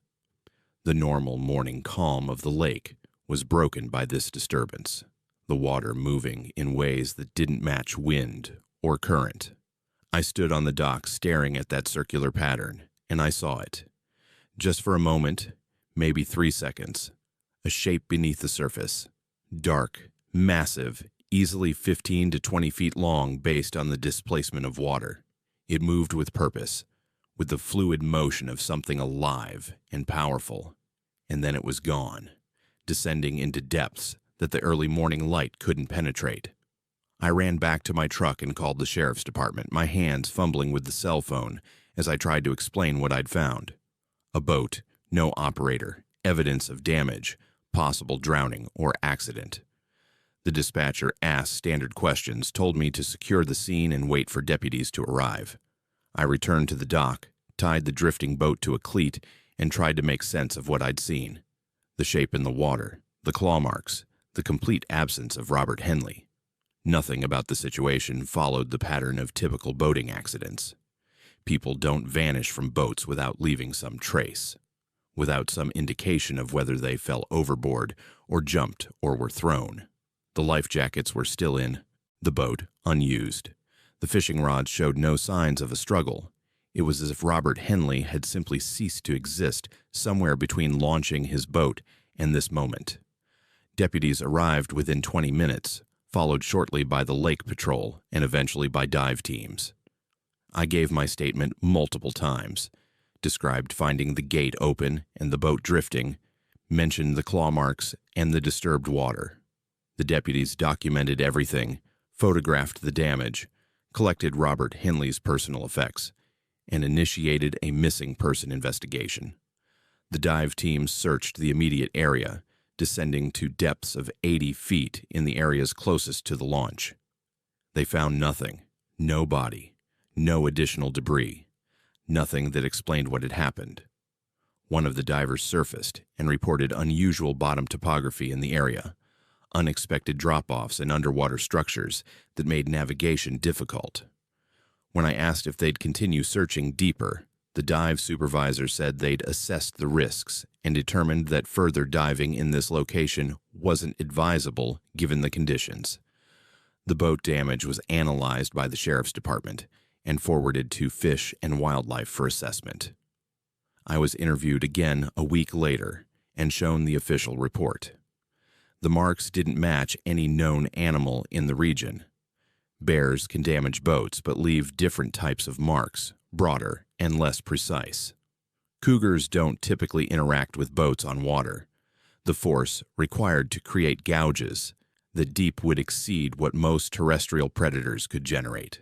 The normal morning calm of the lake was broken by this disturbance, the water moving in ways that didn't match wind or current. I stood on the dock staring at that circular pattern, and I saw it. Just for a moment, maybe 3 seconds, a shape beneath the surface, dark, massive, easily 15 to 20 feet long based on the displacement of water. It moved with purpose, with the fluid motion of something alive and powerful, and then it was gone, descending into depths that the early morning light couldn't penetrate. I ran back to my truck and called the sheriff's department, my hands fumbling with the cell phone as I tried to explain what I'd found. A boat, no operator, evidence of damage, possible drowning or accident. The dispatcher asked standard questions, told me to secure the scene and wait for deputies to arrive. I returned to the dock, tied the drifting boat to a cleat, and tried to make sense of what I'd seen. The shape in the water, the claw marks, the complete absence of Robert Henley. Nothing about the situation followed the pattern of typical boating accidents. People don't vanish from boats without leaving some trace, without some indication of whether they fell overboard or jumped or were thrown. The life jackets were still in the boat, unused. The fishing rods showed no signs of a struggle. It was as if Robert Henley had simply ceased to exist somewhere between launching his boat and this moment. Deputies arrived within 20 minutes, followed shortly by the lake patrol and eventually by dive teams. I gave my statement multiple times, described finding the gate open and the boat drifting, mentioned the claw marks and the disturbed water. The deputies documented everything, photographed the damage, collected Robert Henley's personal effects, and initiated a missing person investigation. The dive team searched the immediate area, descending to depths of 80 feet in the areas closest to the launch. They found nothing, no body, no additional debris, nothing that explained what had happened. One of the divers surfaced and reported unusual bottom topography in the area, unexpected drop-offs and underwater structures that made navigation difficult. When I asked if they'd continue searching deeper, the dive supervisor said they'd assessed the risks and determined that further diving in this location wasn't advisable given the conditions. The boat damage was analyzed by the sheriff's department and forwarded to Fish and Wildlife for assessment. I was interviewed again a week later and shown the official report. The marks didn't match any known animal in the region. Bears can damage boats but leave different types of marks, broader and less precise. Cougars don't typically interact with boats on water. The force required to create gouges that deep would exceed what most terrestrial predators could generate.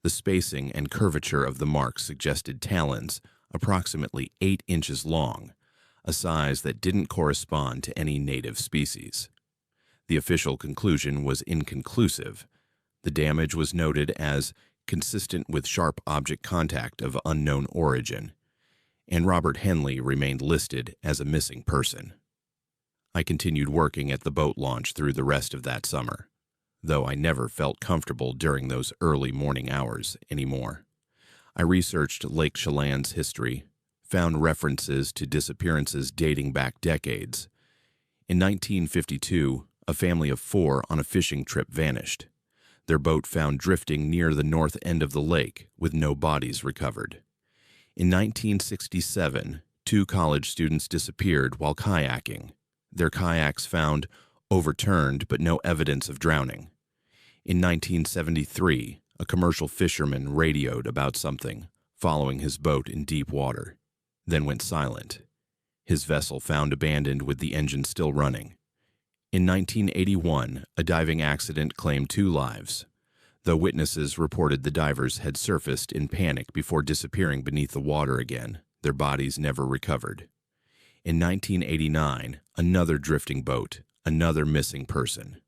The spacing and curvature of the marks suggested talons approximately 8 inches long, a size that didn't correspond to any native species. The official conclusion was inconclusive. The damage was noted as consistent with sharp object contact of unknown origin, and Robert Henley remained listed as a missing person. I continued working at the boat launch through the rest of that summer, though I never felt comfortable during those early morning hours anymore. I researched Lake Chelan's history, found references to disappearances dating back decades. In 1952, a family of 4 on a fishing trip vanished. Their boat found drifting near the north end of the lake with no bodies recovered. In 1967, 2 college students disappeared while kayaking. Their kayaks found overturned but no evidence of drowning. In 1973, a commercial fisherman radioed about something following his boat in deep water, then went silent. His vessel found abandoned with the engine still running. In 1981, a diving accident claimed 2 lives, though witnesses reported the divers had surfaced in panic before disappearing beneath the water again. Their bodies never recovered. In 1989, another drifting boat, another missing person,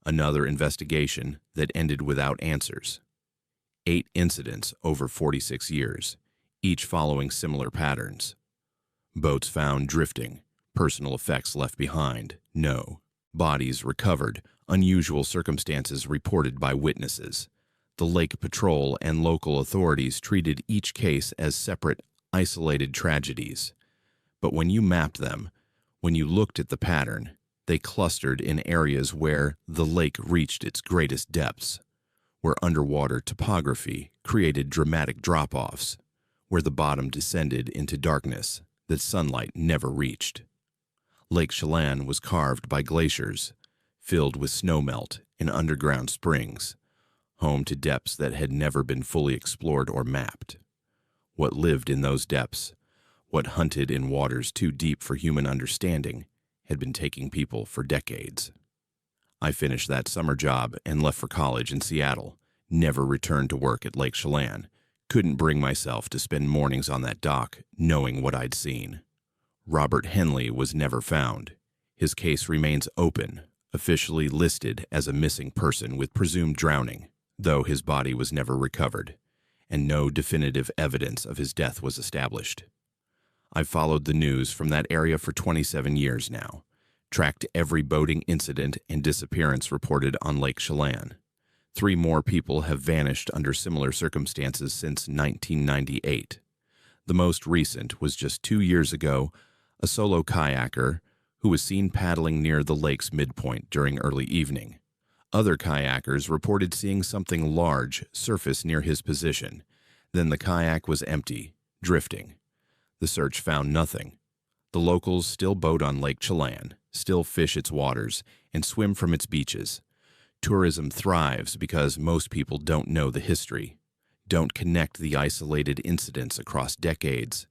another investigation that ended without answers. 8 incidents over 46 years, each following similar patterns. Boats found drifting, personal effects left behind, no. Bodies recovered, unusual circumstances reported by witnesses. The Lake Patrol and local authorities treated each case as separate, isolated tragedies. But when you mapped them, when you looked at the pattern, they clustered in areas where the lake reached its greatest depths, where underwater topography created dramatic drop-offs, where the bottom descended into darkness that sunlight never reached. Lake Chelan was carved by glaciers, filled with snowmelt and underground springs, home to depths that had never been fully explored or mapped. What lived in those depths, what hunted in waters too deep for human understanding, had been taking people for decades. I finished that summer job and left for college in Seattle, never returned to work at Lake Chelan, couldn't bring myself to spend mornings on that dock knowing what I'd seen. Robert Henley was never found. His case remains open, officially listed as a missing person with presumed drowning, though his body was never recovered, and no definitive evidence of his death was established. I've followed the news from that area for 27 years now, tracked every boating incident and disappearance reported on Lake Chelan. 3 more people have vanished under similar circumstances since 1998. The most recent was just 2 years ago, a solo kayaker who was seen paddling near the lake's midpoint during early evening. Other kayakers reported seeing something large surface near his position. Then the kayak was empty, drifting. The search found nothing. The locals still boat on Lake Chelan, still fish its waters, and swim from its beaches. Tourism thrives because most people don't know the history, don't connect the isolated incidents across decades,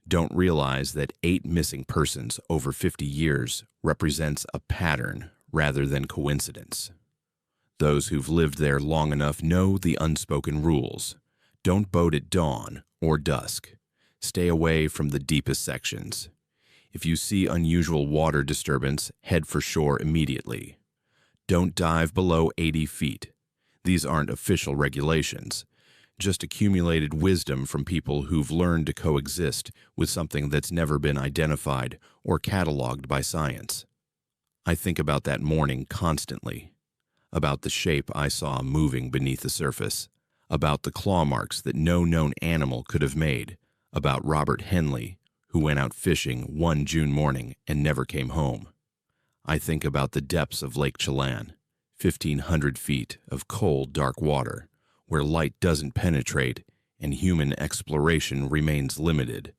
don't realize that 8 missing persons over 50 years represents a pattern rather than coincidence. Those who've lived there long enough know the unspoken rules. Don't boat at dawn or dusk. Stay away from the deepest sections. If you see unusual water disturbance, head for shore immediately. Don't dive below 80 feet. These aren't official regulations, just accumulated wisdom from people who've learned to coexist with something that's never been identified or cataloged by science. I think about that morning constantly, about the shape I saw moving beneath the surface, about the claw marks that no known animal could have made, about Robert Henley, who went out fishing one June morning and never came home. I think about the depths of Lake Chelan, 1,500 feet of cold, dark water, where light doesn't penetrate and human exploration remains limited.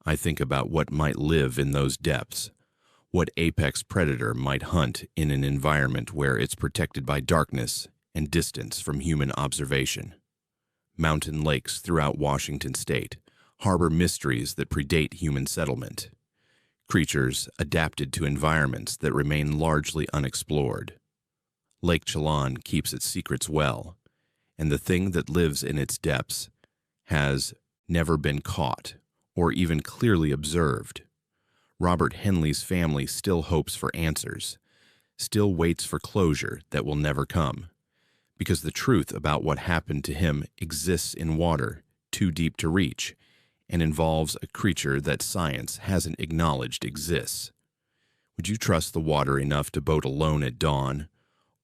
I think about what might live in those depths, what apex predator might hunt in an environment where it's protected by darkness and distance from human observation. Mountain lakes throughout Washington state harbor mysteries that predate human settlement. Creatures adapted to environments that remain largely unexplored. Lake Chelan keeps its secrets well, and the thing that lives in its depths has never been caught or even clearly observed. Robert Henley's family still hopes for answers, still waits for closure that will never come, because the truth about what happened to him exists in water too deep to reach and involves a creature that science hasn't acknowledged exists. Would you trust the water enough to boat alone at dawn,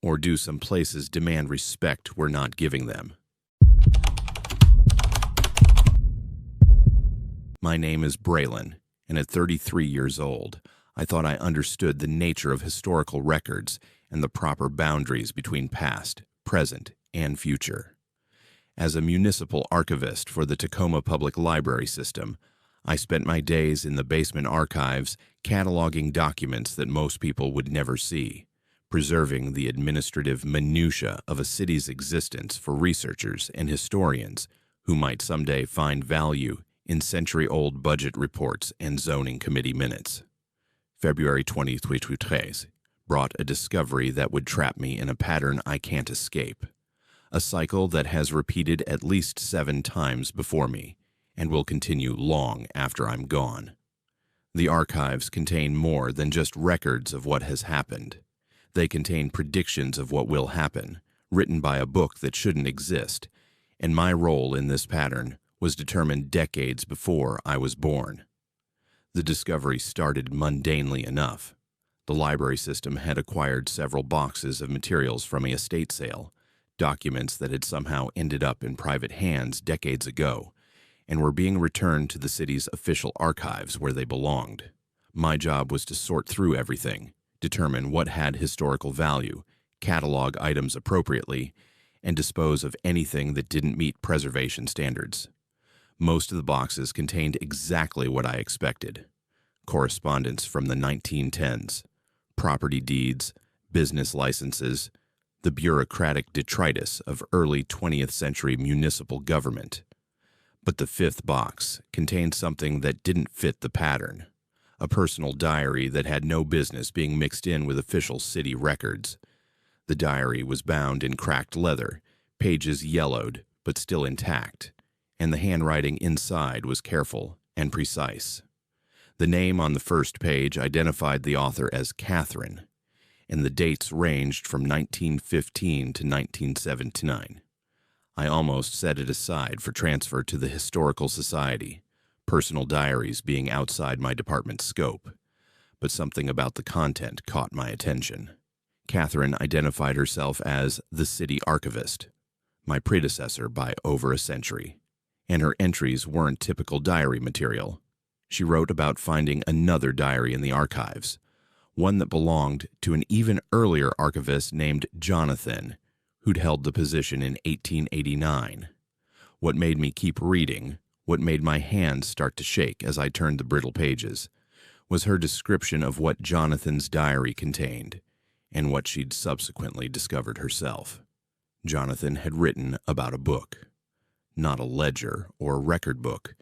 or do some places demand respect we're not giving them? My name is Braylon, and at 33 years old, I thought I understood the nature of historical records and the proper boundaries between past, present, and future. As a municipal archivist for the Tacoma Public Library System, I spent my days in the basement archives cataloging documents that most people would never see, preserving the administrative minutiae of a city's existence for researchers and historians who might someday find value in century-old budget reports and zoning committee minutes. February 2023 brought a discovery that would trap me in a pattern I can't escape, a cycle that has repeated at least 7 times before me and will continue long after I'm gone. The archives contain more than just records of what has happened. They contain predictions of what will happen, written by a book that shouldn't exist, and my role in this pattern was determined decades before I was born. The discovery started mundanely enough. The library system had acquired several boxes of materials from a estate sale, documents that had somehow ended up in private hands decades ago, and were being returned to the city's official archives where they belonged. My job was to sort through everything, determine what had historical value, catalog items appropriately, and dispose of anything that didn't meet preservation standards. Most of the boxes contained exactly what I expected: correspondence from the 1910s, property deeds, business licenses, the bureaucratic detritus of early 20th century municipal government. But the 5th box contained something that didn't fit the pattern: a personal diary that had no business being mixed in with official city records. The diary was bound in cracked leather, pages yellowed but still intact, and the handwriting inside was careful and precise. The name on the first page identified the author as Catherine, and the dates ranged from 1915 to 1979. I almost set it aside for transfer to the Historical Society, personal diaries being outside my department's scope, but something about the content caught my attention. Catherine identified herself as the city archivist, my predecessor by over a century, and her entries weren't typical diary material. She wrote about finding another diary in the archives, one that belonged to an even earlier archivist named Jonathan, who'd held the position in 1889. What made me keep reading, what made my hands start to shake as I turned the brittle pages, was her description of what Jonathan's diary contained, and what she'd subsequently discovered herself. Jonathan had written about a book, not a ledger or record book,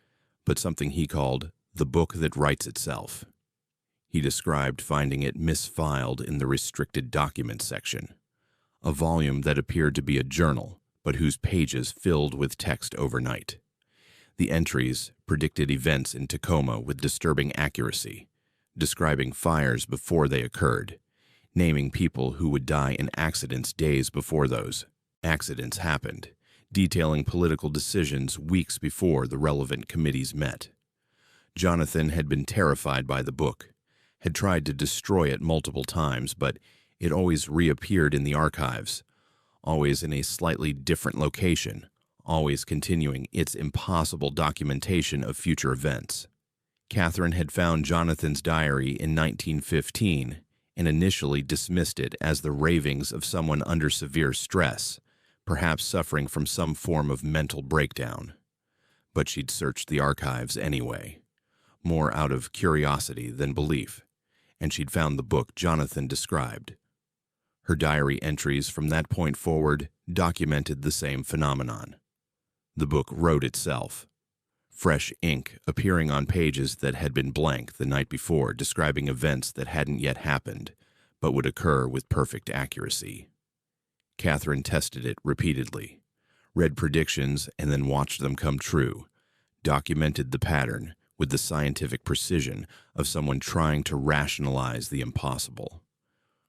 but something he called The book that writes itself. He described finding it misfiled in the restricted documents section, a volume that appeared to be a journal, but whose pages filled with text overnight. The entries predicted events in Tacoma with disturbing accuracy, describing fires before they occurred, naming people who would die in accidents days before those accidents happened, detailing political decisions weeks before the relevant committees met. Jonathan had been terrified by the book, had tried to destroy it multiple times, but it always reappeared in the archives, always in a slightly different location, always continuing its impossible documentation of future events. Catherine had found Jonathan's diary in 1915 and initially dismissed it as the ravings of someone under severe stress, perhaps suffering from some form of mental breakdown. But she'd searched the archives anyway, more out of curiosity than belief, and she'd found the book Jonathan described. Her diary entries from that point forward documented the same phenomenon. The book wrote itself. Fresh ink appearing on pages that had been blank the night before, describing events that hadn't yet happened, but would occur with perfect accuracy. Catherine tested it repeatedly, read predictions and then watched them come true, documented the pattern with the scientific precision of someone trying to rationalize the impossible.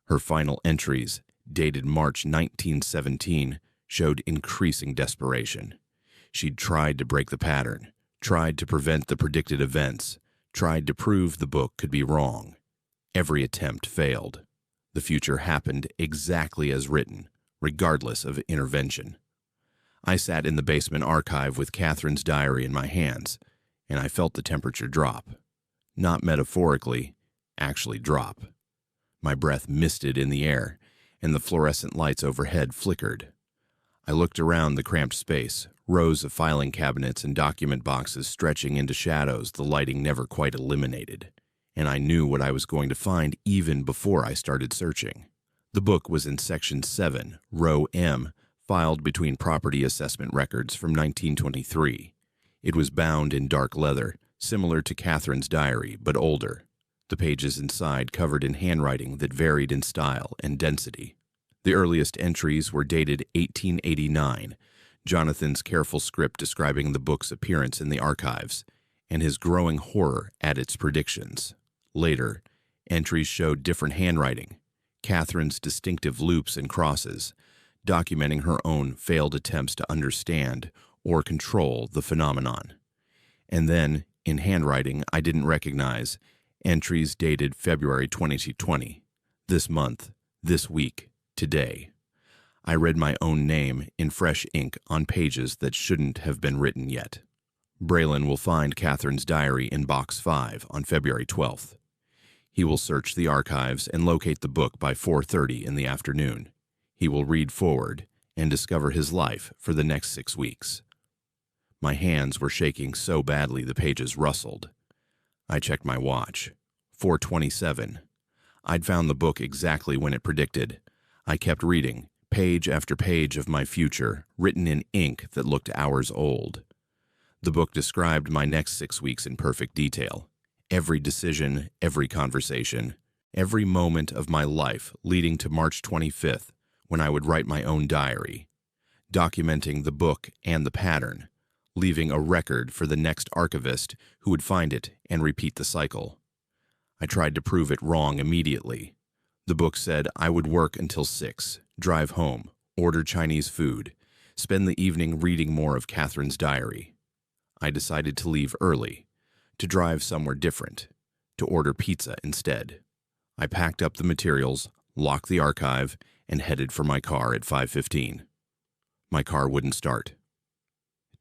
Her final entries, dated March 1917, showed increasing desperation. She'd tried to break the pattern, tried to prevent the predicted events, tried to prove the book could be wrong. Every attempt failed. The future happened exactly as written, regardless of intervention. I sat in the basement archive with Catherine's diary in my hands, and I felt the temperature drop. Not metaphorically, actually drop. My breath misted in the air, and the fluorescent lights overhead flickered. I looked around the cramped space, rows of filing cabinets and document boxes stretching into shadows the lighting never quite eliminated, and I knew what I was going to find even before I started searching. The book was in Section 7, Row M, filed between property assessment records from 1923. It was bound in dark leather, similar to Catherine's diary, but older. The pages inside covered in handwriting that varied in style and density. The earliest entries were dated 1889, Jonathan's careful script describing the book's appearance in the archives, and his growing horror at its predictions. Later, entries showed different handwriting, Catherine's distinctive loops and crosses, documenting her own failed attempts to understand or control the phenomenon. And then, in handwriting I didn't recognize, entries dated February 2020, this month, this week, today. I read my own name in fresh ink on pages that shouldn't have been written yet. Braylon will find Catherine's diary in Box 5 on February 12th. He will search the archives and locate the book by 4:30 in the afternoon. He will read forward and discover his life for the next 6 weeks. My hands were shaking so badly the pages rustled. I checked my watch. 4:27. I'd found the book exactly when it predicted. I kept reading, page after page of my future, written in ink that looked hours old. The book described my next 6 weeks in perfect detail. Every decision, every conversation, every moment of my life leading to March 25th, when I would write my own diary, documenting the book and the pattern, leaving a record for the next archivist who would find it and repeat the cycle. I tried to prove it wrong immediately. The book said I would work until 6, drive home, order Chinese food, spend the evening reading more of Catherine's diary. I decided to leave early, to drive somewhere different, to order pizza instead. I packed up the materials, locked the archive, and headed for my car at 5:15. My car wouldn't start.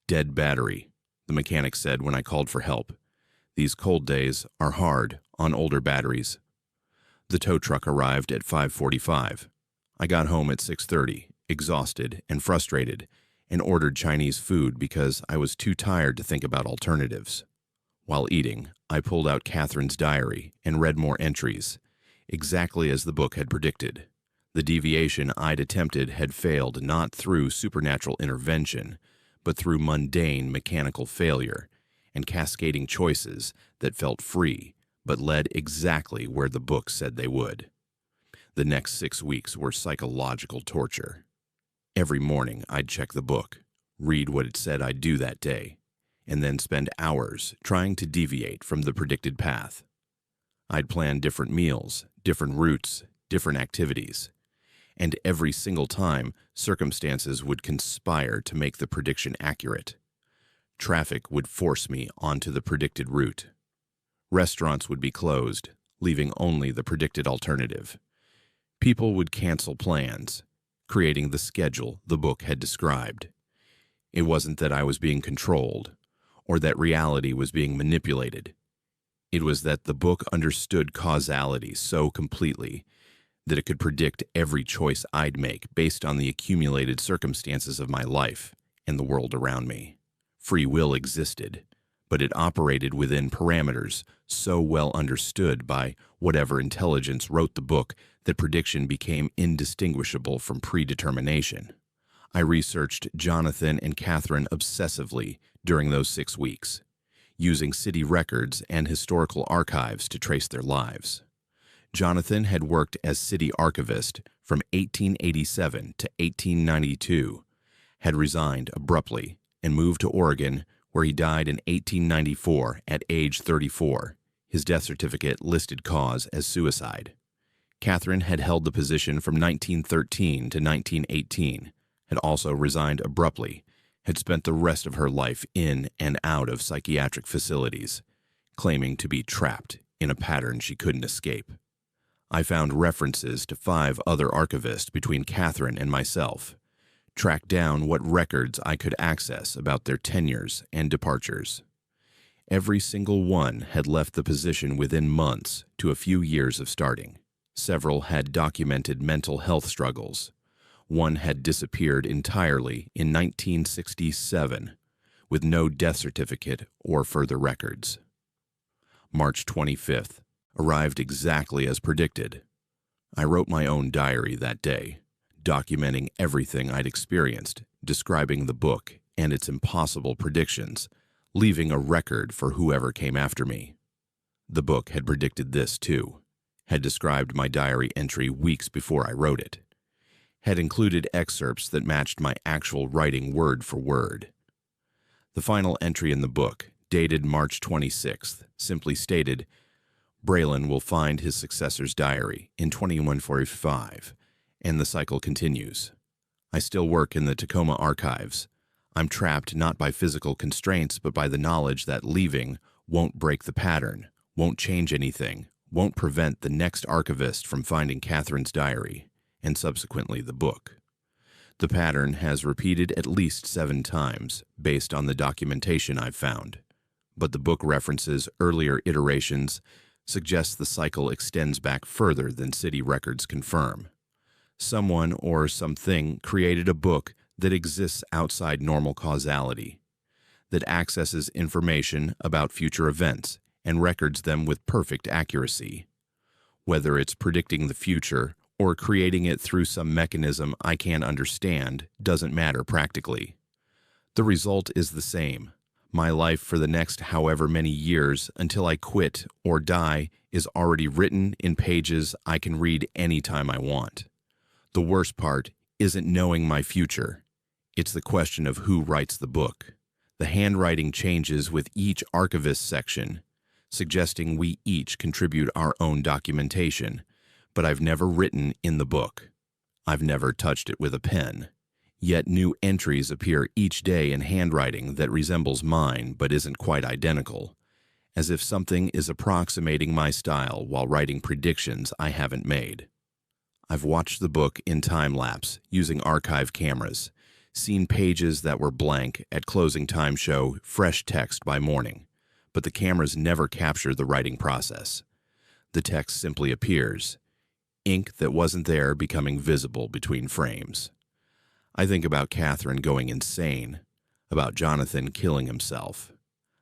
Dead battery, the mechanic said when I called for help. These cold days are hard on older batteries. The tow truck arrived at 5:45. I got home at 6:30, exhausted and frustrated, and ordered Chinese food because I was too tired to think about alternatives. While eating, I pulled out Catherine's diary and read more entries, exactly as the book had predicted. The deviation I'd attempted had failed not through supernatural intervention, but through mundane mechanical failure, and cascading choices that felt free but led exactly where the book said they would. The next 6 weeks were psychological torture. Every morning I'd check the book, read what it said I'd do that day, and then spend hours trying to deviate from the predicted path. I'd plan different meals, different routes, different activities, and every single time circumstances would conspire to make the prediction accurate. Traffic would force me onto the predicted route. Restaurants would be closed, leaving only the predicted alternative. People would cancel plans, creating the schedule the book had described. It wasn't that I was being controlled, or that reality was being manipulated. It was that the book understood causality so completely that it could predict every choice I'd make based on the accumulated circumstances of my life and the world around me. Free will existed, but it operated within parameters so well understood by whatever intelligence wrote the book that prediction became indistinguishable from predetermination. I researched Jonathan and Catherine obsessively during those 6 weeks, using city records and historical archives to trace their lives. Jonathan had worked as city archivist from 1887 to 1892, had resigned abruptly and moved to Oregon, where he died in 1894 at age 34. His death certificate listed cause as suicide. Catherine had held the position from 1913 to 1918, had also resigned abruptly, had spent the rest of her life in and out of psychiatric facilities, claiming to be trapped in a pattern she couldn't escape. I found references to 5 other archivists between Catherine and myself, tracked down what records I could access about their tenures and departures. Every single one had left the position within months to a few years of starting. Several had documented mental health struggles. One had disappeared entirely in 1967, with no death certificate or further records. March 25th arrived exactly as predicted. I wrote my own diary that day, documenting everything I'd experienced, describing the book and its impossible predictions, leaving a record for whoever came after me. The book had predicted this too, had described my diary entry weeks before I wrote it, had included excerpts that matched my actual writing word for word. The final entry in the book, dated March 26th, simply stated, "Braylon will find his successor's diary in 2145, and the cycle continues. I still work in the Tacoma archives. I'm trapped not by physical constraints, but by the knowledge that leaving won't break the pattern, won't change anything, won't prevent the next archivist from finding Catherine's diary, and subsequently the book. The pattern has repeated at least 7 times, based on the documentation I've found, but the book references earlier iterations, suggests the cycle extends back further than city records confirm. Someone or something created a book that exists outside normal causality, that accesses information about future events and records them with perfect accuracy. Whether it's predicting the future or creating it through some mechanism I can't understand doesn't matter practically. The result is the same. My life for the next however many years until I quit or die is already written in pages I can read anytime I want. The worst part isn't knowing my future. It's the question of who writes the book. The handwriting changes with each archivist section, suggesting we each contribute our own documentation, but I've never written in the book. I've never touched it with a pen. Yet new entries appear each day in handwriting that resembles mine but isn't quite identical, as if something is approximating my style while writing predictions I haven't made. I've watched the book in time-lapse using archive cameras, seen pages that were blank at closing time show fresh text by morning, but the cameras never capture the writing process. The text simply appears, ink that wasn't there becoming visible between frames. I think about Catherine going insane, about Jonathan killing himself,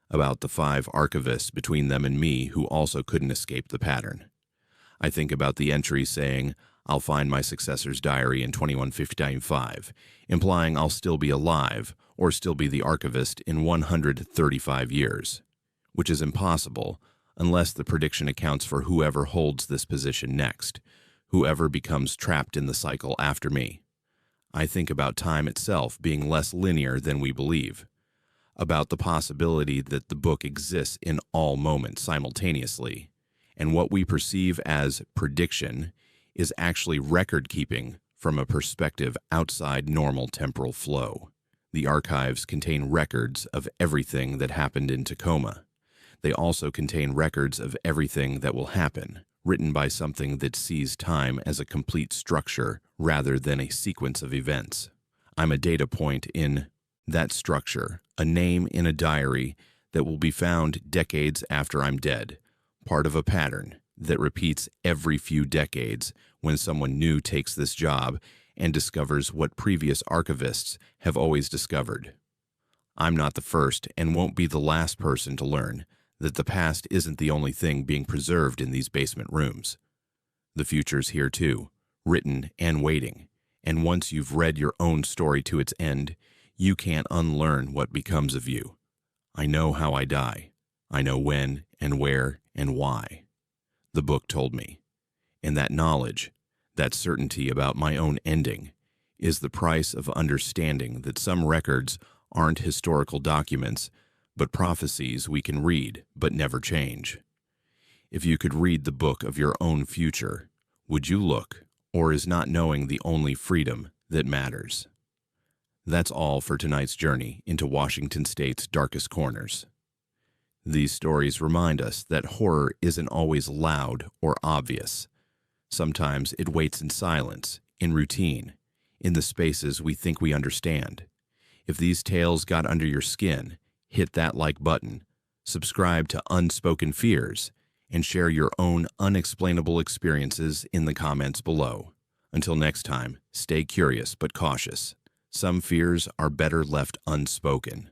about the 5 archivists between them and me who also couldn't escape the pattern. I think about the entry saying, "I'll find my successor's diary in 2155, implying I'll still be alive or still be the archivist in 135 years. which is impossible unless the prediction accounts for whoever holds this position next, whoever becomes trapped in the cycle after me. I think about time itself being less linear than we believe, about the possibility that the book exists in all moments simultaneously, and what we perceive as prediction is actually record-keeping from a perspective outside normal temporal flow. The archives contain records of everything that happened in Tacoma. They also contain records of everything that will happen, written by something that sees time as a complete structure rather than a sequence of events. I'm a data point in that structure, a name in a diary that will be found decades after I'm dead, part of a pattern that repeats every few decades when someone new takes this job and discovers what previous archivists have always discovered. I'm not the first and won't be the last person to learn that the past isn't the only thing being preserved in these basement rooms. The future's here too, written and waiting, and once you've read your own story to its end, you can't unlearn what becomes of you. I know how I die. I know when and where and why. The book told me. And that knowledge, that certainty about my own ending, is the price of understanding that some records aren't historical documents, but prophecies we can read but never change. If you could read the book of your own future, would you look, or is not knowing the only freedom that matters? That's all for tonight's journey into Washington State's darkest corners. These stories remind us that horror isn't always loud or obvious. Sometimes it waits in silence, in routine, in the spaces we think we understand. If these tales got under your skin, hit that like button, subscribe to Unspoken Fears, and share your own unexplainable experiences in the comments below. Until next time, stay curious but cautious. Some fears are better left unspoken.